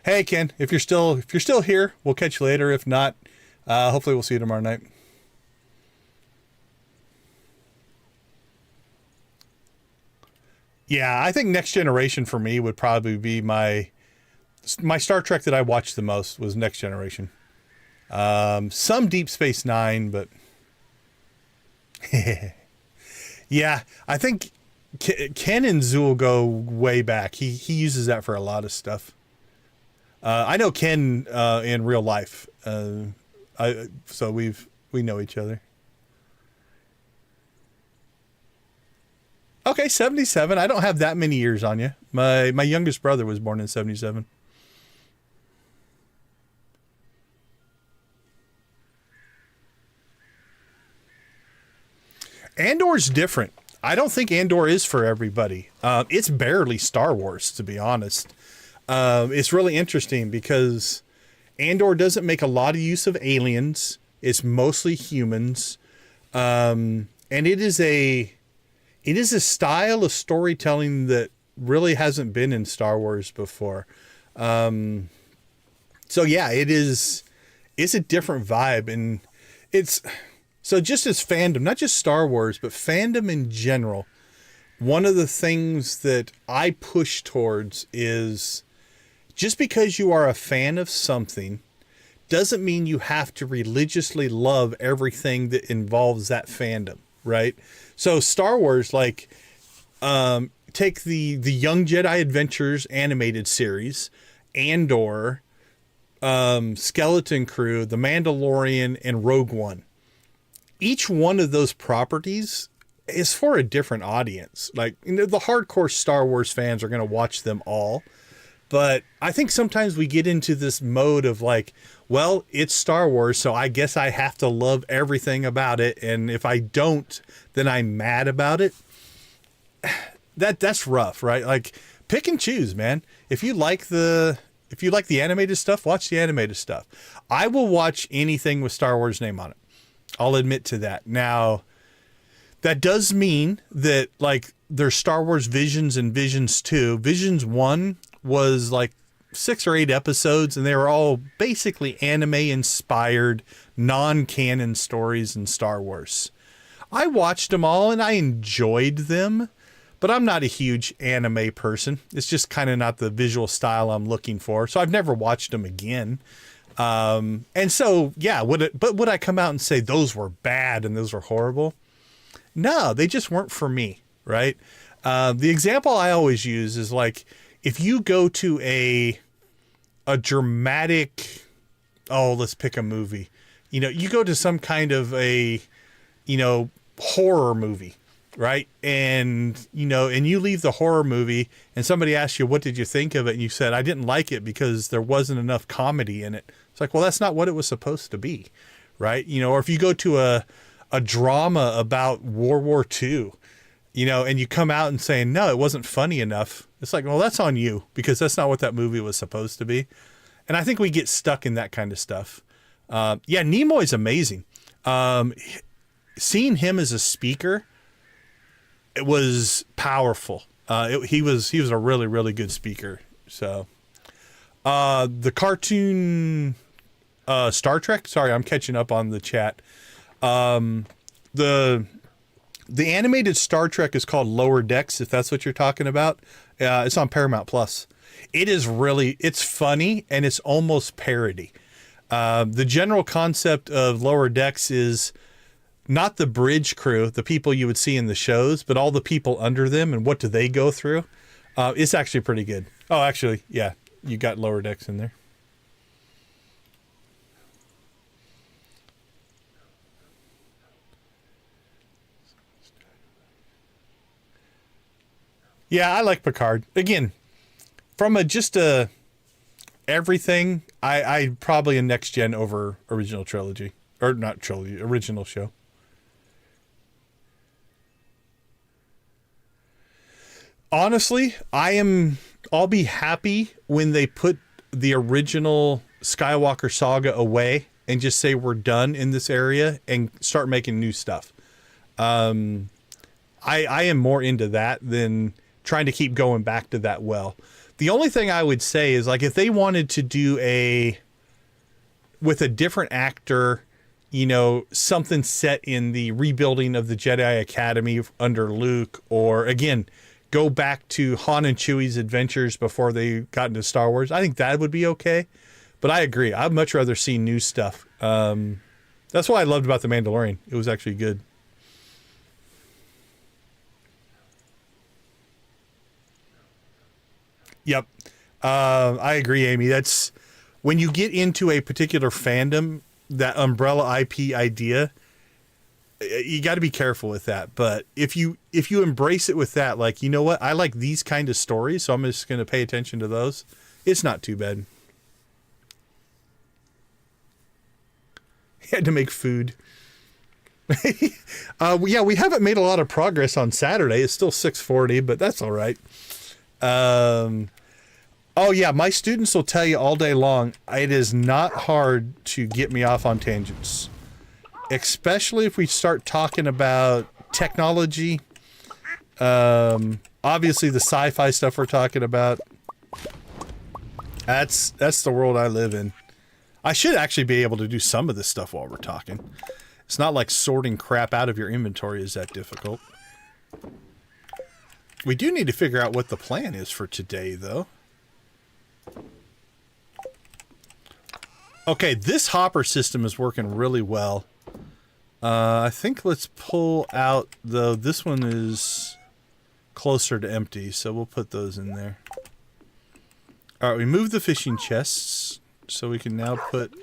Hey, Ken, if you're still here, we'll catch you later. If not, hopefully we'll see you tomorrow night. Yeah, I think Next Generation for me would probably be my Star Trek that I watched the most was Next Generation. Some Deep Space Nine, but yeah, I think Ken and Zool go way back. He uses that for a lot of stuff. I know Ken in real life, so we know each other. Okay, 77. I don't have that many years on you. My youngest brother was born in 77. Andor's different. I don't think Andor is for everybody. It's barely Star Wars, to be honest. It's really interesting because Andor doesn't make a lot of use of aliens. It's mostly humans. And it is a style of storytelling that really hasn't been in Star Wars before. So yeah, it's a different vibe, and it's so just as fandom, not just Star Wars, but fandom in general. One of the things that I push towards is just because you are a fan of something doesn't mean you have to religiously love everything that involves that fandom, right? So Star Wars, like, take the Young Jedi Adventures animated series, Andor, Skeleton Crew, The Mandalorian, and Rogue One. Each one of those properties is for a different audience. Like, you know, the hardcore Star Wars fans are going to watch them all. But I think sometimes we get into this mode of like, well, it's Star Wars, so I guess I have to love everything about it. And if I don't, then I'm mad about it. That's rough, right? Like, pick and choose, man. If you like the animated stuff, watch the animated stuff. I will watch anything with Star Wars name on it. I'll admit to that. Now, that does mean that, like, there's Star Wars Visions and Visions 2. Visions 1 was like 6 or 8 episodes, and they were all basically anime-inspired, non-canon stories in Star Wars. I watched them all, and I enjoyed them, but I'm not a huge anime person. It's just kind of not the visual style I'm looking for, so I've never watched them again. And so, yeah, would I come out and say those were bad and those were horrible? No, they just weren't for me, right? The example I always use is like, if you go to a dramatic, let's pick a movie, you know, you go to some kind of a, you know, horror movie, right? And, you know, and you leave the horror movie and somebody asks you, what did you think of it? And you said, I didn't like it because there wasn't enough comedy in it. It's like, well, that's not what it was supposed to be, right? You know, or if you go to a drama about World War II, you know, and you come out and saying, no, it wasn't funny enough. It's like, well, that's on you, because that's not what that movie was supposed to be. And I think we get stuck in that kind of stuff. Yeah, Nimoy's amazing. Seeing him as a speaker, it was powerful. He was a really, really good speaker. So, the cartoon, Star Trek, sorry, I'm catching up on the chat. The animated Star Trek is called Lower Decks, if that's what you're talking about. It's on Paramount Plus. It's funny, and it's almost parody. The general concept of Lower Decks is not the bridge crew, the people you would see in the shows, but all the people under them and what do they go through. It's actually pretty good. Oh, actually, yeah, you got Lower Decks in there. Yeah, I like Picard. Again, from just everything, I probably a next gen over original trilogy. Or not trilogy, original show. Honestly, I'll be happy when they put the original Skywalker saga away and just say we're done in this area and start making new stuff. I am more into that than trying to keep going back to that well. The only thing I would say is, like, if they wanted to do with a different actor, you know, something set in the rebuilding of the Jedi Academy under Luke, or again, go back to Han and Chewie's adventures before they got into Star Wars, I think that would be okay. But I agree. I'd much rather see new stuff. That's what I loved about The Mandalorian. It was actually good. Yep. I agree, Amy. That's when you get into a particular fandom, that umbrella IP idea, You got to be careful with that. But if you embrace it with that, like, you know what? I like these kind of stories, so I'm just going to pay attention to those. It's not too bad. Had to make food. Yeah, we haven't made a lot of progress on Saturday. It's still 6:40, but that's all right. Oh yeah, my students will tell you all day long, it is not hard to get me off on tangents. Especially if we start talking about technology. Obviously the sci-fi stuff we're talking about. That's the world I live in. I should actually be able to do some of this stuff while we're talking. It's not like sorting crap out of your inventory is that difficult. We do need to figure out what the plan is for today, though. Okay, this hopper system is working really well. I think let's pull out, though, this one is closer to empty, so we'll put those in there. Alright, we moved the fishing chests, so we can now put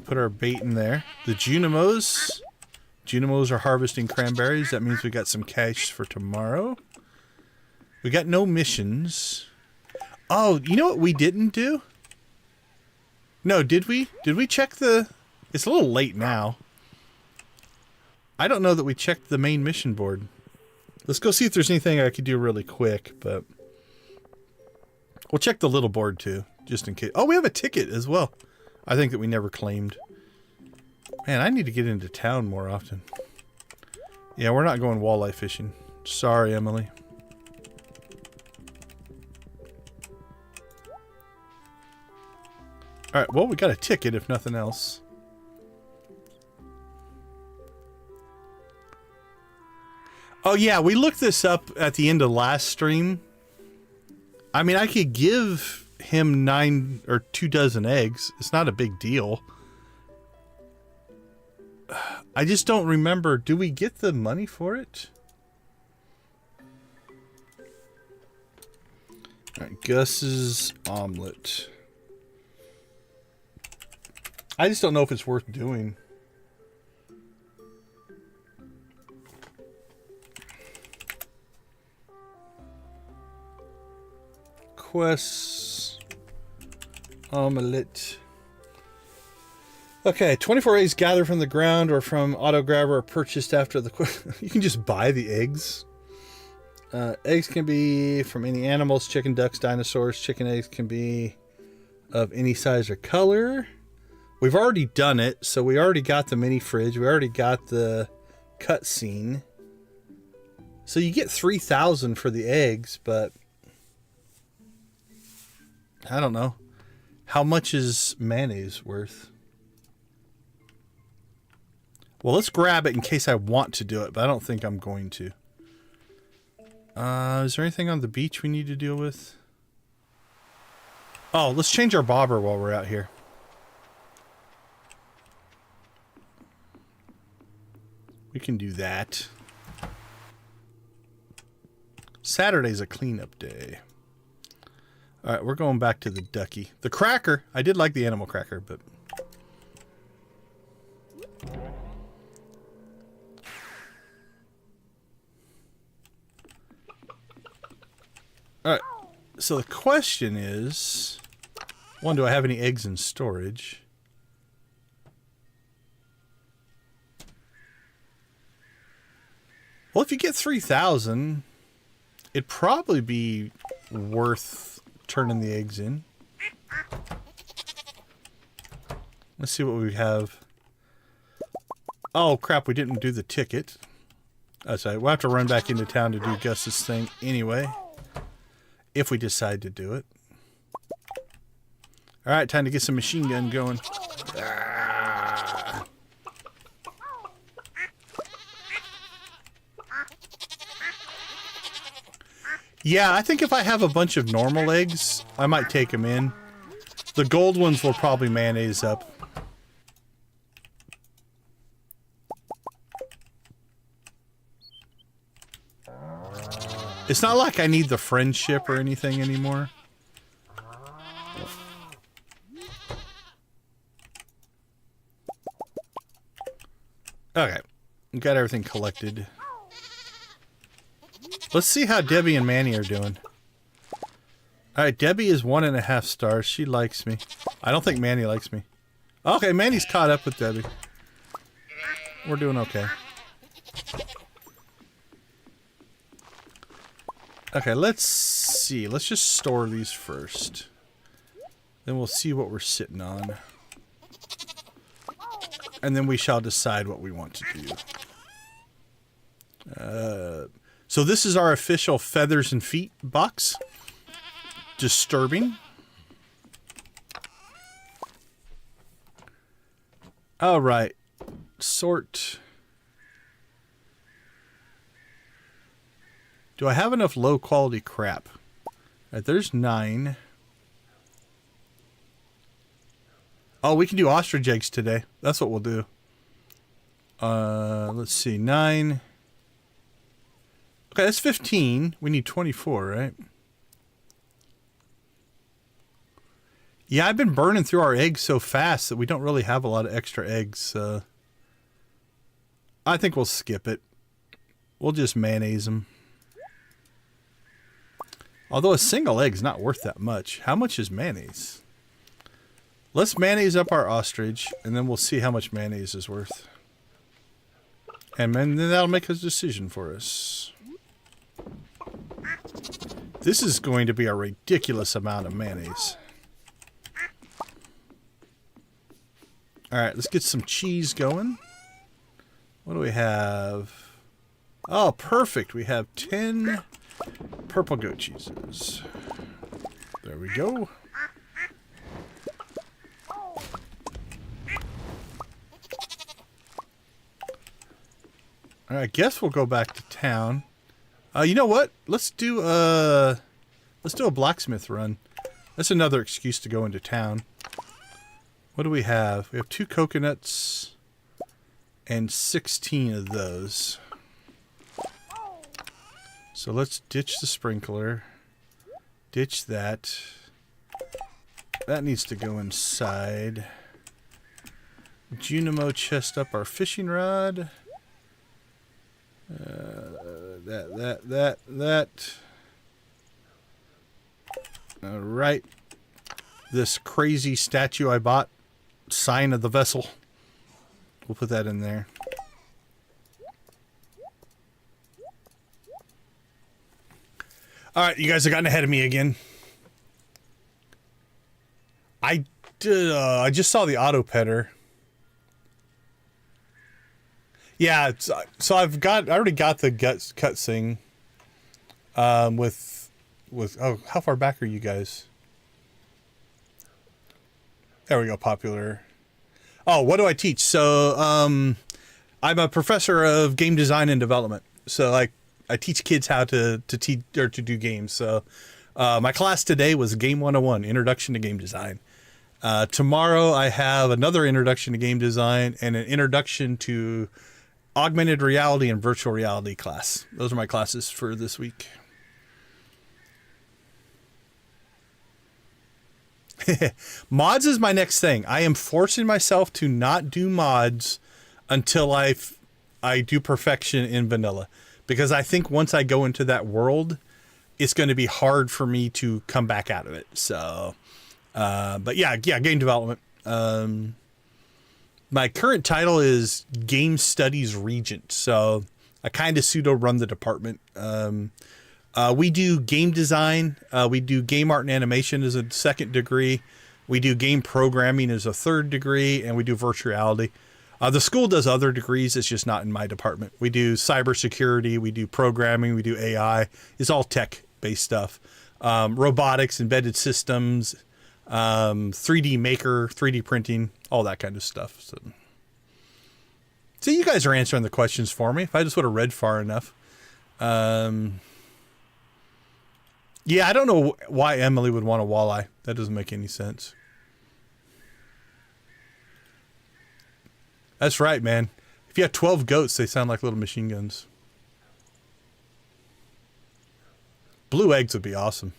our bait in there. The Junimos are harvesting cranberries. That means we got some cash for tomorrow. We got no missions. Oh, you know what we didn't do? No, did we? Did we check the... It's a little late now. I don't know that we checked the main mission board. Let's go see if there's anything I could do really quick, but... We'll check the little board too, just in case. Oh, we have a ticket as well. I think that we never claimed. Man, I need to get into town more often. Yeah, we're not going walleye fishing. Sorry, Emily. Alright, well, we got a ticket if nothing else. Oh yeah, we looked this up at the end of last stream. I mean, I could give him 9 or 2 dozen eggs. It's not a big deal. I just don't remember. Do we get the money for it? Alright, Gus's omelet. I just don't know if it's worth doing. Quests. Omelette. Okay, 24 eggs gathered from the ground or from auto grabber are purchased after the quest. You can just buy the eggs. Eggs can be from any animals, chicken, ducks, dinosaurs. Chicken eggs can be of any size or color. We've already done it, so we already got the mini fridge. We already got the cutscene. So you get 3,000 for the eggs, but I don't know. How much is mayonnaise worth? Well, let's grab it in case I want to do it, but I don't think I'm going to. Is there anything on the beach we need to deal with? Oh, let's change our bobber while we're out here. We can do that. Saturday's a cleanup day. Alright, we're going back to the ducky. The cracker. I did like the animal cracker, but... Alright, so the question is... One, do I have any eggs in storage? Well, if you get 3,000, it'd probably be worth turning the eggs in. Let's see what we have. Oh, crap, we didn't do the ticket. That's right. We'll have to run back into town to do Gus's thing anyway. If we decide to do it. Alright, time to get some machine gun going. Ah. Yeah, I think if I have a bunch of normal eggs, I might take them in. The gold ones will probably mayonnaise up. It's not like I need the friendship or anything anymore. Okay. Got everything collected. Let's see how Debbie and Manny are doing. Alright, Debbie is 1.5 stars. She likes me. I don't think Manny likes me. Okay, Manny's caught up with Debbie. We're doing okay. Okay, let's see. Let's just store these first. Then we'll see what we're sitting on. And then we shall decide what we want to do. So this is our official feathers and feet box. Disturbing. All right. Sort. Do I have enough low quality crap? All right, there's 9. Oh, we can do ostrich eggs today. That's what we'll do. Let's see. 9. Okay, that's 15. We need 24, right? Yeah, I've been burning through our eggs so fast that we don't really have a lot of extra eggs. I think we'll skip it. We'll just mayonnaise them. Although a single egg's not worth that much. How much is mayonnaise? Let's mayonnaise up our ostrich, and then we'll see how much mayonnaise is worth. And then that'll make a decision for us. This is going to be a ridiculous amount of mayonnaise. Alright, let's get some cheese going. What do we have? Oh, perfect. We have 10 purple goat cheeses. There we go. Alright, I guess we'll go back to town. You know what? Let's do a blacksmith run. That's another excuse to go into town. What do we have? We have 2 coconuts and 16 of those. So let's ditch the sprinkler. Ditch that. That needs to go inside. Junimo chest up our fishing rod. That. All right. This crazy statue I bought. Sign of the vessel. We'll put that in there. Alright, you guys have gotten ahead of me again. I just saw the auto petter. Yeah, so I already got the cut thing. With oh, how far back are you guys? There we go, popular. Oh, what do I teach? So, I'm a professor of game design and development. So, I teach kids how to teach or to do games. So, my class today was Game 101, Introduction to Game Design. Tomorrow, I have another Introduction to Game Design and an Introduction to Augmented Reality and Virtual Reality class. Those are my classes for this week. Mods is my next thing. I am forcing myself to not do mods until I do perfection in vanilla, because I think once I go into that world, it's going to be hard for me to come back out of it. So, but yeah, game development. My current title is Game Studies Regent, so I kind of pseudo run the department. We do game design, we do game art and animation as a 2nd degree, we do game programming as a 3rd degree, and we do virtual reality. The school does other degrees, it's just not in my department. We do cybersecurity, we do programming, we do AI. It's all tech-based stuff. Robotics, embedded systems, 3D maker, 3D printing, all that kind of stuff. So you guys are answering the questions for me, if I just would have read far enough. Yeah, I don't know why Emily would want a walleye. That doesn't make any sense. That's right, man. If you have 12 goats, they sound like little machine guns. Blue eggs would be awesome.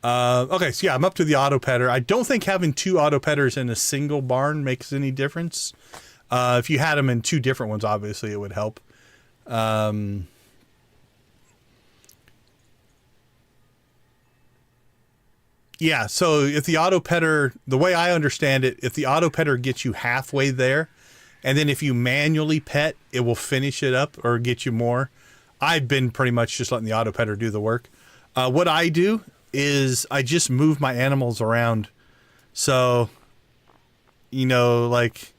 Okay, so yeah, I'm up to the auto petter. I don't think having 2 auto petters in a single barn makes any difference. If you had them in 2 different ones, obviously it would help. Yeah, so if the auto petter, the way I understand it, if the auto petter gets you halfway there, and then if you manually pet, it will finish it up or get you more. I've been pretty much just letting the auto petter do the work. What I do is I just move my animals around. So, you know, like,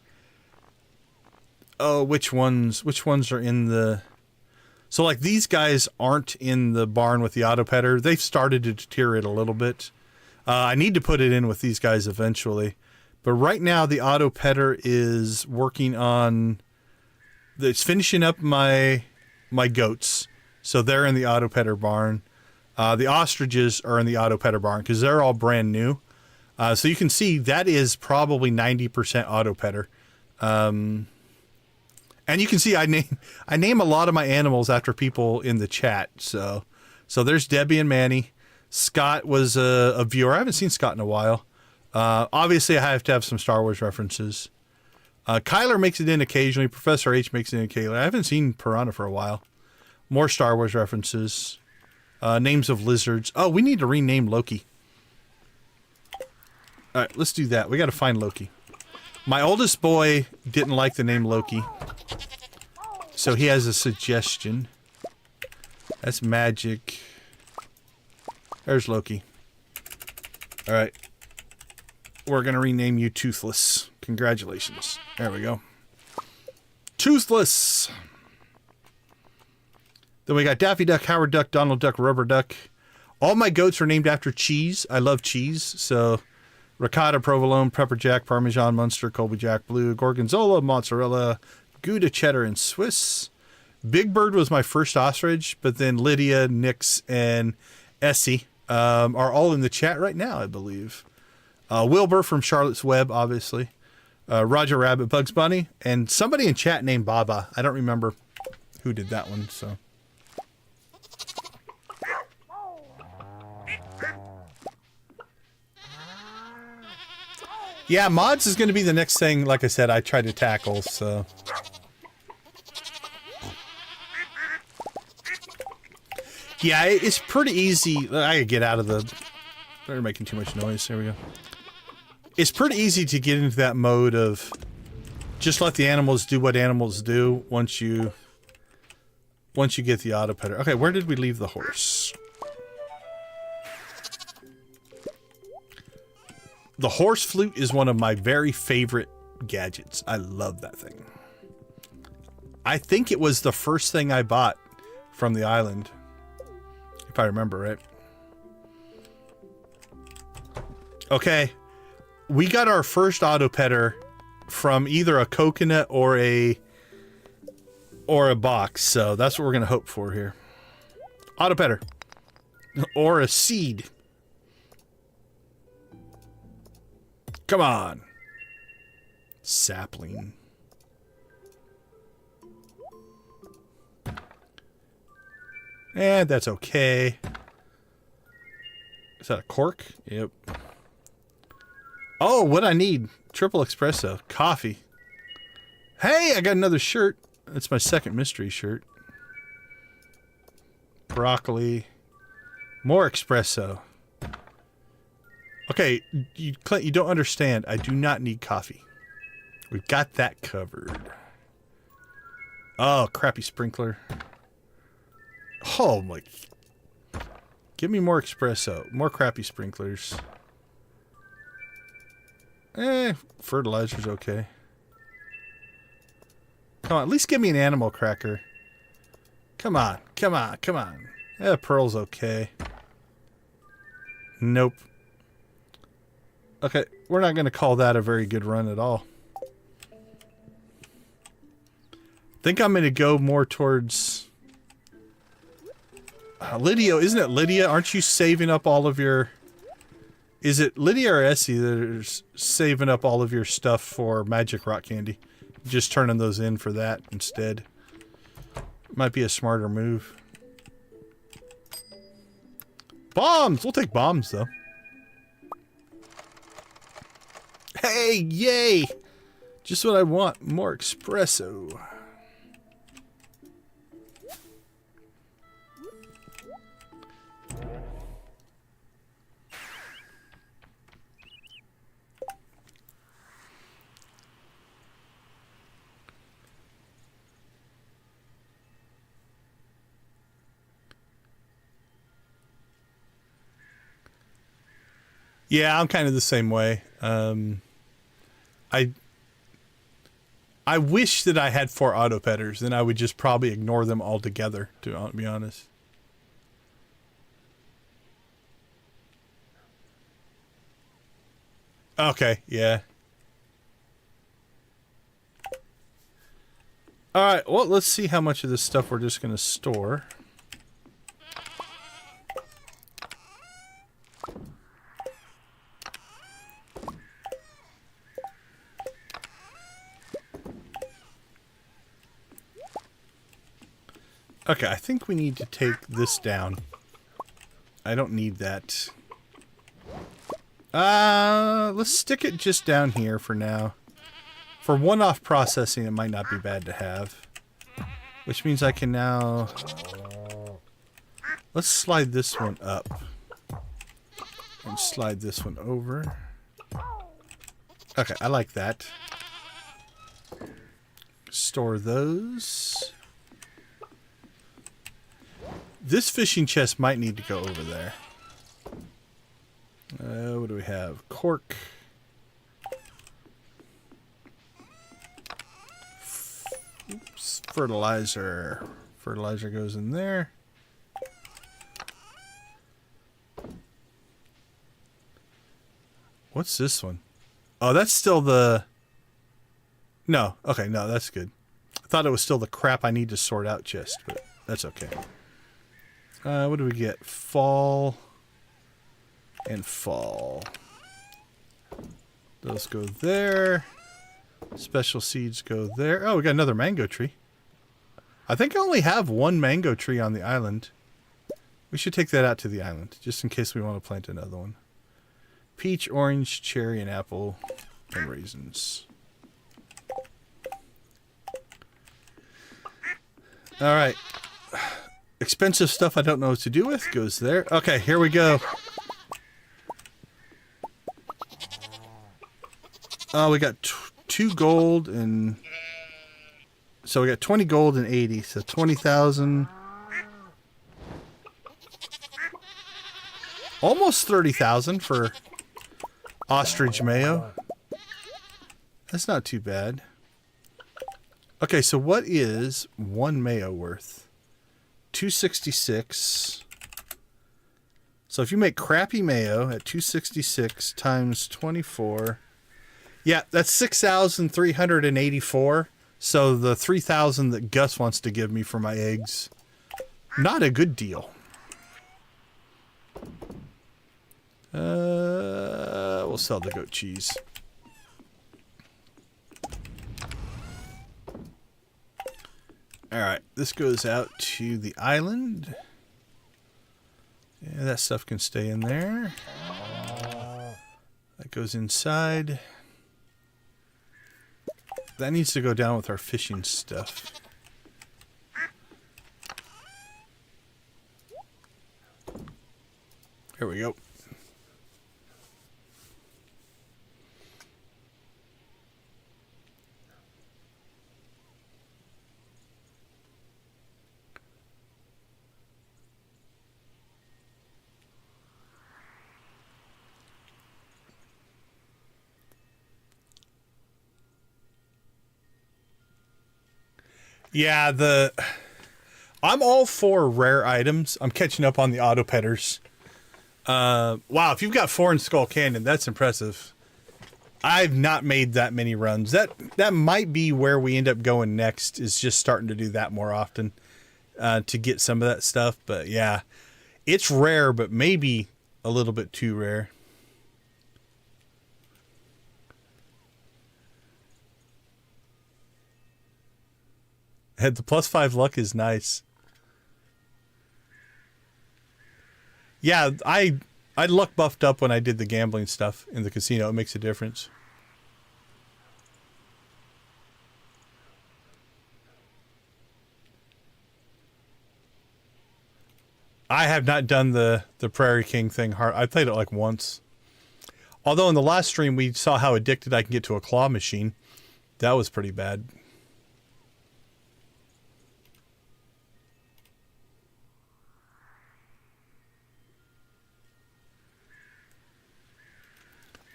oh, which ones are in the... So, like, these guys aren't in the barn with the auto petter. They've started to deteriorate a little bit. I need to put it in with these guys eventually. But right now, the auto petter is working on... It's finishing up my goats. So they're in the auto petter barn. The ostriches are in the auto petter barn because they're all brand new. So you can see that is probably 90% auto petter. And you can see I name a lot of my animals after people in the chat. So there's Debbie and Manny. Scott was a viewer. I haven't seen Scott in a while. Obviously, I have to have some Star Wars references. Kyler makes it in occasionally. Professor H makes it in occasionally. I haven't seen Piranha for a while. More Star Wars references. Names of lizards. Oh, we need to rename Loki. All right, let's do that. We got to find Loki. My oldest boy didn't like the name Loki. So he has a suggestion. That's magic. There's Loki. All right. We're going to rename you Toothless. Congratulations. There we go. Toothless. Then we got Daffy Duck, Howard Duck, Donald Duck, Rubber Duck. All my goats are named after cheese. I love cheese. So ricotta, provolone, pepper jack, parmesan, Munster, Colby Jack Blue, gorgonzola, mozzarella, Gouda, cheddar, and Swiss. Big Bird was my first ostrich, but then Lydia, Nix, and Essie are all in the chat right now, I believe. Wilbur from Charlotte's Web, obviously. Roger Rabbit, Bugs Bunny, and somebody in chat named Baba. I don't remember who did that one, so... Yeah, mods is going to be the next thing, like I said, I try to tackle, so... Yeah, it's pretty easy. I gotta get out of the... They're making too much noise. There we go. It's pretty easy to get into that mode of just let the animals do what animals do once you get the auto petter. Okay, where did we leave the horse? The horse flute is one of my very favorite gadgets. I love that thing. I think it was the first thing I bought from the island, if I remember right. Okay, we got our first auto petter from either a coconut or a box, so that's what we're gonna hope for here. Auto petter or a seed. Come on, sapling. And that's okay. Is that a cork? Yep. Oh, what I need. Triple espresso. Coffee. Hey, I got another shirt. That's my second mystery shirt. Broccoli. More espresso. Okay, Clint, you don't understand. I do not need coffee. We've got that covered. Oh, crappy sprinkler. Oh my... Give me more espresso. More crappy sprinklers. Fertilizer's okay. Come on, at least give me an animal cracker. Come on, come on, come on. Yeah, Pearl's okay. Nope. Okay, we're not going to call that a very good run at all. Think I'm going to go more towards... Lydia, isn't it Lydia? Aren't you saving up all of your... Is it Lydia or Essie that are saving up all of your stuff for magic rock candy? Just turning those in for that instead. Might be a smarter move. Bombs! We'll take bombs, though. Hey, yay! Just what I want. More espresso. Yeah, I'm kind of the same way. I wish that I had 4 auto petters, then I would just probably ignore them altogether, to be honest. Okay, yeah. Alright, well, let's see how much of this stuff we're just going to store. Okay, I think we need to take this down. I don't need that. Let's stick it just down here for now. For one-off processing, it might not be bad to have. Which means I can now... Let's slide this one up. And slide this one over. Okay, I like that. Store those. This fishing chest might need to go over there. What do we have? Cork. Oops. Fertilizer. Fertilizer goes in there. What's this one? Oh, that's still the... No. Okay, no, that's good. I thought it was still the crap I need to sort out chest, but that's okay. What do we get? Fall and fall. Those go there. Special seeds go there. Oh, we got another mango tree. I think I only have 1 mango tree on the island. We should take that out to the island, just in case we want to plant another one. Peach, orange, cherry, and apple, and raisins. All right. Expensive stuff I don't know what to do with goes there. Okay, here we go. Oh, we got 2 gold and... So we got 20 gold and 80, so 20,000. Almost 30,000 for ostrich mayo. That's not too bad. Okay, so what is 1 mayo worth? 266. So if you make crappy mayo at 266 times 24, yeah, that's 6,384. So the 3,000 that Gus wants to give me for my eggs, not a good deal. We'll sell the goat cheese. Alright, this goes out to the island. Yeah, that stuff can stay in there. That goes inside. That needs to go down with our fishing stuff. Here we go. Yeah, I'm all for rare items. I'm catching up on the auto petters. Wow, if you've got 4 in Skull Canyon, that's impressive. I've not made that many runs. That might be where we end up going next, is just starting to do that more often to get some of that stuff. But yeah, it's rare, but maybe a little bit too rare. The +5 luck is nice. Yeah, I luck buffed up when I did the gambling stuff in the casino. It makes a difference. I have not done the Prairie King thing hard. I played it like once. Although in the last stream we saw how addicted I can get to a claw machine. That was pretty bad.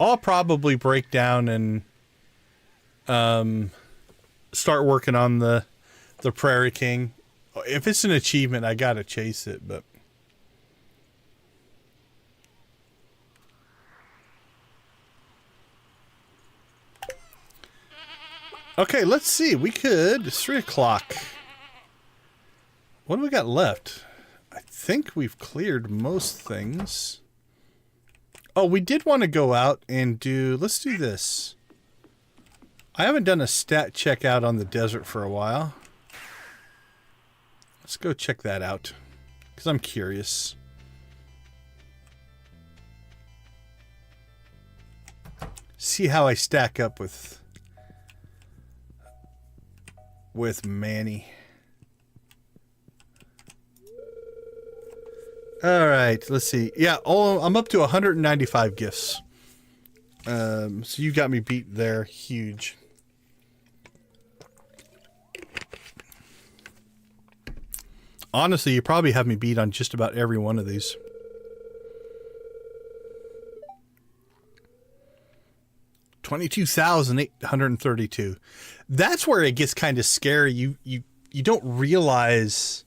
I'll probably break down and start working on the Prairie King. If it's an achievement, I gotta chase it, but okay, let's see. We could. It's 3 o'clock. What do we got left? I think we've cleared most things. Oh, we did want to go out and do... Let's do this. I haven't done a stat check out on the desert for a while. Let's go check that out. Because I'm curious. See how I stack up with Manny. All right, let's see. Yeah, I'm up to 195 gifts. So you got me beat there. Huge. Honestly, you probably have me beat on just about every one of these. $22,832. That's where it gets kind of scary. You don't realize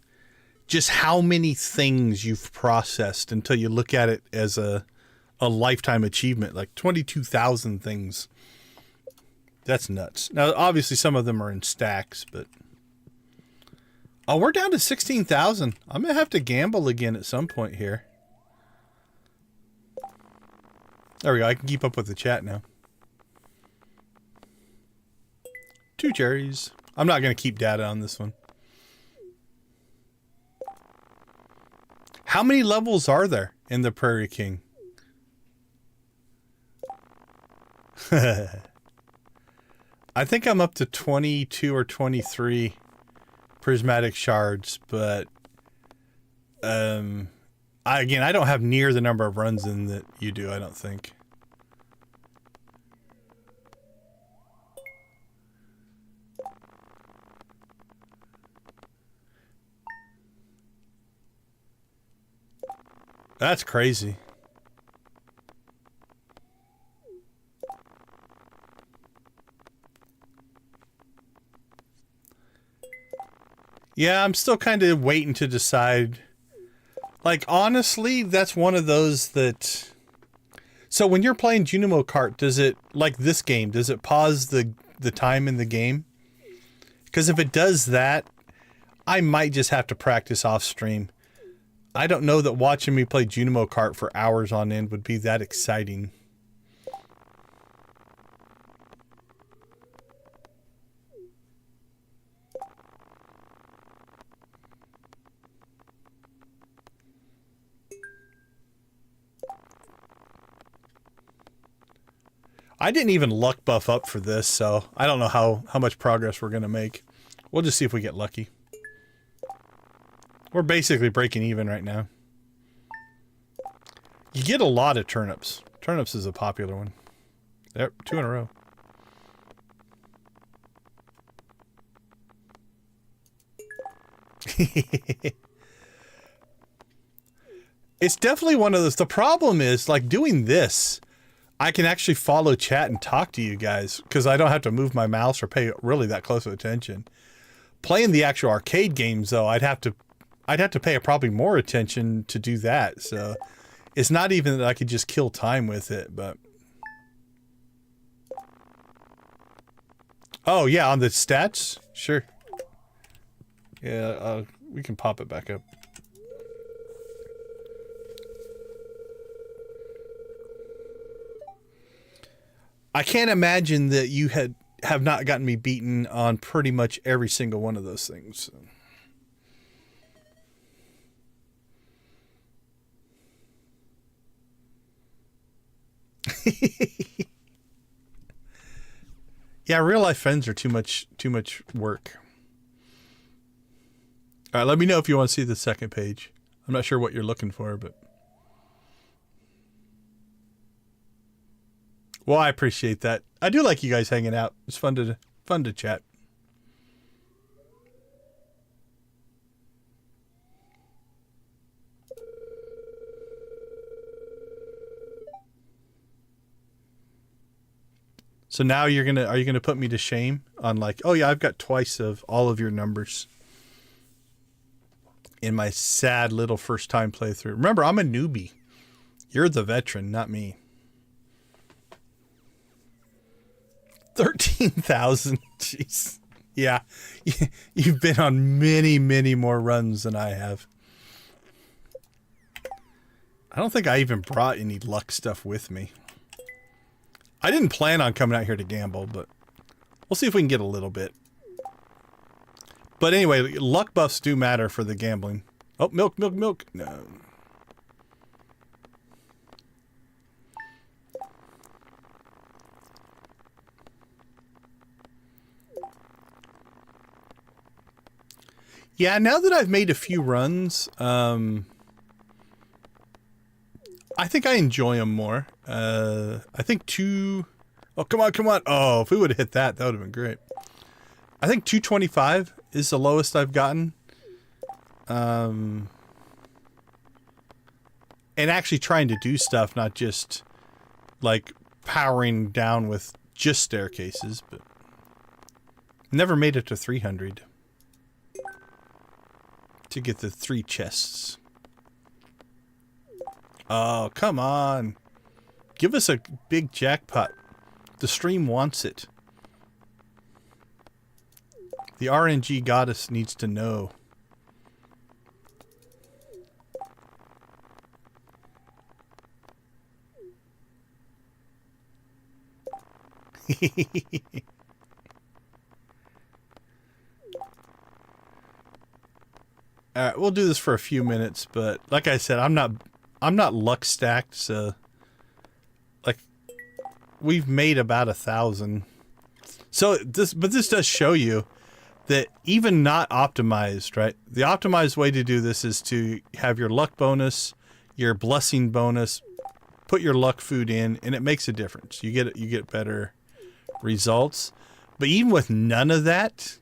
just how many things you've processed until you look at it as a lifetime achievement, like 22,000 things. That's nuts. Now, obviously, some of them are in stacks, but... Oh, we're down to 16,000. I'm going to have to gamble again at some point here. There we go. I can keep up with the chat now. 2 cherries. I'm not going to keep data on this one. How many levels are there in the Prairie King? I think I'm up to 22 or 23 prismatic shards, but I don't have near the number of runs in that you do, I don't think. That's crazy. Yeah, I'm still kind of waiting to decide. Like, honestly, that's one of those that... So when you're playing Junimo Kart, does it, like this game, does it pause the time in the game? Because if it does that, I might just have to practice off stream. I don't know that watching me play Junimo Kart for hours on end would be that exciting. I didn't even luck buff up for this, so I don't know how much progress we're going to make. We'll just see if we get lucky. We're basically breaking even right now. You get a lot of turnips. Turnips is a popular one. There, 2 in a row. It's definitely one of those. The problem is, like, doing this, I can actually follow chat and talk to you guys because I don't have to move my mouse or pay really that close of attention. Playing the actual arcade games, though, I'd have to pay probably more attention to do that. So it's not even that I could just kill time with it, but... Oh, yeah, on the stats? Sure. Yeah, we can pop it back up. I can't imagine that you have not gotten me beaten on pretty much every single one of those things. Yeah, real life friends are too much work. All right, let me know if you want to see the second page. I'm not sure what you're looking for, but... Well, I appreciate that. I do like you guys hanging out. It's fun to chat. So now are you gonna put me to shame on like, oh yeah, I've got twice of all of your numbers in my sad little first time playthrough. Remember, I'm a newbie. You're the veteran, not me. 13,000. Jeez. Yeah, you've been on many, many more runs than I have. I don't think I even brought any luck stuff with me. I didn't plan on coming out here to gamble, but we'll see if we can get a little bit. But anyway, luck buffs do matter for the gambling. Oh, milk, milk, milk. No. Yeah, now that I've made a few runs, I think I enjoy them more. I think oh, come on, come on. Oh, if we would have hit that, that would have been great. I think 225 is the lowest I've gotten. And actually trying to do stuff, not just like powering down with just staircases, but never made it to 300 to get the 3 chests. Oh, come on. Give us a big jackpot. The stream wants it. The RNG goddess needs to know. Alright, we'll do this for a few minutes, but like I said, I'm not luck stacked, so like we've made about 1,000. So this does show you that even not optimized, right? The optimized way to do this is to have your luck bonus, your blessing bonus, put your luck food in, and it makes a difference. You get better results. But even with none of that,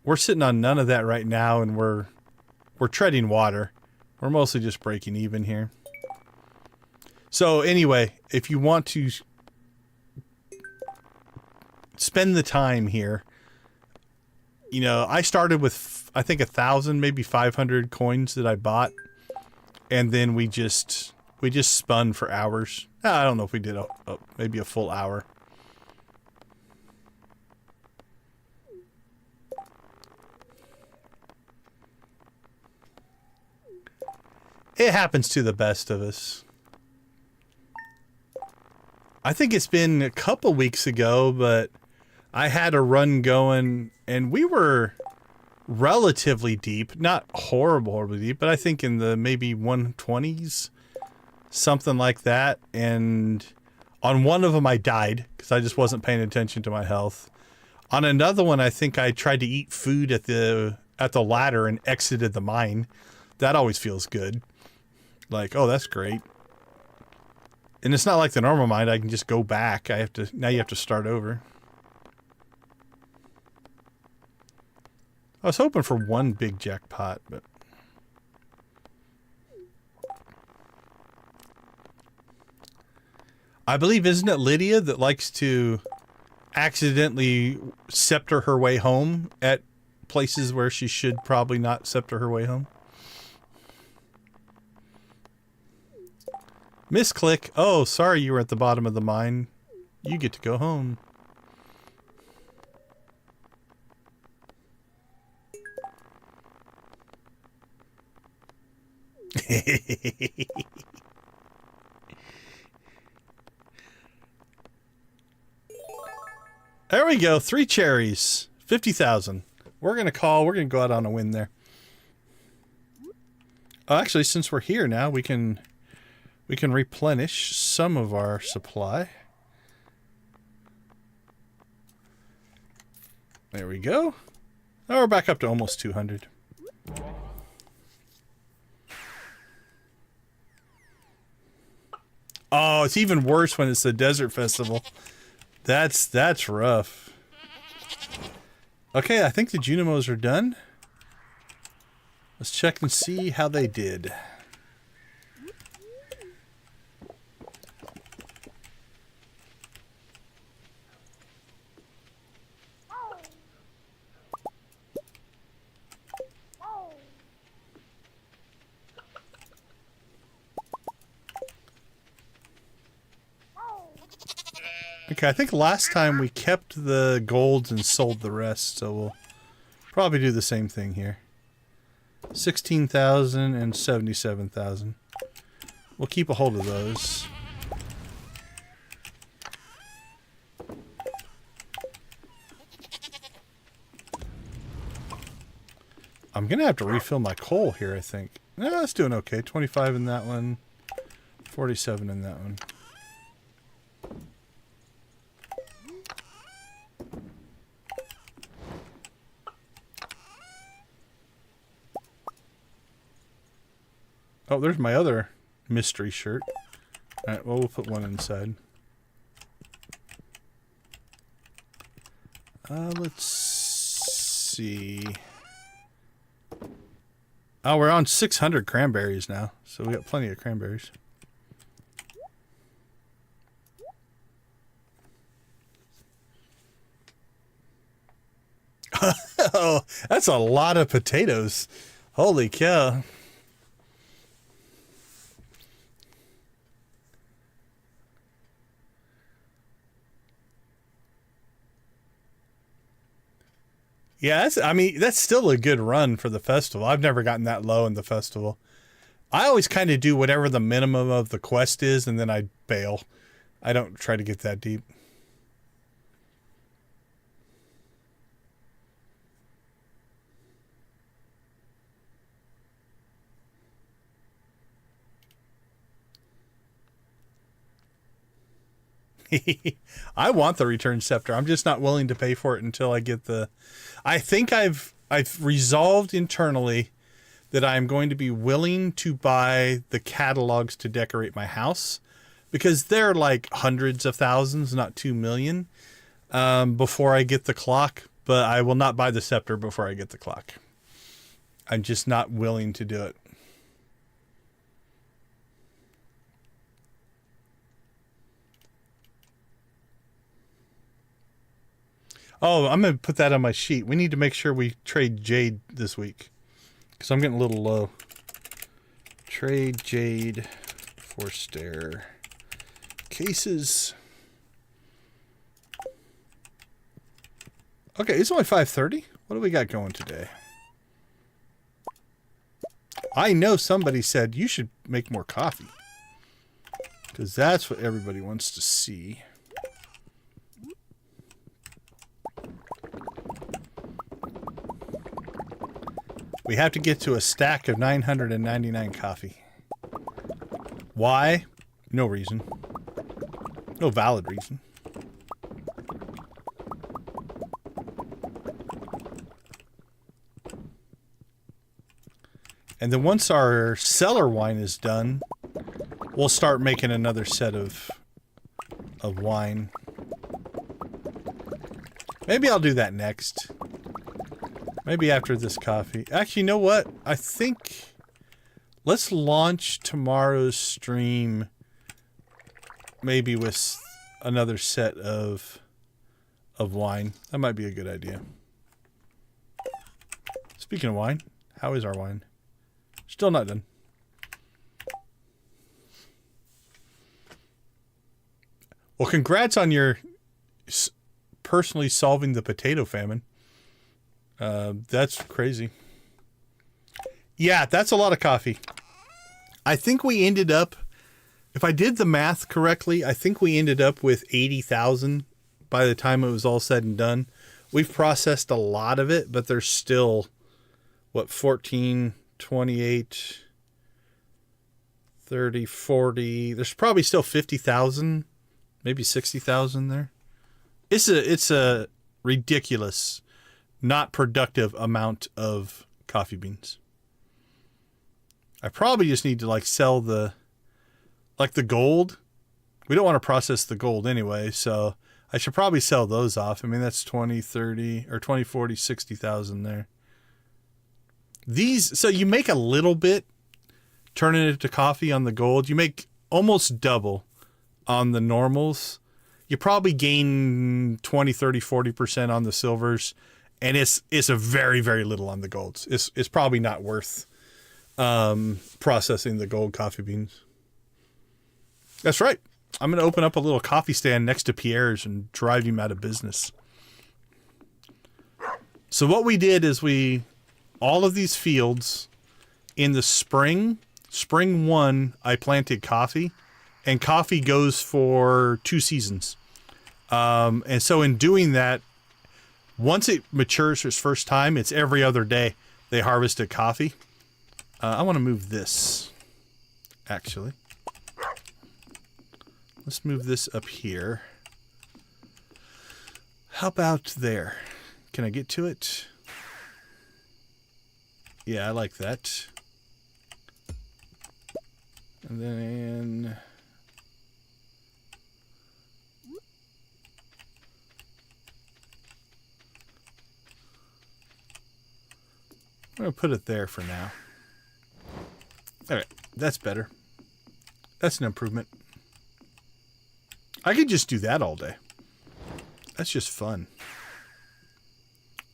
we're sitting on none of that right now, and we're treading water. We're mostly just breaking even here. So anyway, if you want to spend the time here, you know, I started with, I think 1,000, maybe 500 coins that I bought. And then we just spun for hours. I don't know if we did maybe a full hour. It happens to the best of us. I think it's been a couple weeks ago, but I had a run going and we were relatively deep, not horribly deep, but I think in the maybe 120s, something like that. And on one of them I died because I just wasn't paying attention to my health. On another one, I think I tried to eat food at the ladder and exited the mine. That always feels good. Like, oh, that's great. And it's not like the normal mine. I can just go back. Now you have to start over. I was hoping for one big jackpot, but I believe, isn't it Lydia that likes to accidentally scepter her way home at places where she should probably not scepter her way home? Misclick. Oh, sorry you were at the bottom of the mine. You get to go home. There we go. 3 cherries. 50,000. We're gonna go out on a win there. Actually, since we're here now, we can replenish some of our supply. There we go. Now we're back up to almost 200. it's even worse when it's the desert festival. That's rough. Okay, I think the Junimos are done. Let's check and see how they did. Okay, I think last time we kept the golds and sold the rest, so we'll probably do the same thing here. 16,000 and 77,000. We'll keep a hold of those. I'm gonna have to refill my coal here, I think. No, that's doing okay. 25 in that one, 47 in that one. Oh, there's my other mystery shirt. Alright, well, we'll put one inside. Let's see. Oh, we're on 600 cranberries now, so we got plenty of cranberries. Oh, that's a lot of potatoes. Holy cow. Yeah, I mean, that's still a good run for the festival. I've never gotten that low in the festival. I always kind of do whatever the minimum of the quest is, and then I bail. I don't try to get that deep. I want the return scepter. I'm just not willing to pay for it until I get the... I think I've resolved internally that I'm going to be willing to buy the catalogs to decorate my house, because they're like hundreds of thousands, not 2 million, before I get the clock. But I will not buy the scepter before I get the clock. I'm just not willing to do it. Oh, I'm going to put that on my sheet. We need to make sure we trade jade this week, because I'm getting a little low. Trade jade for stair cases. Okay, it's only 5:30. What do we got going today? I know somebody said you should make more coffee, because that's what everybody wants to see. We have to get to a stack of 999 coffee. Why? No reason. No valid reason. And then once our cellar wine is done, we'll start making another set of wine. Maybe I'll do that next. Maybe after this coffee. Actually, you know what? I think let's launch tomorrow's stream maybe with another set of wine. That might be a good idea. Speaking of wine, how is our wine? Still not done. Well, congrats on your personally solving the potato famine. That's crazy. Yeah, that's a lot of coffee. I think we ended up, if I did the math correctly, I think we ended up with 80,000 by the time it was all said and done. We've processed a lot of it, but there's still, what, 14, 28, 30, 40. There's probably still 50,000, maybe 60,000 there. It's a ridiculous, not productive amount of coffee beans. I probably just need to like sell the gold, We don't want to process the gold anyway, so I should probably sell those off. I mean, that's 20, 30, or 20, 40, 60,000 there. These, so you make a little bit turning it to coffee on the gold. You make almost double on the normals. You probably gain 20, 30, 40% on the silvers. And it's a very, very little on the golds. It's probably not worth processing the gold coffee beans. That's right. I'm going to open up a little coffee stand next to Pierre's and drive him out of business. So what we did is all of these fields in the spring 1, I planted coffee, and coffee goes for 2 seasons. And so in doing that, once it matures for its first time, it's every other day they harvested coffee. I want to move this, actually. Let's move this up here. How about there? Can I get to it? Yeah, I like that. And then... I'm going to put it there for now. All right, that's better. That's an improvement. I could just do that all day. That's just fun.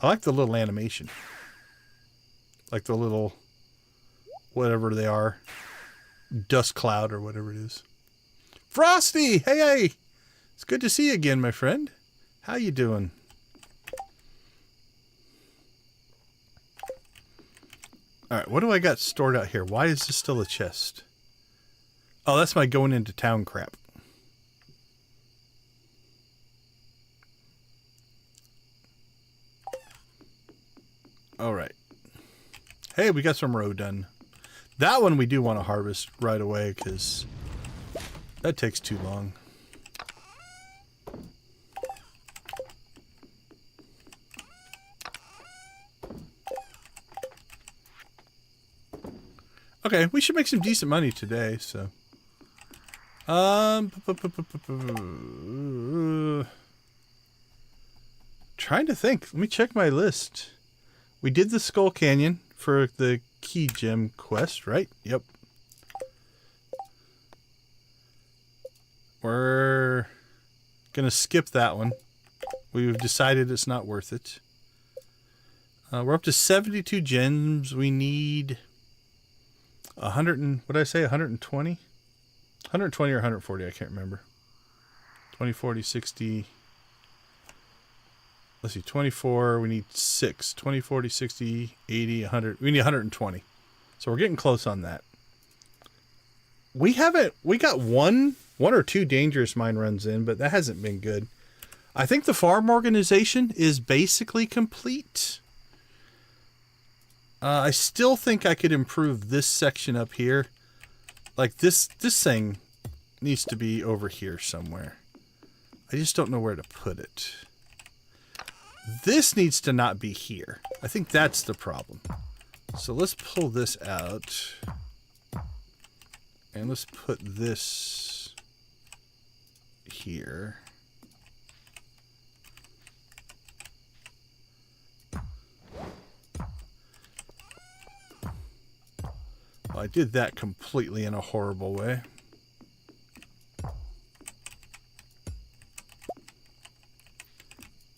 I like the little animation. Like the little, whatever they are, dust cloud or whatever it is. Frosty! Hey! It's good to see you again, my friend. How you doing? Alright, what do I got stored out here? Why is this still a chest? Oh, that's my going into town crap. Alright. Hey, we got some row done. That one we do want to harvest right away because that takes too long. Okay, we should make some decent money today, so. Trying to think. Let me check my list. We did the Skull Canyon for the Key Gem quest, right? Yep. We're gonna skip that one. We've decided it's not worth it. We're up to 72 gems. We need 100 and, what did I say, 120? 120 or 140, I can't remember. 20, 40, 60. Let's see, 24, we need 6. 20, 40, 60, 80, 100. We need 120. So we're getting close on that. We got one or two dangerous mine runs in, but that hasn't been good. I think the farm organization is basically complete. I still think I could improve this section up here. Like this thing needs to be over here somewhere. I just don't know where to put it. This needs to not be here. I think that's the problem. So let's pull this out. And let's put this here. Well, I did that completely in a horrible way.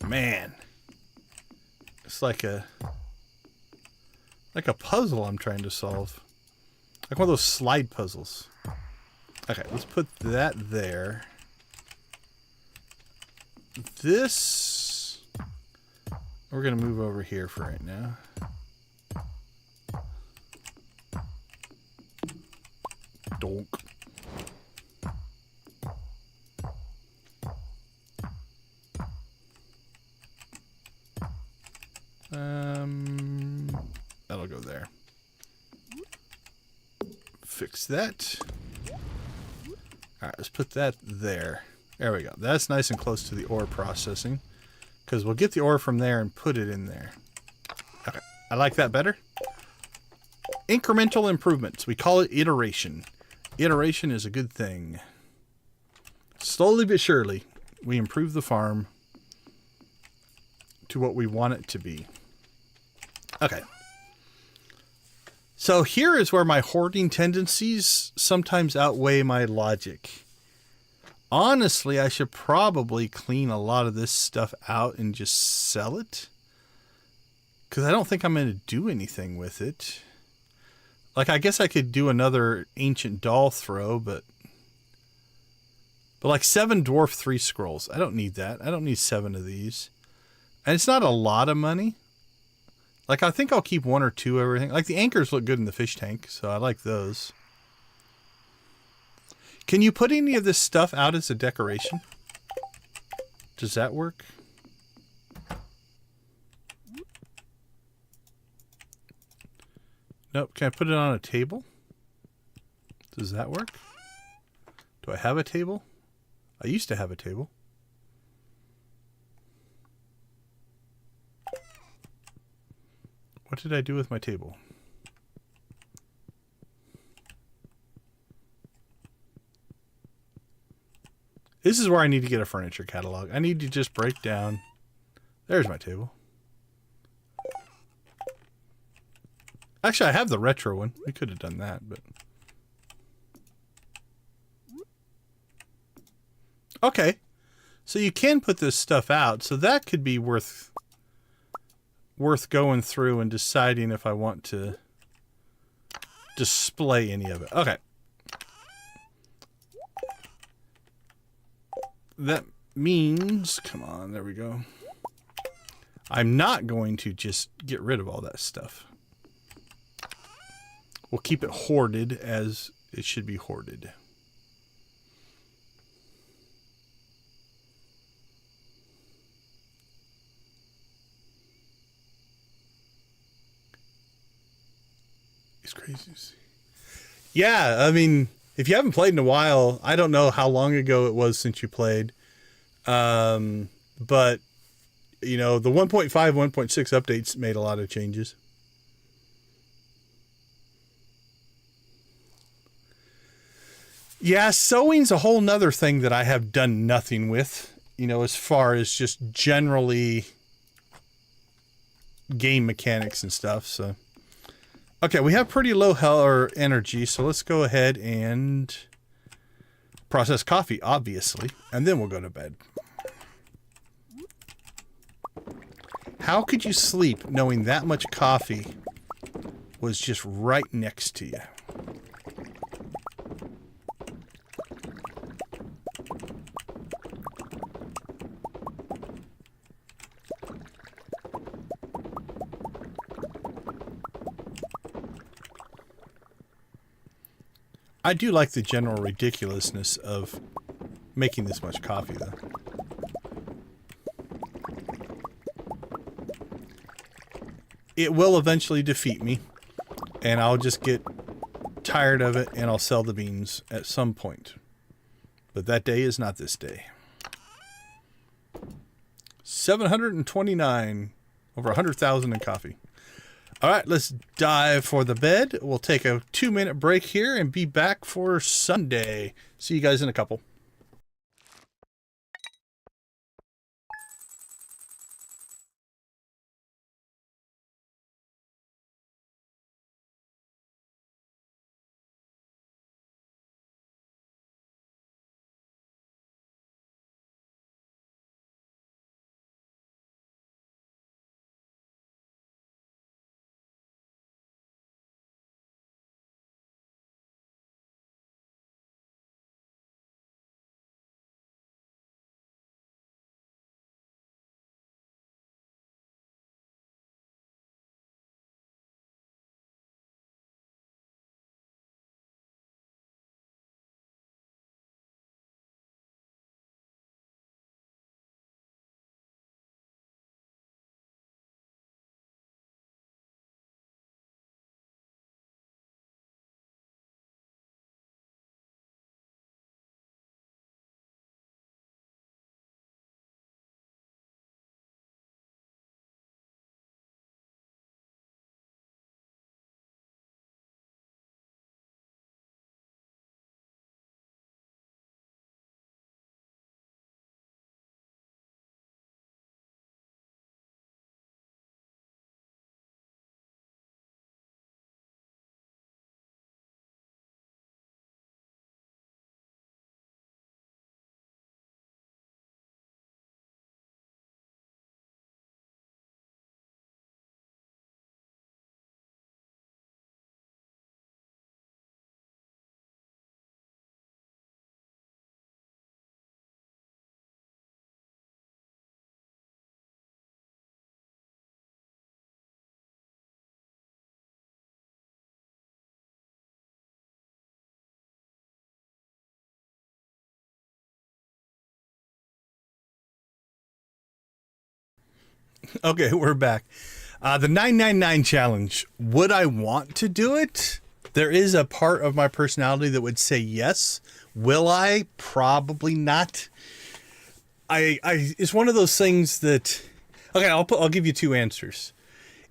Man. It's like a puzzle I'm trying to solve. Like one of those slide puzzles. Okay, let's put that there. This we're gonna move over here for right now. Donk. That'll go there. Fix that. Alright, let's put that there. There we go. That's nice and close to the ore processing. Because we'll get the ore from there and put it in there. Okay, I like that better. Incremental improvements. We call it iteration. Iteration is a good thing. Slowly but surely, we improve the farm to what we want it to be. Okay. So here is where my hoarding tendencies sometimes outweigh my logic. Honestly, I should probably clean a lot of this stuff out and just sell it. Because I don't think I'm going to do anything with it. Like, I guess I could do another ancient doll throw, but like 7 dwarf 3 scrolls. I don't need that. I don't need 7 of these. And it's not a lot of money. Like, I think I'll keep 1 or 2 of everything. Like, the anchors look good in the fish tank, so I like those. Can you put any of this stuff out as a decoration? Does that work? Nope. Can I put it on a table? Does that work? Do I have a table? I used to have a table. What did I do with my table? This is where I need to get a furniture catalog. I need to just break down. There's my table. Actually, I have the retro one. We could have done that, but... Okay. So you can put this stuff out. So that could be worth going through and deciding if I want to display any of it. Okay. That means... Come on, there we go. I'm not going to just get rid of all that stuff. We'll keep it hoarded as it should be hoarded. It's crazy. Yeah, I mean, if you haven't played in a while, I don't know how long ago it was since you played. But, you know, the 1.5, 1.6 updates made a lot of changes. Yeah, sewing's a whole nother thing that I have done nothing with, you know, as far as just generally game mechanics and stuff, so. Okay, we have pretty low energy, so let's go ahead and process coffee, obviously, and then we'll go to bed. How could you sleep knowing that much coffee was just right next to you? I do like the general ridiculousness of making this much coffee, though. It will eventually defeat me, and I'll just get tired of it, and I'll sell the beans at some point. But that day is not this day. 729, over 100,000 in coffee. All right, let's dive for the bed. We'll take a 2-minute break here and be back for Sunday. See you guys in a couple. Okay, we're back. The 999 challenge. Would I want to do it? There is a part of my personality that would say yes. Will I? Probably not. It's one of those things that, okay, I'll give you two answers.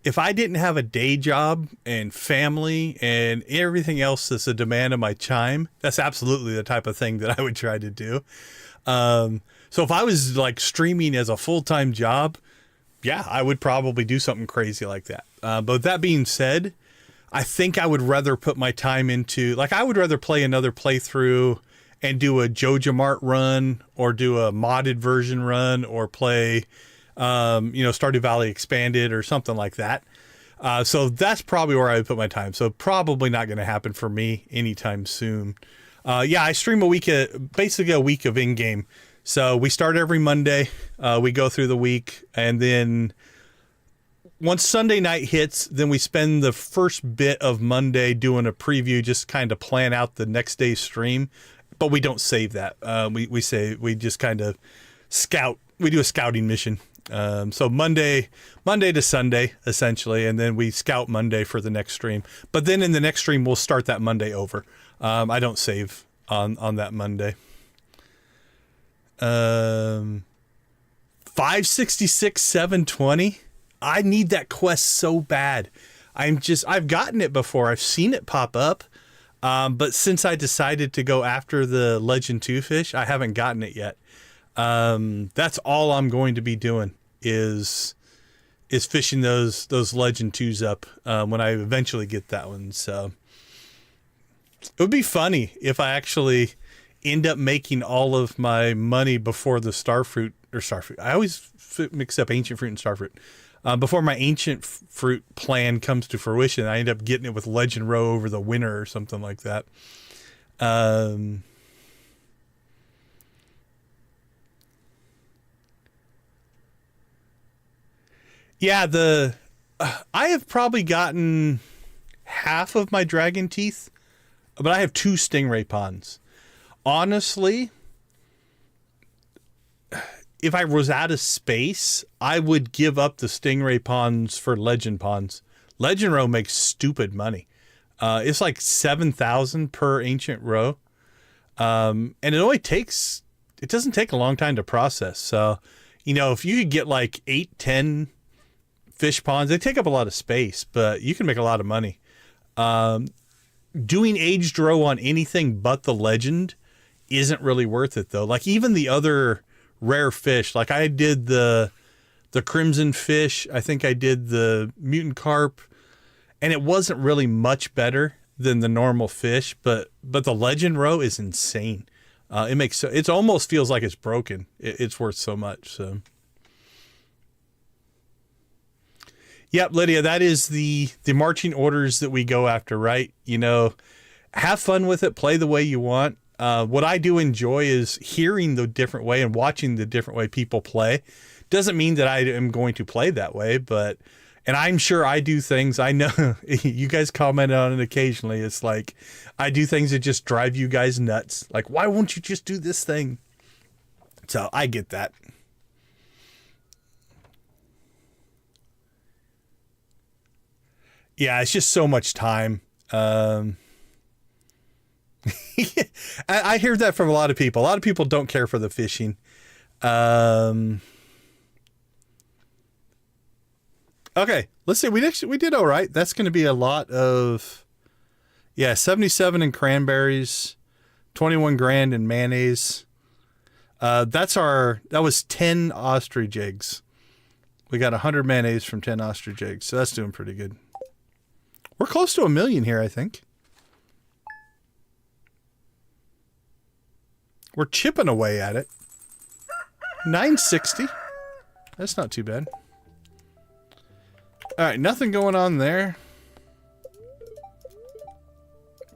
If I didn't have a day job and family and everything else that's a demand of my time, that's absolutely the type of thing that I would try to do. So if I was like streaming as a full-time job, yeah, I would probably do something crazy like that. But with that being said, I think I would rather put my time into, like, I would rather play another playthrough and do a Joja Mart run or do a modded version run or play, Stardew Valley Expanded or something like that. So that's probably where I would put my time. So probably not going to happen for me anytime soon. I stream basically a week of in-game. So we start every Monday. We go through the week, and then once Sunday night hits, then we spend the first bit of Monday doing a preview, just kind of plan out the next day's stream. But we don't save that. We just kind of scout. We do a scouting mission. So Monday to Sunday, essentially, and then we scout Monday for the next stream. But then in the next stream, we'll start that Monday over. I don't save on that Monday. 566 720. I need that quest so bad. I've gotten it before. I've seen it pop up. But since I decided to go after the Legend 2 fish, I haven't gotten it yet. That's all I'm going to be doing is fishing those Legend 2s up when I eventually get that one. So it would be funny if I actually end up making all of my money before the Starfruit. I always mix up Ancient Fruit and Starfruit. Before my Ancient Fruit plan comes to fruition, I end up getting it with Legend Row over the winter or something like that. I have probably gotten half of my dragon teeth, but I have 2 stingray ponds. Honestly, if I was out of space, I would give up the stingray ponds for legend ponds. Legend row makes stupid money. It's like 7,000 per ancient row. And it doesn't take a long time to process. So, if you could get like 8, 10 fish ponds, they take up a lot of space, but you can make a lot of money. Doing aged row on anything but the legend isn't really worth it though. Like even the other rare fish, like I did the crimson fish, I think I did the mutant carp, and it wasn't really much better than the normal fish, but the legend row is insane. It almost feels like it's broken. It's worth so much. So yep, Lydia, that is the marching orders that we go after, right? Have fun with it, play the way you want. What I do enjoy is hearing the different way and watching the different way people play. Doesn't mean that I am going to play that way, and I'm sure I do things. I know you guys comment on it occasionally. It's like I do things that just drive you guys nuts. Like, why won't you just do this thing? So I get that. Yeah, it's just so much time. I hear that from a lot of people. A lot of people don't care for the fishing. Okay, let's see. We did all right. That's going to be a lot of, 77 in cranberries, 21 grand in mayonnaise. That was 10 ostrich eggs. We got 100 mayonnaise from 10 ostrich eggs, so that's doing pretty good. We're close to 1 million here, I think. We're chipping away at it. 960. That's not too bad. Alright, nothing going on there.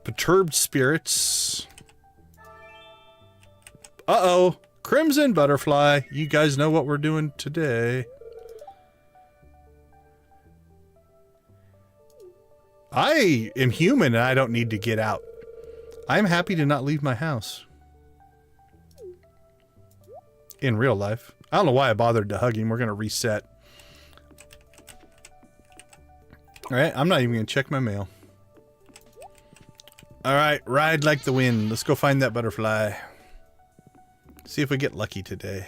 Perturbed spirits. Uh-oh. Crimson butterfly. You guys know what we're doing today. I am human and I don't need to get out. I'm happy to not leave my house. In real life. I don't know why I bothered to hug him. We're going to reset. Alright, I'm not even gonna check my mail. Alright, ride like the wind. Let's go find that butterfly. See if we get lucky today.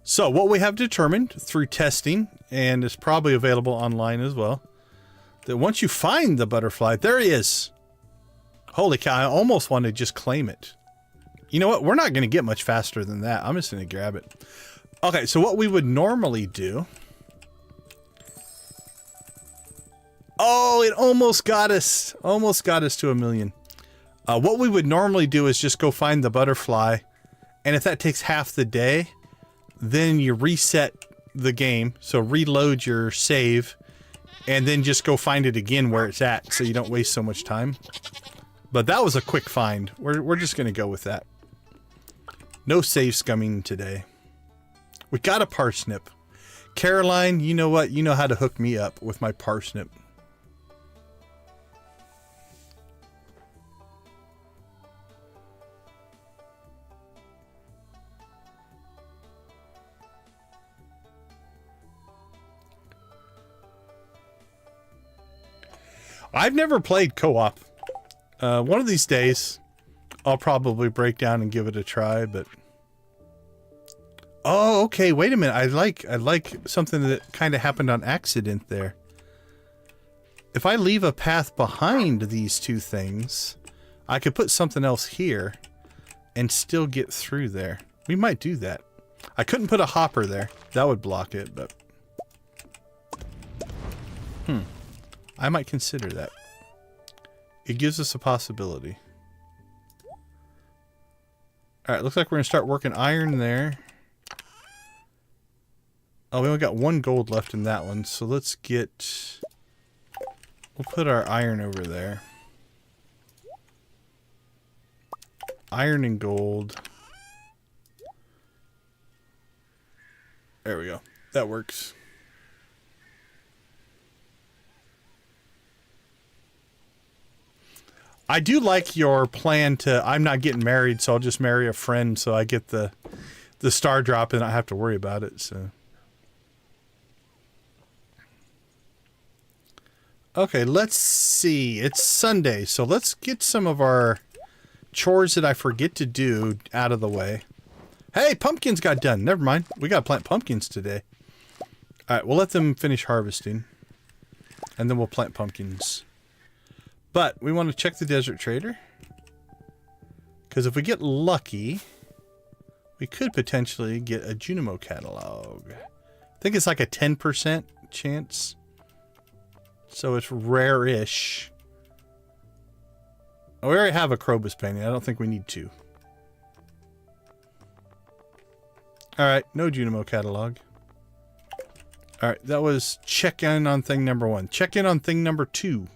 So, what we have determined through testing, and it's probably available online as well, that once you find the butterfly, there he is. Holy cow, I almost want to just claim it. You know what? We're not going to get much faster than that. I'm just going to grab it. Okay, so what we would normally do... Oh, it almost got us. Almost got us to 1,000,000. What we would normally do is just go find the butterfly. And if that takes half the day, then you reset the game. So reload your save. And then just go find it again where it's at. So you don't waste so much time. But that was a quick find. We're just going to go with that. No save scumming today. We got a parsnip. Caroline, you know what? You know how to hook me up with my parsnip. I've never played co-op. One of these days, I'll probably break down and give it a try, but... Oh, okay, wait a minute. I like something that kind of happened on accident there. If I leave a path behind these two things, I could put something else here and still get through there. We might do that. I couldn't put a hopper there. That would block it, but... I might consider that. It gives us a possibility. Alright, looks like we're going to start working iron there. Oh, we only got 1 gold left in that one, so let's get... We'll put our iron over there. Iron and gold. There we go. That works. I do like your plan to, I'm not getting married, so I'll just marry a friend so I get the star drop and not have to worry about it, so. Okay, let's see. It's Sunday, so let's get some of our chores that I forget to do out of the way. Hey, pumpkins got done. Never mind. We got to plant pumpkins today. Alright, we'll let them finish harvesting. And then we'll plant pumpkins. But we want to check the desert trader. Because if we get lucky, we could potentially get a Junimo catalog. I think it's like a 10% chance. So it's rare-ish. Oh, we already have a Krobus painting. I don't think we need two. Alright, no Junimo catalog. Alright, that was check in on thing number 1. Check in on thing number 2.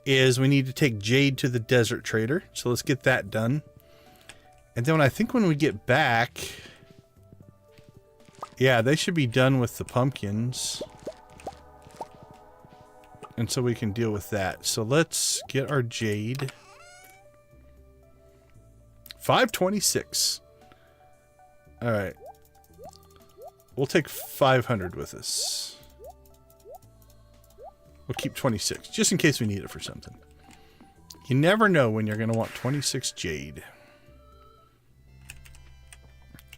Is we need to take Jade to the desert trader. So let's get that done. And then I think when we get back... Yeah, they should be done with the pumpkins. And so we can deal with that. So let's get our Jade. 526. Alright. We'll take 500 with us. We'll keep 26, just in case we need it for something. You never know when you're going to want 26 Jade.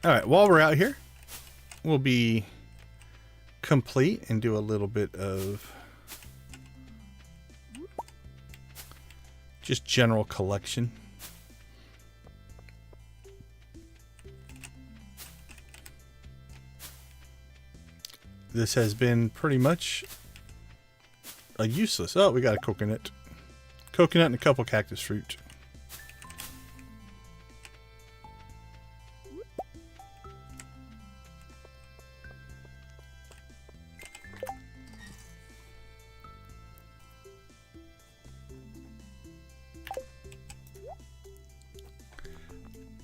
Alright, while we're out here, we'll be complete and do a little bit of just general collection. This has been pretty much a useless. Oh, we got a coconut. Coconut and a couple cactus fruit.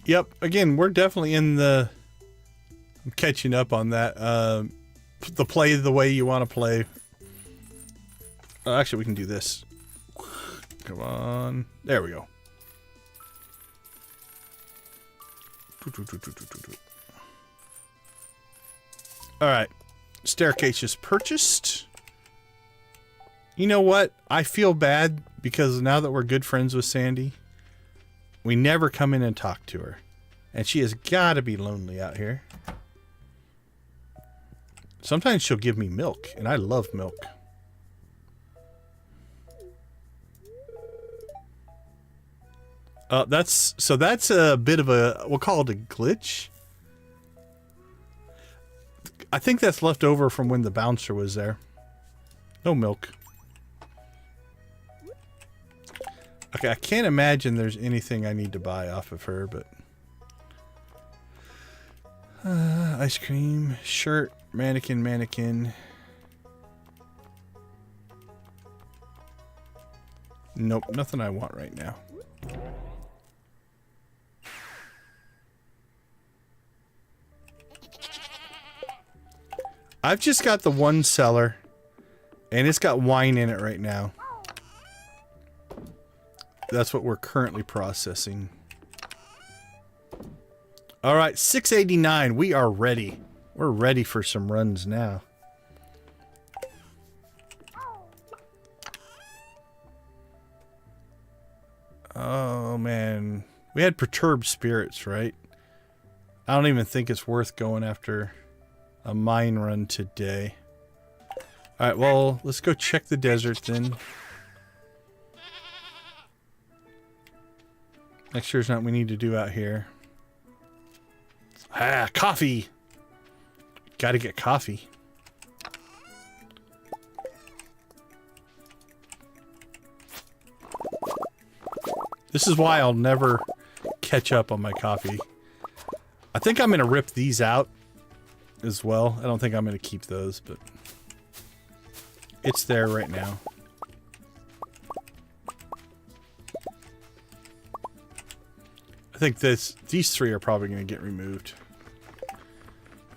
Yep, again, we're definitely in the... I'm catching up on that. The play the way you want to play. Actually, we can do this. Come on. There we go. Alright. Staircase is purchased. You know what? I feel bad because now that we're good friends with Sandy, we never come in and talk to her. And she has got to be lonely out here. Sometimes she'll give me milk, and I love milk. That's a bit of a, we'll call it a glitch. I think that's left over from when the bouncer was there. No milk. Okay, I can't imagine there's anything I need to buy off of her, but... ice cream, shirt, mannequin. Nope, nothing I want right now. I've just got the one cellar, and it's got wine in it right now. That's what we're currently processing. All right, 689. We are ready. We're ready for some runs now. Oh, man. We had perturbed spirits, right? I don't even think it's worth going after a mine run today. All right, well, let's go check the desert then. Make sure there's nothing we need to do out here. Ah, coffee! Gotta get coffee. This is why I'll never catch up on my coffee. I think I'm gonna rip these out as well. I don't think I'm gonna keep those, but it's there right now. I think these three are probably gonna get removed.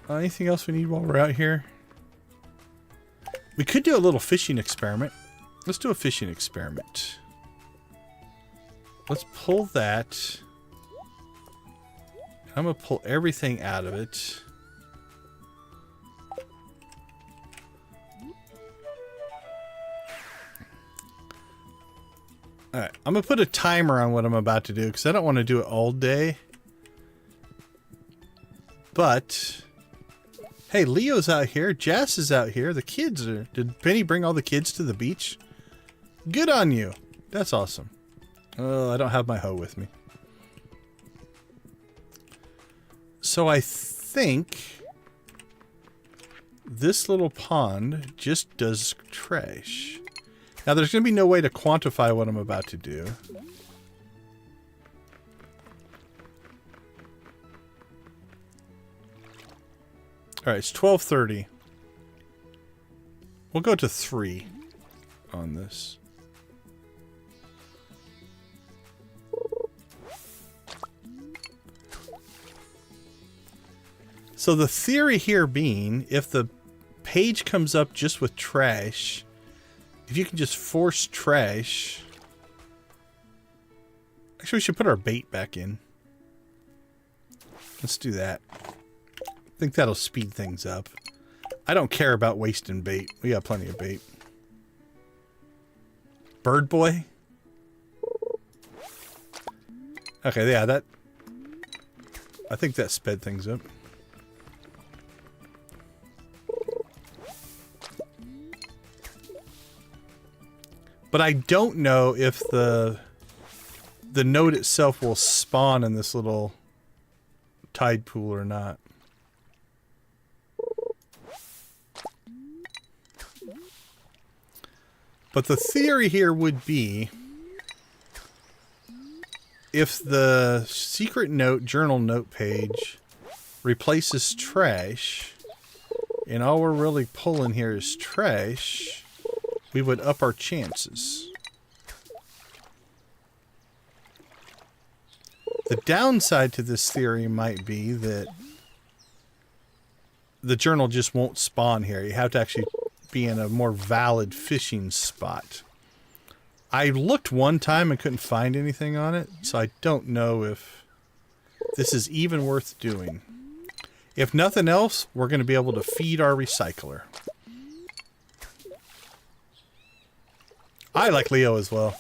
Anything else we need while we're out here? We could do a little fishing experiment. Let's do a fishing experiment. Let's pull that. I'm gonna pull everything out of it. Alright, I'm gonna put a timer on what I'm about to do because I don't want to do it all day. But hey, Leo's out here, Jess is out here, the kids are... Did Penny bring all the kids to the beach? Good on you. That's awesome. Oh, I don't have my hoe with me. So I think this little pond just does trash. Now there's going to be no way to quantify what I'm about to do. Alright, it's 12:30. We'll go to 3 on this. So the theory here being, if the page comes up just with trash, if you can just force trash... Actually, we should put our bait back in. Let's do that. I think that'll speed things up. I don't care about wasting bait. We got plenty of bait. Bird boy? Okay, yeah, that... I think that sped things up. But I don't know if the node itself will spawn in this little tide pool or not. But the theory here would be, if the secret note, journal note page replaces trash, and all we're really pulling here is trash, we would up our chances. The downside to this theory might be that the journal just won't spawn here. You have to actually be in a more valid fishing spot. I looked one time and couldn't find anything on it, so I don't know if this is even worth doing. If nothing else, we're going to be able to feed our recycler. I like Leo as well.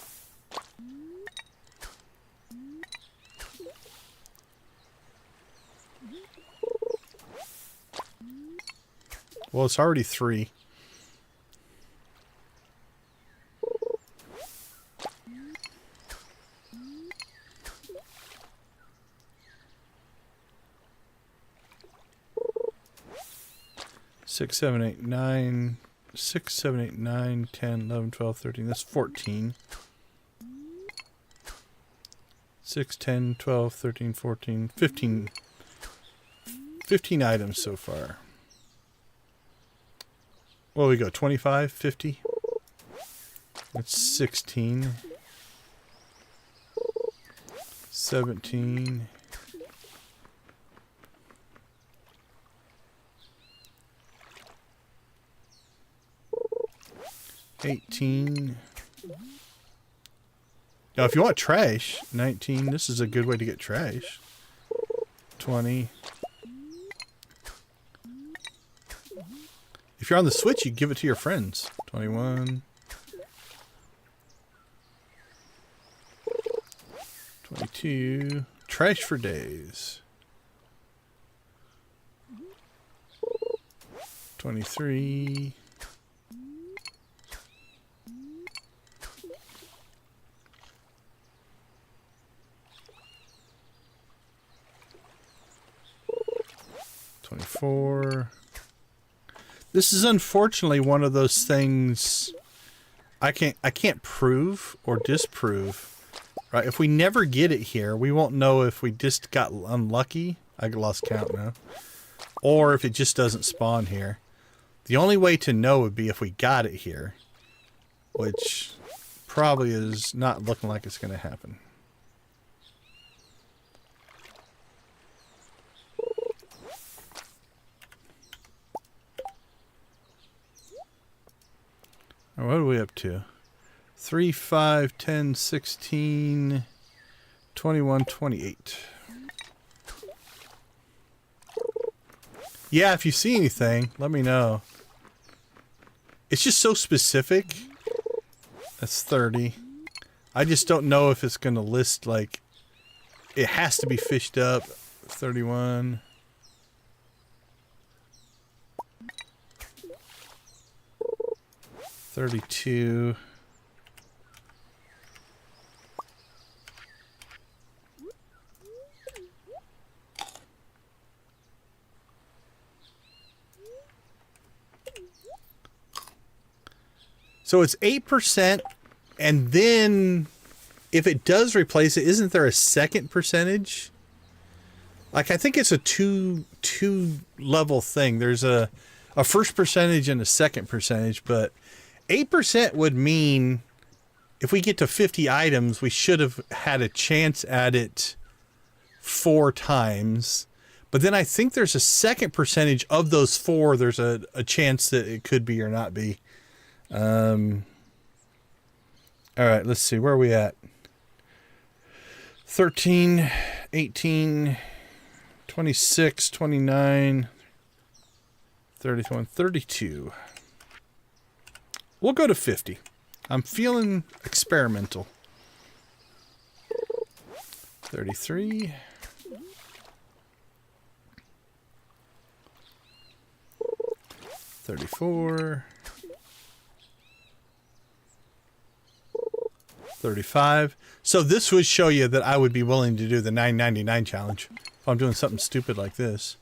Well, it's already 3. Six, 7, 8, 9. 6, 7, 8, 9, 10, 11, 12, 13. That's 14. 6, 10, 12, 13, 14, 15. 15 items so far. Well, we go 25, 50. That's 16. 17. 18. Now, if you want trash, 19. This is a good way to get trash. 20. If you're on the Switch, you give it to your friends. 21. 22. Trash for days. 23. 24. This is unfortunately one of those things I can't prove or disprove. Right? If we never get it here, we won't know if we just got unlucky. I lost count now. Or if it just doesn't spawn here. The only way to know would be if we got it here, which probably is not looking like it's going to happen. What are we up to? 3, 5, 10, 16, 21, 28. Yeah, if you see anything, let me know. It's just so specific. That's 30. I just don't know if it's going to list, like, it has to be fished up. 31. 32. So it's 8%, and then if it does replace it, isn't there a second percentage? Like, I think it's a two level thing. There's a first percentage and a second percentage, but 8% would mean if we get to 50 items, we should have had a chance at it 4 times. But then I think there's a second percentage of those 4. There's a chance that it could be or not be. All right, let's see. Where are we at? 13, 18, 26, 29, 31, 32. We'll go to 50. I'm feeling experimental. 33. 34. 35. So this would show you that I would be willing to do the $9.99 challenge if I'm doing something stupid like this.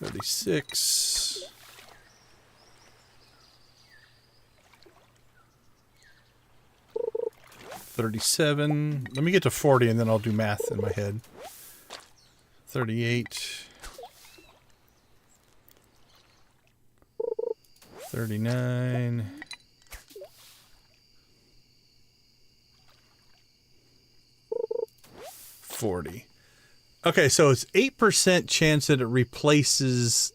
36. 37. Let me get to 40 and then I'll do math in my head. 38. 39. 40. Okay, so it's 8% chance that it replaces,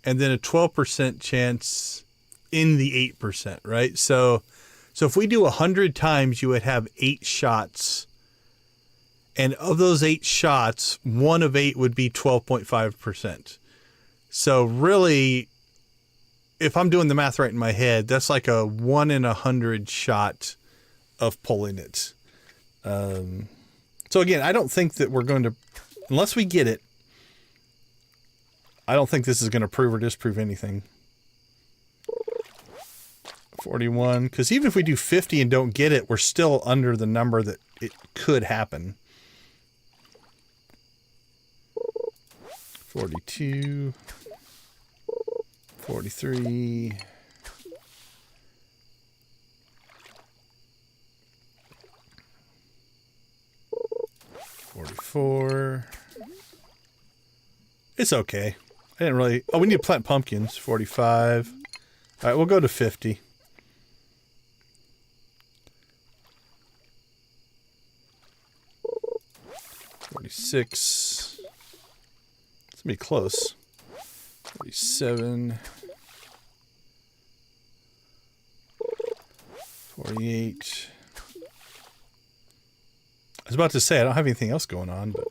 and then a 12% chance in the 8%, right? So So if we do 100 times, you would have 8 shots. And of those 8 shots, 1 of 8 would be 12.5%. So really, if I'm doing the math right in my head, that's like a 1 in 100 shot of pulling it. So again, I don't think that we're going to, unless we get it, I don't think this is going to prove or disprove anything. 41, because even if we do 50 and don't get it, we're still under the number that it could happen. 42, 43, 44. It's okay. I didn't really... Oh, we need to plant pumpkins. 45. All right, we'll go to 50. $46. It's gonna be close. 47. 48. I was about to say I don't have anything else going on, but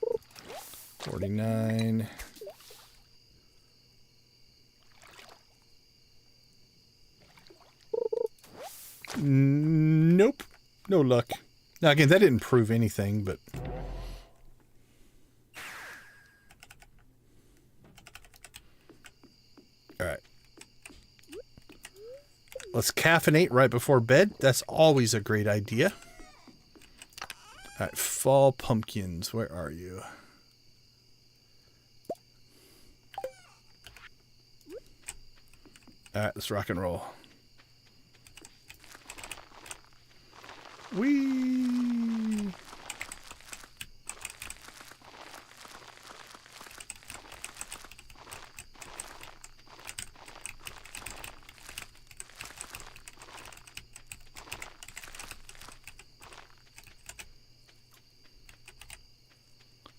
49. Nope. No luck. Now again, that didn't prove anything, but alright. Let's caffeinate right before bed. That's always a great idea. Alright, fall pumpkins. Where are you? Alright, let's rock and roll. Whee!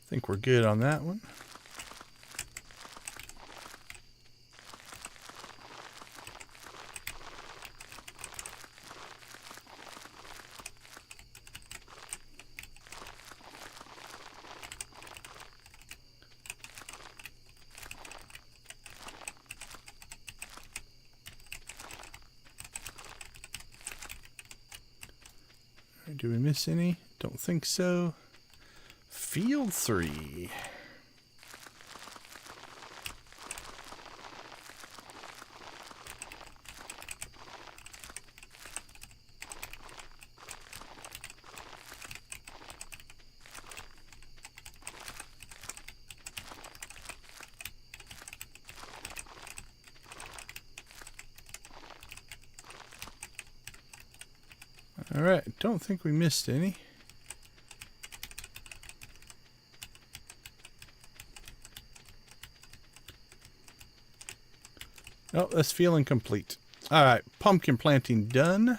I think we're good on that one. Do we miss any? Don't think so. Field 3. All right, don't think we missed any. Oh, that's feeling complete. All right, pumpkin planting done.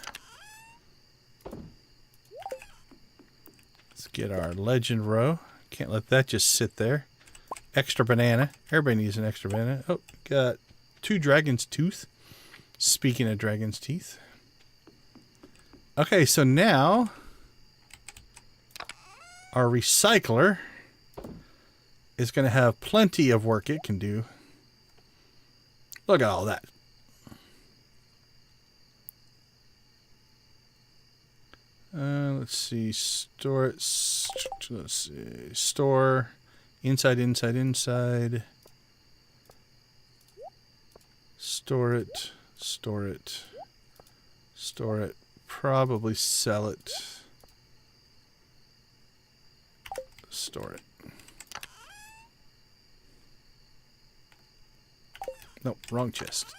Let's get our legend row. Can't let that just sit there. Extra banana. Everybody needs an extra banana. Oh, got 2 dragon's tooth. Speaking of dragon's teeth. Okay, so now our recycler is going to have plenty of work it can do. Look at all that. Let's see. Store it. Let's see. Store. Inside, inside, inside. Store it. Store it. Store it. Probably sell it. Store it. Nope, wrong chest.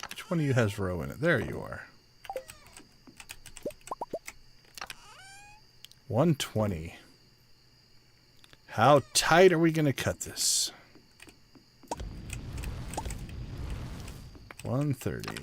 Which one of you has row in it? There you are. 120. How tight are we going to cut this? 130.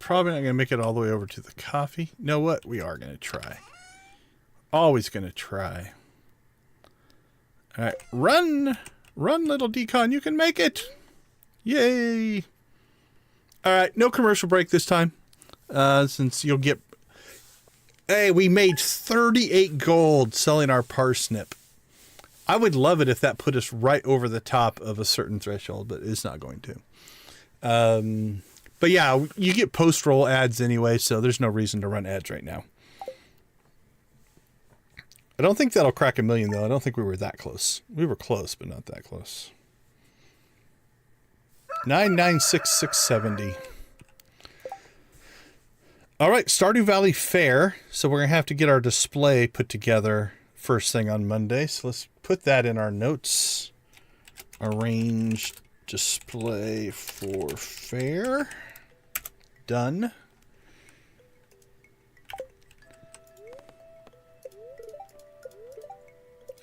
probably not going to make it all the way over to the coffee. You know what? We are going to try. Always going to try. All right. Run! Run, little decon. You can make it! Yay! All right. No commercial break this time. Since you'll get... Hey, we made 38 gold selling our parsnip. I would love it if that put us right over the top of a certain threshold, but it's not going to. But yeah, you get post-roll ads anyway, so there's no reason to run ads right now. I don't think that'll crack 1 million, though. I don't think we were that close. We were close, but not that close. 996,670. All right, Stardew Valley Fair. So we're going to have to get our display put together first thing on Monday. So let's put that in our notes. Arrange display for fair. Done.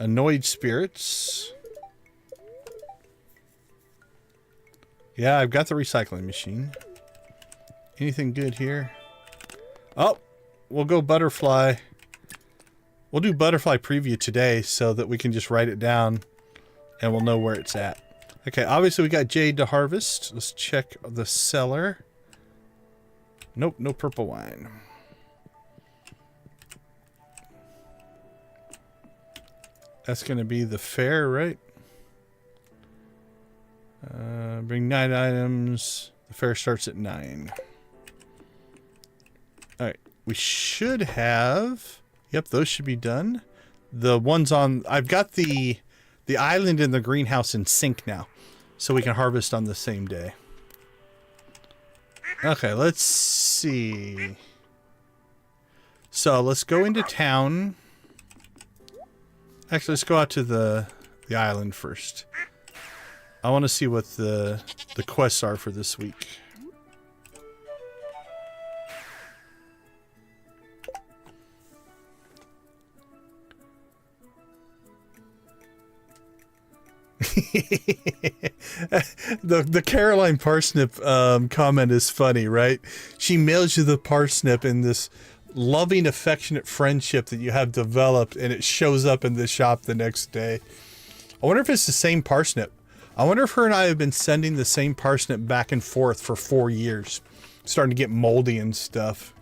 Annoyed spirits. Yeah, I've got the recycling machine. Anything good here? Oh, we'll go butterfly. We'll do butterfly preview today so that we can just write it down and we'll know where it's at. Okay, obviously we got jade to harvest. Let's check the cellar. Nope, no purple wine. That's going to be the fair, right? Bring 9 items. The fair starts at 9. All right, we should have... Yep, those should be done. The ones on... I've got the island and the greenhouse in sync now, so we can harvest on the same day. Okay, let's see. So let's go into town. Actually, let's go out to the island first. I want to see what the quests are for this week. The Caroline Parsnip comment is funny, right? She mails you the parsnip in this loving, affectionate friendship that you have developed, and it shows up in the shop the next day. I wonder if it's the same parsnip. I wonder if her and I have been sending the same parsnip back and forth for 4 years. Starting to get moldy and stuff.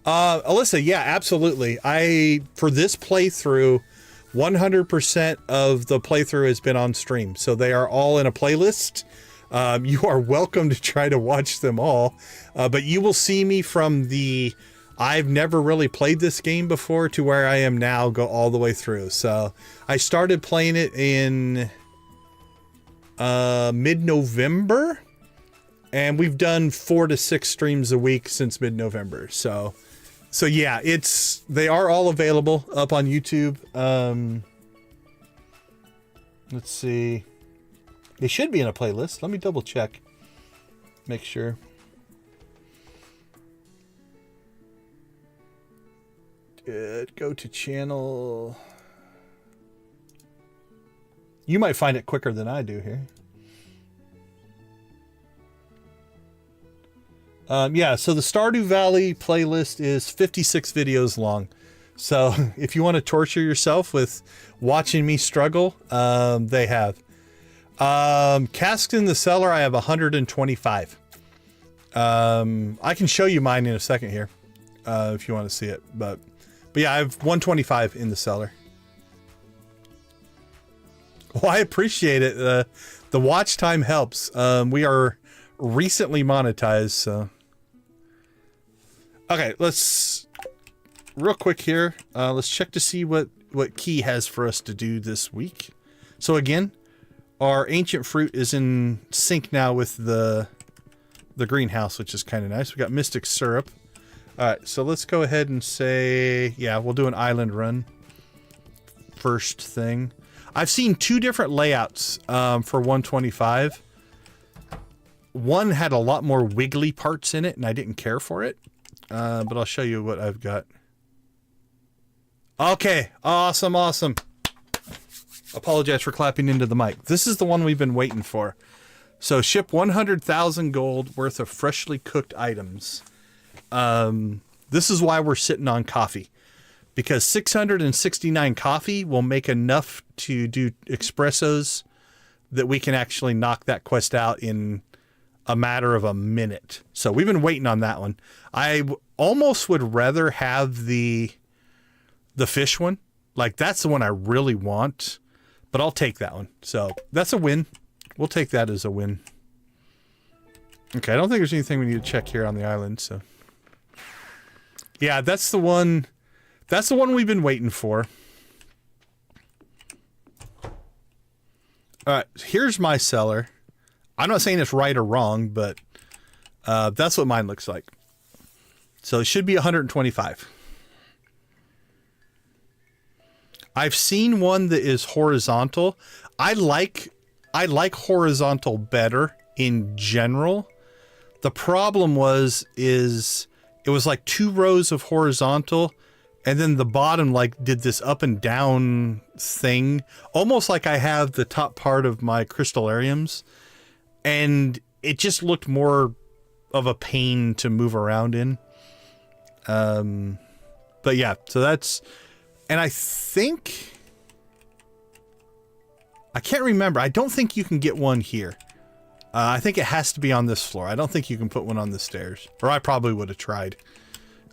Alyssa, yeah, absolutely. For this playthrough, 100% of the playthrough has been on stream. So they are all in a playlist. You are welcome to try to watch them all. But you will see me from the I've never really played this game before to where I am now go all the way through. So I started playing it in mid-November. And we've done 4 to 6 streams a week since mid-November. So yeah, they are all available up on YouTube. Let's see. They should be in a playlist. Let me double check. Make sure. Go to channel. You might find it quicker than I do here. Yeah, so the Stardew Valley playlist is 56 videos long. So if you want to torture yourself with watching me struggle, they have. Casks in the cellar, I have 125. I can show you mine in a second here, if you want to see it. But yeah, I have 125 in the cellar. Well, I appreciate it. The watch time helps. We are recently monetized, so. Okay, let's real quick here. Let's check to see what Key has for us to do this week. So again, our ancient fruit is in sync now with the greenhouse, which is kind of nice. We got mystic syrup. All right, so let's go ahead and say, yeah, we'll do an island run first thing. I've seen 2 different layouts for 125. One had a lot more wiggly parts in it, and I didn't care for it. But I'll show you what I've got. Okay, awesome. Apologize for clapping into the mic. This is the one we've been waiting for. So ship 100,000 gold worth of freshly cooked items. This is why we're sitting on coffee, because 669 coffee will make enough to do espressos that we can actually knock that quest out in a matter of a minute. So we've been waiting on that one. I almost would rather have the fish one. Like, that's the one I really want, but I'll take that one. So that's a win. We'll take that as a win. Okay, I don't think there's anything we need to check here on the island, so. Yeah, that's the one. That's the one we've been waiting for. All right, here's my cellar. I'm not saying it's right or wrong, but that's what mine looks like. So it should be 125. I've seen one that is horizontal. I like horizontal better in general. The problem is it was like 2 rows of horizontal, and then the bottom like did this up and down thing, almost like I have the top part of my crystallariums, and it just looked more of a pain to move around in. But yeah, so that's, and I think, I can't remember. I don't think you can get one here. I think it has to be on this floor. I don't think you can put one on the stairs, or I probably would have tried.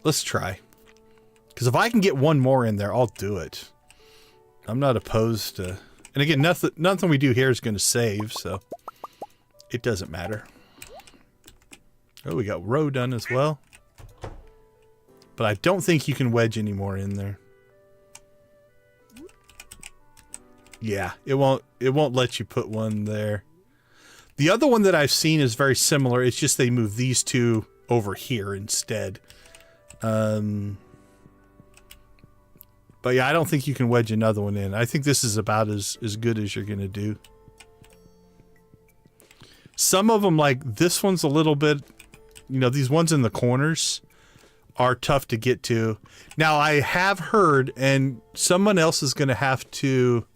Let's try. Because if I can get one more in there, I'll do it. I'm not opposed to, and again, nothing we do here is going to save, so it doesn't matter. Oh, we got row done as well. But I don't think you can wedge any more in there. Yeah, it won't let you put one there. The other one that I've seen is very similar. It's just they move these two over here instead. But yeah, I don't think you can wedge another one in. I think this is about as good as you're going to do. Some of them, like this one's a little bit, you know, these ones in the corners are tough to get to. Now, I have heard, and someone else is going to have to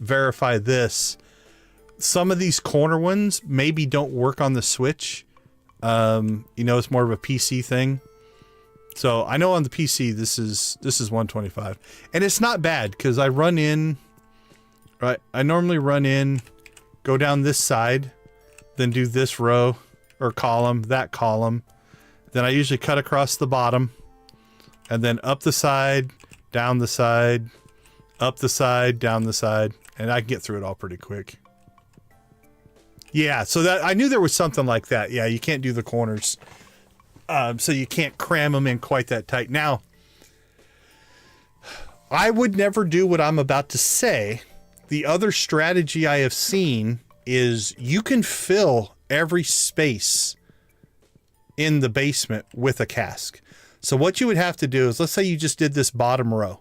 verify this, some of these corner ones maybe don't work on the Switch. You know, it's more of a PC thing. So I know on the PC this is 125, and it's not bad because I run in, right? I normally run in, go down this side, then do this row or column, that column. Then I usually cut across the bottom, and then up the side, down the side, up the side, down the side, and I can get through it all pretty quick. Yeah, so that I knew there was something like that. Yeah, you can't do the corners. So you can't cram them in quite that tight. Now, I would never do what I'm about to say. The other strategy I have seen is you can fill every space in the basement with a cask. So what you would have to do is, let's say you just did this bottom row,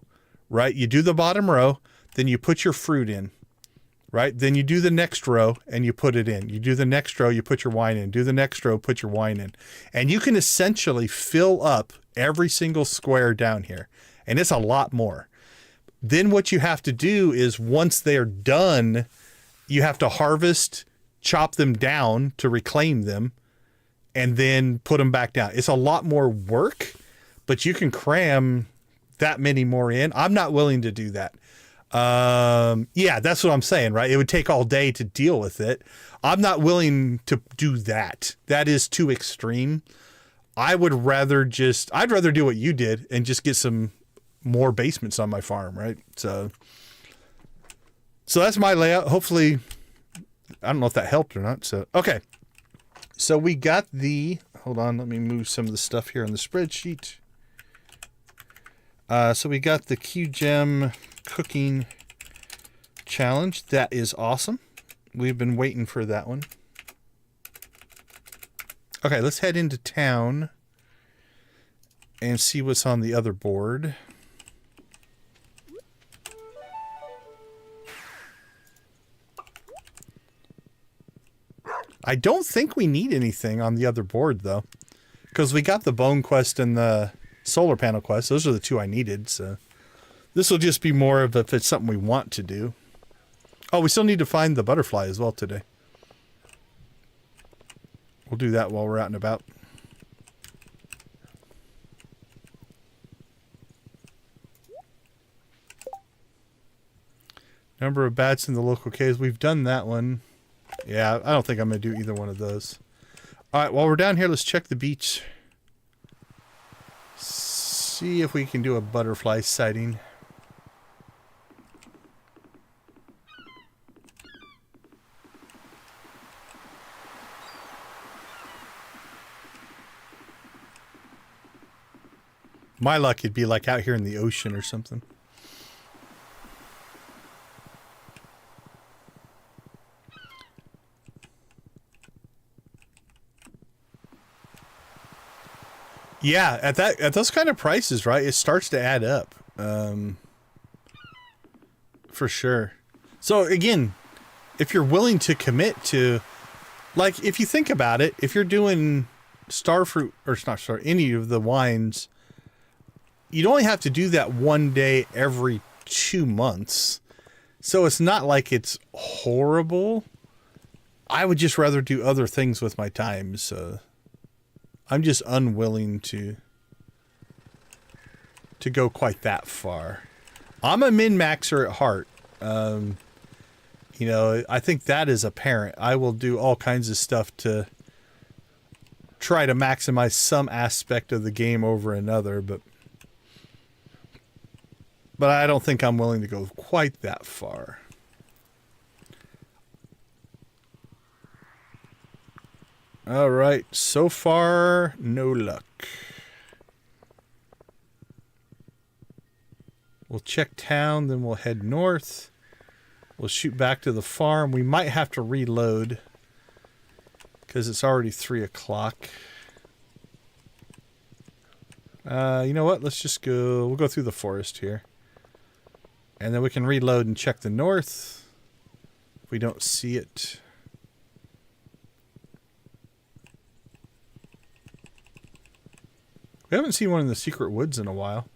right? You do the bottom row, then you put your fruit in. Right? Then you do the next row and you put it in. You do the next row, you put your wine in. Do the next row, put your wine in. And you can essentially fill up every single square down here. And it's a lot more. Then what you have to do is, once they're done, you have to harvest, chop them down to reclaim them, and then put them back down. It's a lot more work, but you can cram that many more in. I'm not willing to do that. Yeah, that's what I'm saying, right? It would take all day to deal with it. I'm not willing to do that. That is too extreme. I'd rather do what you did and just get some more basements on my farm, right? So that's my layout. Hopefully, I don't know if that helped or not. So, okay. So we got hold on, let me move some of the stuff here on the spreadsheet. So we got the QGem cooking challenge. That is awesome. We've been waiting for that one. Okay, let's head into town and see what's on the other board. I don't think we need anything on the other board, though, because we got the bone quest and the solar panel quest. Those are the two I needed, so this will just be more of if it's something we want to do. Oh, we still need to find the butterfly as well today. We'll do that while we're out and about. Number of bats in the local caves. We've done that one. Yeah, I don't think I'm going to do either one of those. Alright, while we're down here, let's check the beach. See if we can do a butterfly sighting. My luck, it'd be like out here in the ocean or something. Yeah, at those kind of prices, right? It starts to add up, for sure. So again, if you're willing to commit to, like, if you think about it, if you're doing starfruit or not star, any of the wines, you'd only have to do that one day every 2 months. So it's not like it's horrible. I would just rather do other things with my time, so I'm just unwilling to go quite that far. I'm a min-maxer at heart. You know, I think that is apparent. I will do all kinds of stuff to try to maximize some aspect of the game over another, but I don't think I'm willing to go quite that far. All right, so far, no luck. We'll check town, then we'll head north. We'll shoot back to the farm. We might have to reload because it's already 3 o'clock. You know what? Let's just go. We'll go through the forest here. And then we can reload and check the north if we don't see it. We haven't seen one in the secret woods in a while.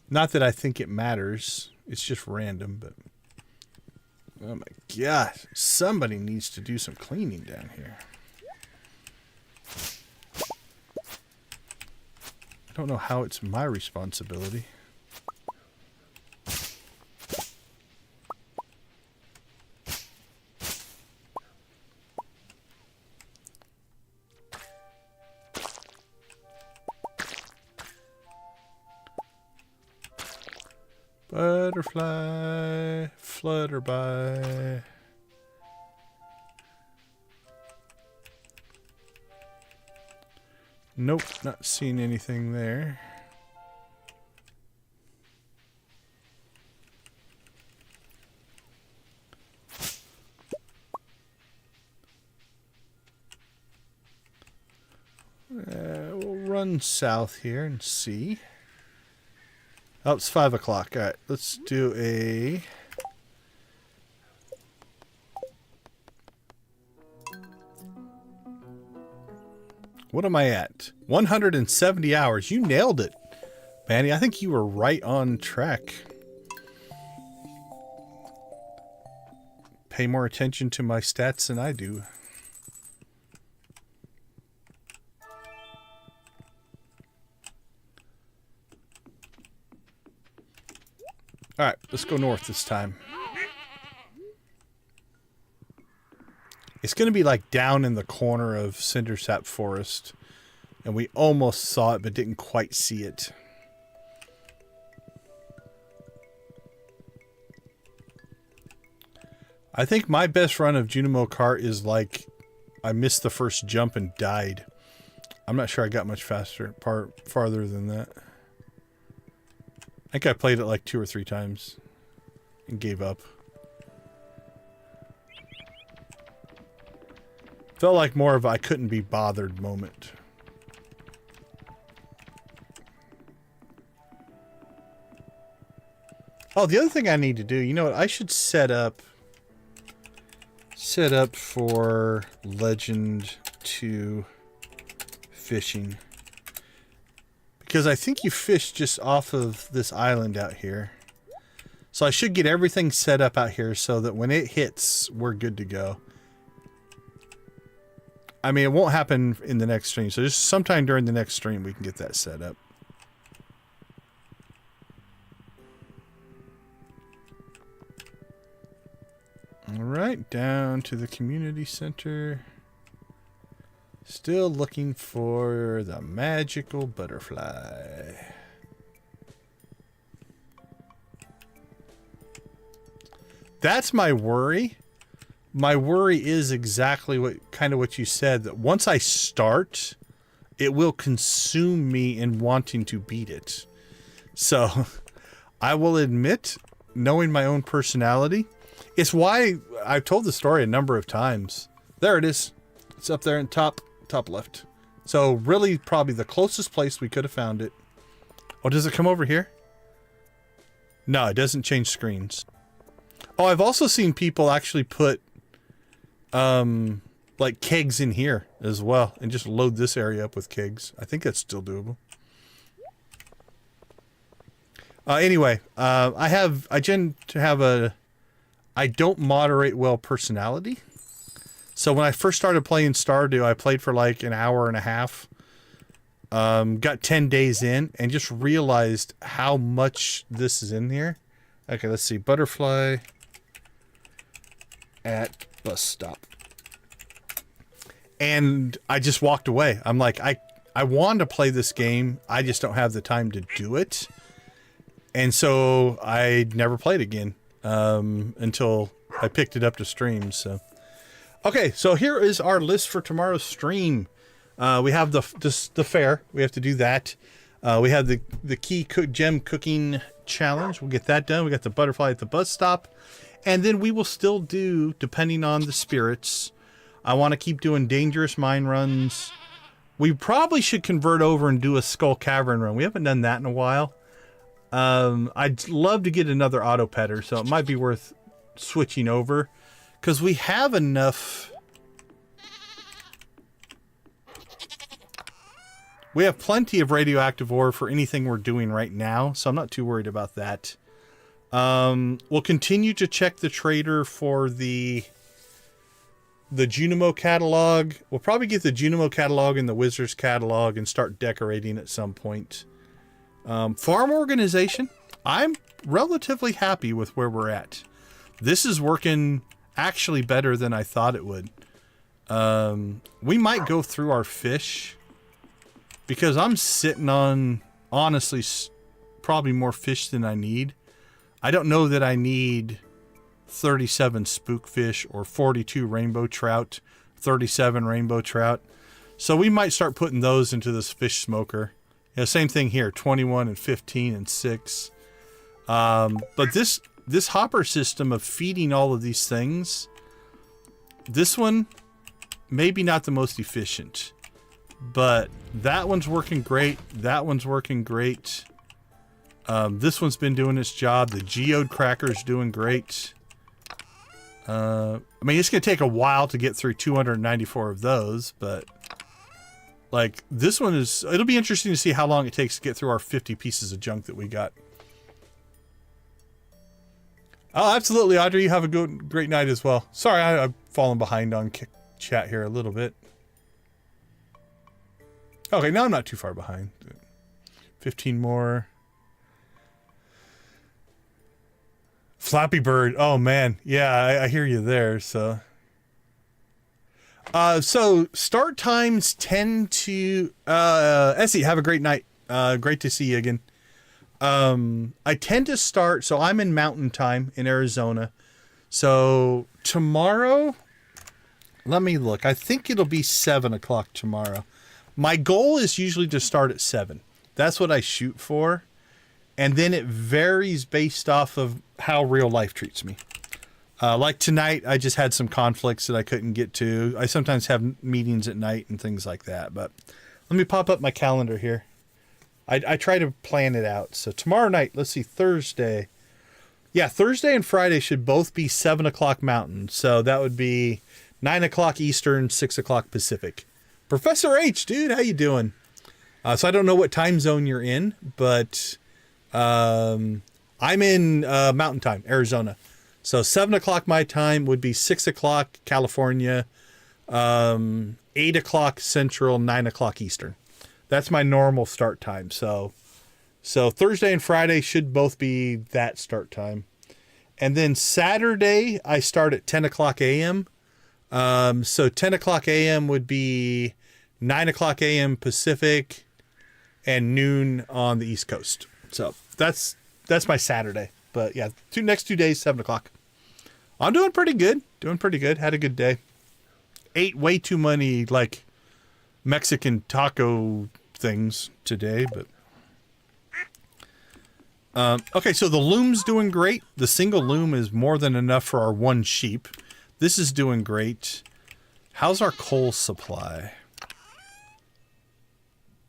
Not that I think it matters. It's just random, but... Oh my god. Somebody needs to do some cleaning down here. I don't know how it's my responsibility. Butterfly, flutter by. Nope, not seeing anything there. We'll run south here and see. Oh, it's 5 o'clock. All right, let's do a... What am I at? 170 hours. You nailed it, Manny. I think you were right on track. Pay more attention to my stats than I do. Alright, let's go north this time. It's going to be like down in the corner of Cindersap Forest. And we almost saw it, but didn't quite see it. I think my best run of Junimo Kart is like I missed the first jump and died. I'm not sure I got much farther than that. I think I played it like 2 or 3 times and gave up. Felt like more of a I couldn't be bothered moment. Oh, the other thing I need to do, you know what? I should set up for Legend 2 fishing. Because I think you fish just off of this island out here. So I should get everything set up out here so that when it hits, we're good to go. I mean, it won't happen in the next stream. So just sometime during the next stream, we can get that set up. All right, down to the community center. Still looking for the magical butterfly. That's my worry. My worry is exactly what you said, that once I start, it will consume me in wanting to beat it. So I will admit, knowing my own personality, it's why I've told the story a number of times. There it is. It's up there in top left. So really probably the closest place we could have found it. Oh, does it come over here? No, it doesn't change screens. Oh, I've also seen people actually put like kegs in here as well and just load this area up with kegs. I think that's still doable. Anyway, I tend to have I don't moderate well personality. So when I first started playing Stardew, I played for like an hour and a half. Got 10 days in and just realized how much this is in here. Okay, let's see. Butterfly at bus stop. And I just walked away. I'm like, I want to play this game. I just don't have the time to do it. And so I never played again until I picked it up to stream. So, okay, so here is our list for tomorrow's stream. We have the fair. We have to do that. We have the key gem cooking challenge. We'll get that done. We got the butterfly at the bus stop. And then we will still do, depending on the spirits, I want to keep doing dangerous mine runs. We probably should convert over and do a Skull Cavern run. We haven't done that in a while. I'd love to get another auto petter, so it might be worth switching over. Because we have enough... We have plenty of radioactive ore for anything we're doing right now, so I'm not too worried about that. We'll continue to check the trader for the Junimo catalog. We'll probably get the Junimo catalog and the Wizard's catalog and start decorating at some point. Farm organization, I'm relatively happy with where we're at. This is working actually better than I thought it would. We might go through our fish because I'm sitting on, honestly, probably more fish than I need. I don't know that I need 37 spookfish or 42 rainbow trout, 37 rainbow trout. So we might start putting those into this fish smoker. Yeah, same thing here, 21 and 15 and 6. But this hopper system of feeding all of these things, this one, maybe not the most efficient. But that one's working great. That one's working great. This one's been doing its job. The geode cracker's doing great. I mean, it's going to take a while to get through 294 of those, but like this one is, it'll be interesting to see how long it takes to get through our 50 pieces of junk that we got. Oh, absolutely, Audrey. You have a great night as well. Sorry, I've fallen behind on chat here a little bit. Okay, now I'm not too far behind. 15 more. Flappy Bird. Oh, man. Yeah, I hear you there, so... So, start times tend to... Essie, have a great night. Great to see you again. I tend to start... So, I'm in Mountain Time in Arizona. So, tomorrow... Let me look. I think it'll be 7 o'clock tomorrow. My goal is usually to start at 7. That's what I shoot for. And then it varies based off of how real life treats me. Like tonight, I just had some conflicts that I couldn't get to. I sometimes have meetings at night and things like that. But let me pop up my calendar here. I try to plan it out. So tomorrow night, let's see, Thursday. Yeah, Thursday and Friday should both be 7 o'clock Mountain. So that would be 9 o'clock Eastern, 6 o'clock Pacific. Professor H, dude, how you doing? So I don't know what time zone you're in, but I'm in Mountain Time, Arizona. So 7 o'clock my time would be 6 o'clock California. 8 o'clock Central, 9 o'clock Eastern. That's my normal start time. So Thursday and Friday should both be that start time. And then Saturday, I start at 10 o'clock a.m. So 10 o'clock a.m. would be 9 o'clock a.m. Pacific and noon on the East Coast. So that's my Saturday. But yeah, next 2 days, 7 o'clock. I'm doing pretty good. Had a good day. Ate way too many like Mexican taco things today, but okay, so the loom's doing great. The single loom is more than enough for our one sheep. This is doing great. How's our coal supply?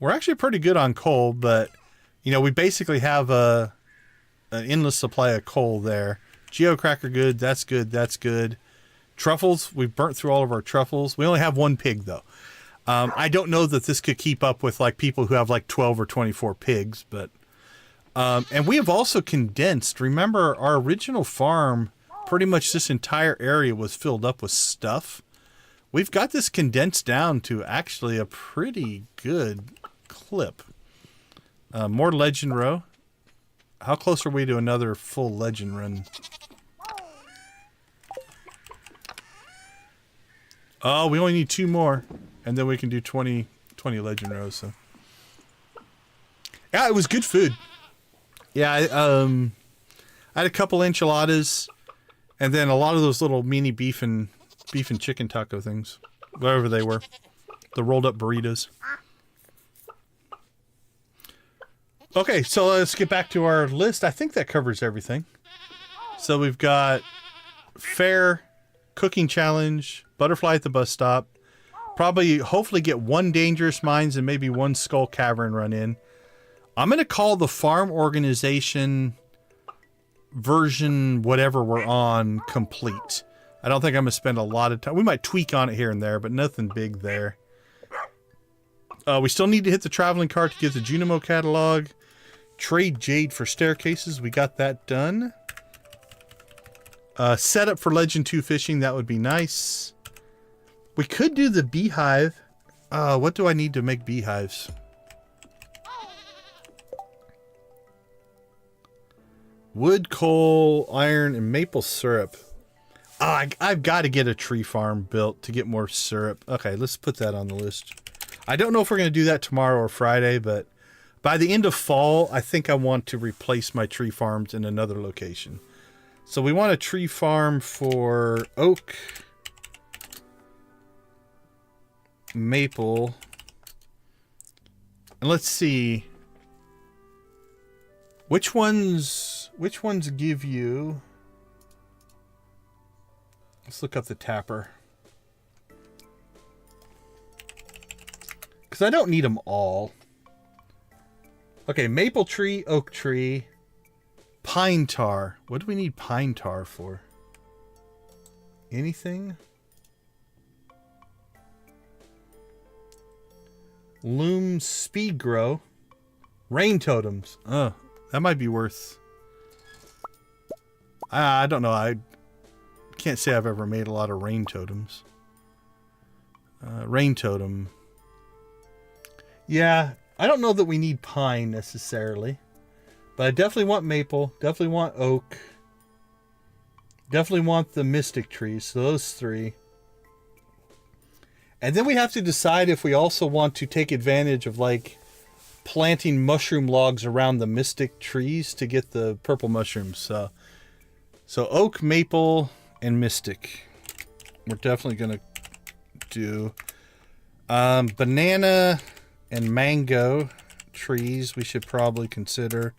We're actually pretty good on coal, but you know, we basically have an endless supply of coal there. Geocracker good, that's good, that's good. Truffles, we've burnt through all of our truffles. We only have one pig though. I don't know that this could keep up with like people who have like 12 or 24 pigs, but and we have also condensed. Remember, our original farm, pretty much this entire area was filled up with stuff. We've got this condensed down to actually a pretty good clip. More legend row. How close are we to another full legend run? Oh, we only need 2 more. And then we can do 20 legend rows. So. Yeah, it was good food. Yeah, I had a couple enchiladas, and then a lot of those little mini beef and chicken taco things, whatever they were, the rolled up burritos. Okay, so let's get back to our list. I think that covers everything. So we've got fair, cooking challenge, butterfly at the bus stop, hopefully get 1 dangerous mines and maybe 1 skull cavern run in. I'm going to call the farm organization version, whatever we're on, complete. I don't think I'm going to spend a lot of time. We might tweak on it here and there, but nothing big there. We still need to hit the traveling cart to get the Junimo catalog. Trade jade for staircases. We got that done. Set up for Legend 2 fishing. That would be nice. We could do the beehive. What do I need to make beehives? Wood, coal, iron, and maple syrup. I've got to get a tree farm built to get more syrup. Okay, let's put that on the list. I don't know if we're going to do that tomorrow or Friday, but by the end of fall, I think I want to replace my tree farms in another location. So we want a tree farm for oak, maple, and let's see. Which ones give you... Let's look up the tapper. Because I don't need them all. Okay, maple tree, oak tree, pine tar. What do we need pine tar for? Anything? Loom speed grow. Rain totems. That might be worth... I don't know. I can't say I've ever made a lot of rain totems. Rain totem. Yeah, I don't know that we need pine necessarily. But I definitely want maple. Definitely want oak. Definitely want the mystic trees. So those 3. And then we have to decide if we also want to take advantage of like planting mushroom logs around the mystic trees to get the purple mushrooms. So oak, maple, and mystic. We're definitely going to do banana and mango trees. We should probably consider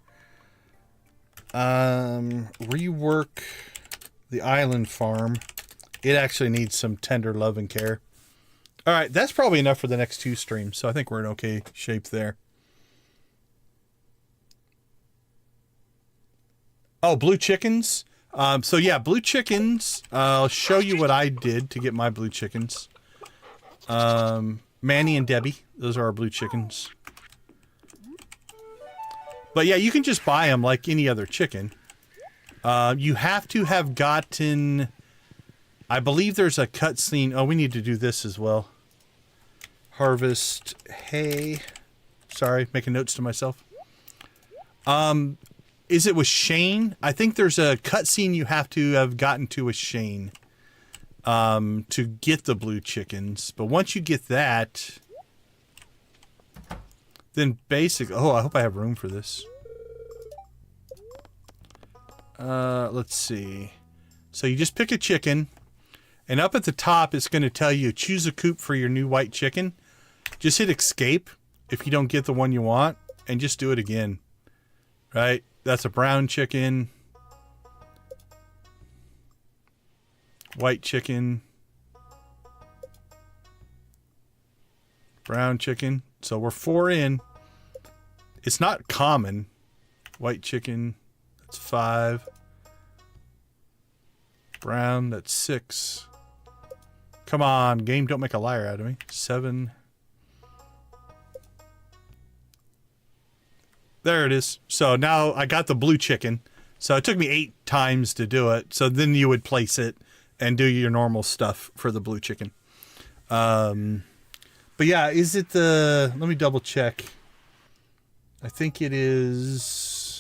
rework the island farm. It actually needs some tender love and care. All right, that's probably enough for the next 2 streams. So I think we're in okay shape there. Oh, blue chickens. So yeah, blue chickens. I'll show you what I did to get my blue chickens. Manny and Debbie. Those are our blue chickens. But yeah, you can just buy them like any other chicken. You have to have gotten... I believe there's a cutscene. Oh, we need to do this as well. Harvest hay. Sorry, making notes to myself. Is it with Shane? I think there's a cutscene you have to have gotten to with Shane to get the blue chickens. But once you get that, then basically... Oh, I hope I have room for this. Let's see. So you just pick a chicken, and up at the top it's going to tell you choose a coop for your new white chicken. Just hit escape if you don't get the one you want, and just do it again. Right? That's a brown chicken. White chicken. Brown chicken. So we're 4 in. It's not common. White chicken. That's 5. Brown. That's 6. Come on, game, don't make a liar out of me. 7. There it is. So now I got the blue chicken. So it took me 8 times to do it. So then you would place it and do your normal stuff for the blue chicken. But yeah, is it the... Let me double check. I think it is...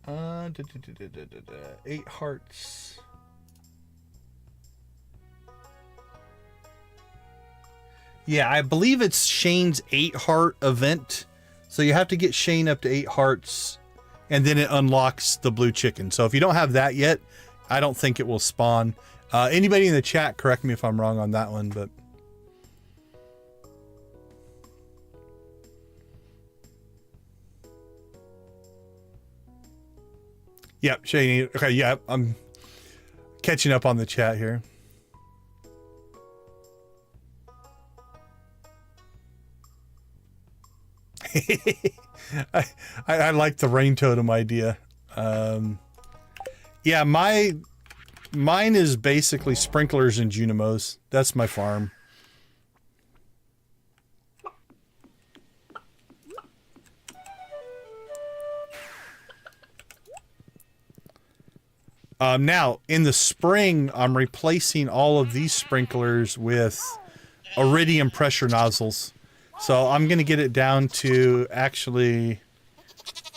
Da, da, da, da, da, da. 8 hearts. Yeah, I believe it's Shane's 8 heart event. So you have to get Shane up to 8 hearts, and then it unlocks the blue chicken. So if you don't have that yet, I don't think it will spawn. Anybody in the chat, correct me if I'm wrong on that one, but... Yep, Shane. Okay, yeah, I'm catching up on the chat here. I like the rain totem idea. Yeah, mine is basically sprinklers and Junimos. That's my farm. Now, in the spring, I'm replacing all of these sprinklers with iridium pressure nozzles. So I'm going to get it down to actually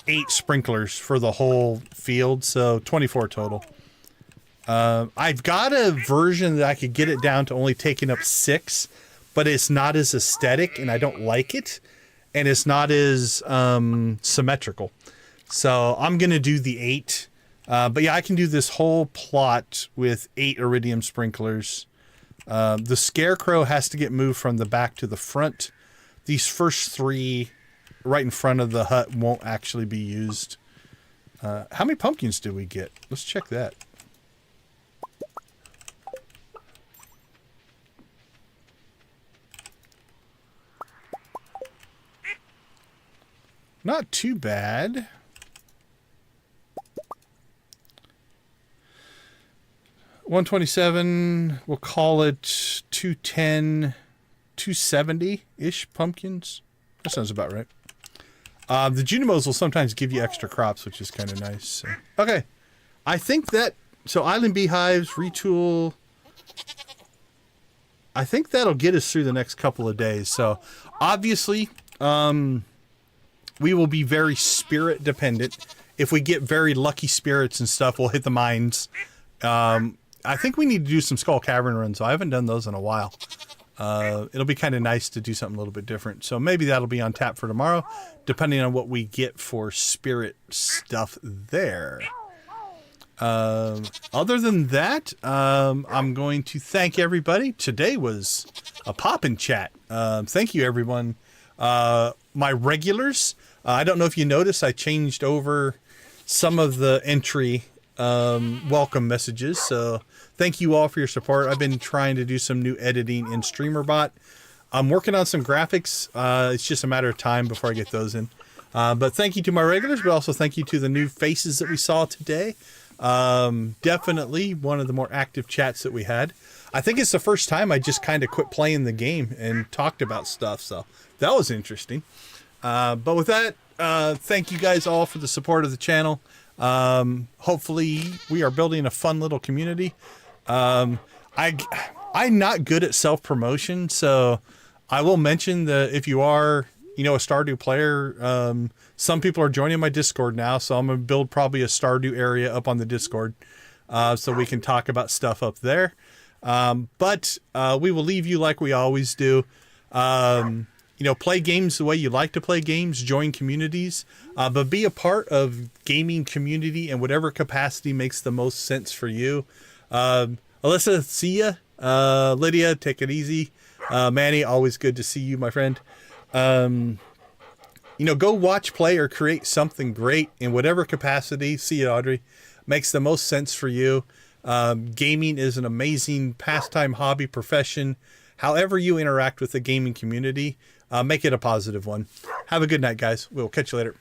8 sprinklers for the whole field. So 24 total. I've got a version that I could get it down to only taking up 6, but it's not as aesthetic and I don't like it. And it's not as symmetrical. So I'm going to do the 8. But yeah, I can do this whole plot with 8 iridium sprinklers. The scarecrow has to get moved from the back to the front. These first 3 right in front of the hut won't actually be used. How many pumpkins do we get? Let's check that. Not too bad. $127, we'll call it 210, 270-ish pumpkins. That sounds about right. The Junimos will sometimes give you extra crops, which is kind of nice. So. Okay, I think that... So island beehives, retool... I think that'll get us through the next couple of days. So obviously, we will be very spirit dependent. If we get very lucky spirits and stuff, we'll hit the mines. I think we need to do some Skull Cavern runs. So I haven't done those in a while. It'll be kind of nice to do something a little bit different. So maybe that'll be on tap for tomorrow, depending on what we get for spirit stuff there. Other than that, I'm going to thank everybody. Today was a poppin' chat. Thank you, everyone. My regulars, I don't know if you noticed, I changed over some of the entry welcome messages. So thank you all for your support. I've been trying to do some new editing in StreamerBot. I'm working on some graphics. It's just a matter of time before I get those in. But thank you to my regulars, but also thank you to the new faces that we saw today. Definitely one of the more active chats that we had. I think it's the first time I just kind of quit playing the game and talked about stuff. So that was interesting. But with that, thank you guys all for the support of the channel. Hopefully we are building a fun little community. I'm not good at self-promotion, so I will mention that if you are, a Stardew player, some people are joining my Discord now, so I'm going to build probably a Stardew area up on the Discord, so we can talk about stuff up there. But we will leave you like we always do. Play games the way you like to play games, join communities, but be a part of gaming community in whatever capacity makes the most sense for you. Alyssa, see ya. Lydia, take it easy. Manny, always good to see you, my friend. Go watch, play, or create something great in whatever capacity. See ya, Audrey. Makes the most sense for you. Gaming is an amazing pastime, hobby, profession. However you interact with the gaming community, make it a positive one. Have a good night, guys. We'll catch you later.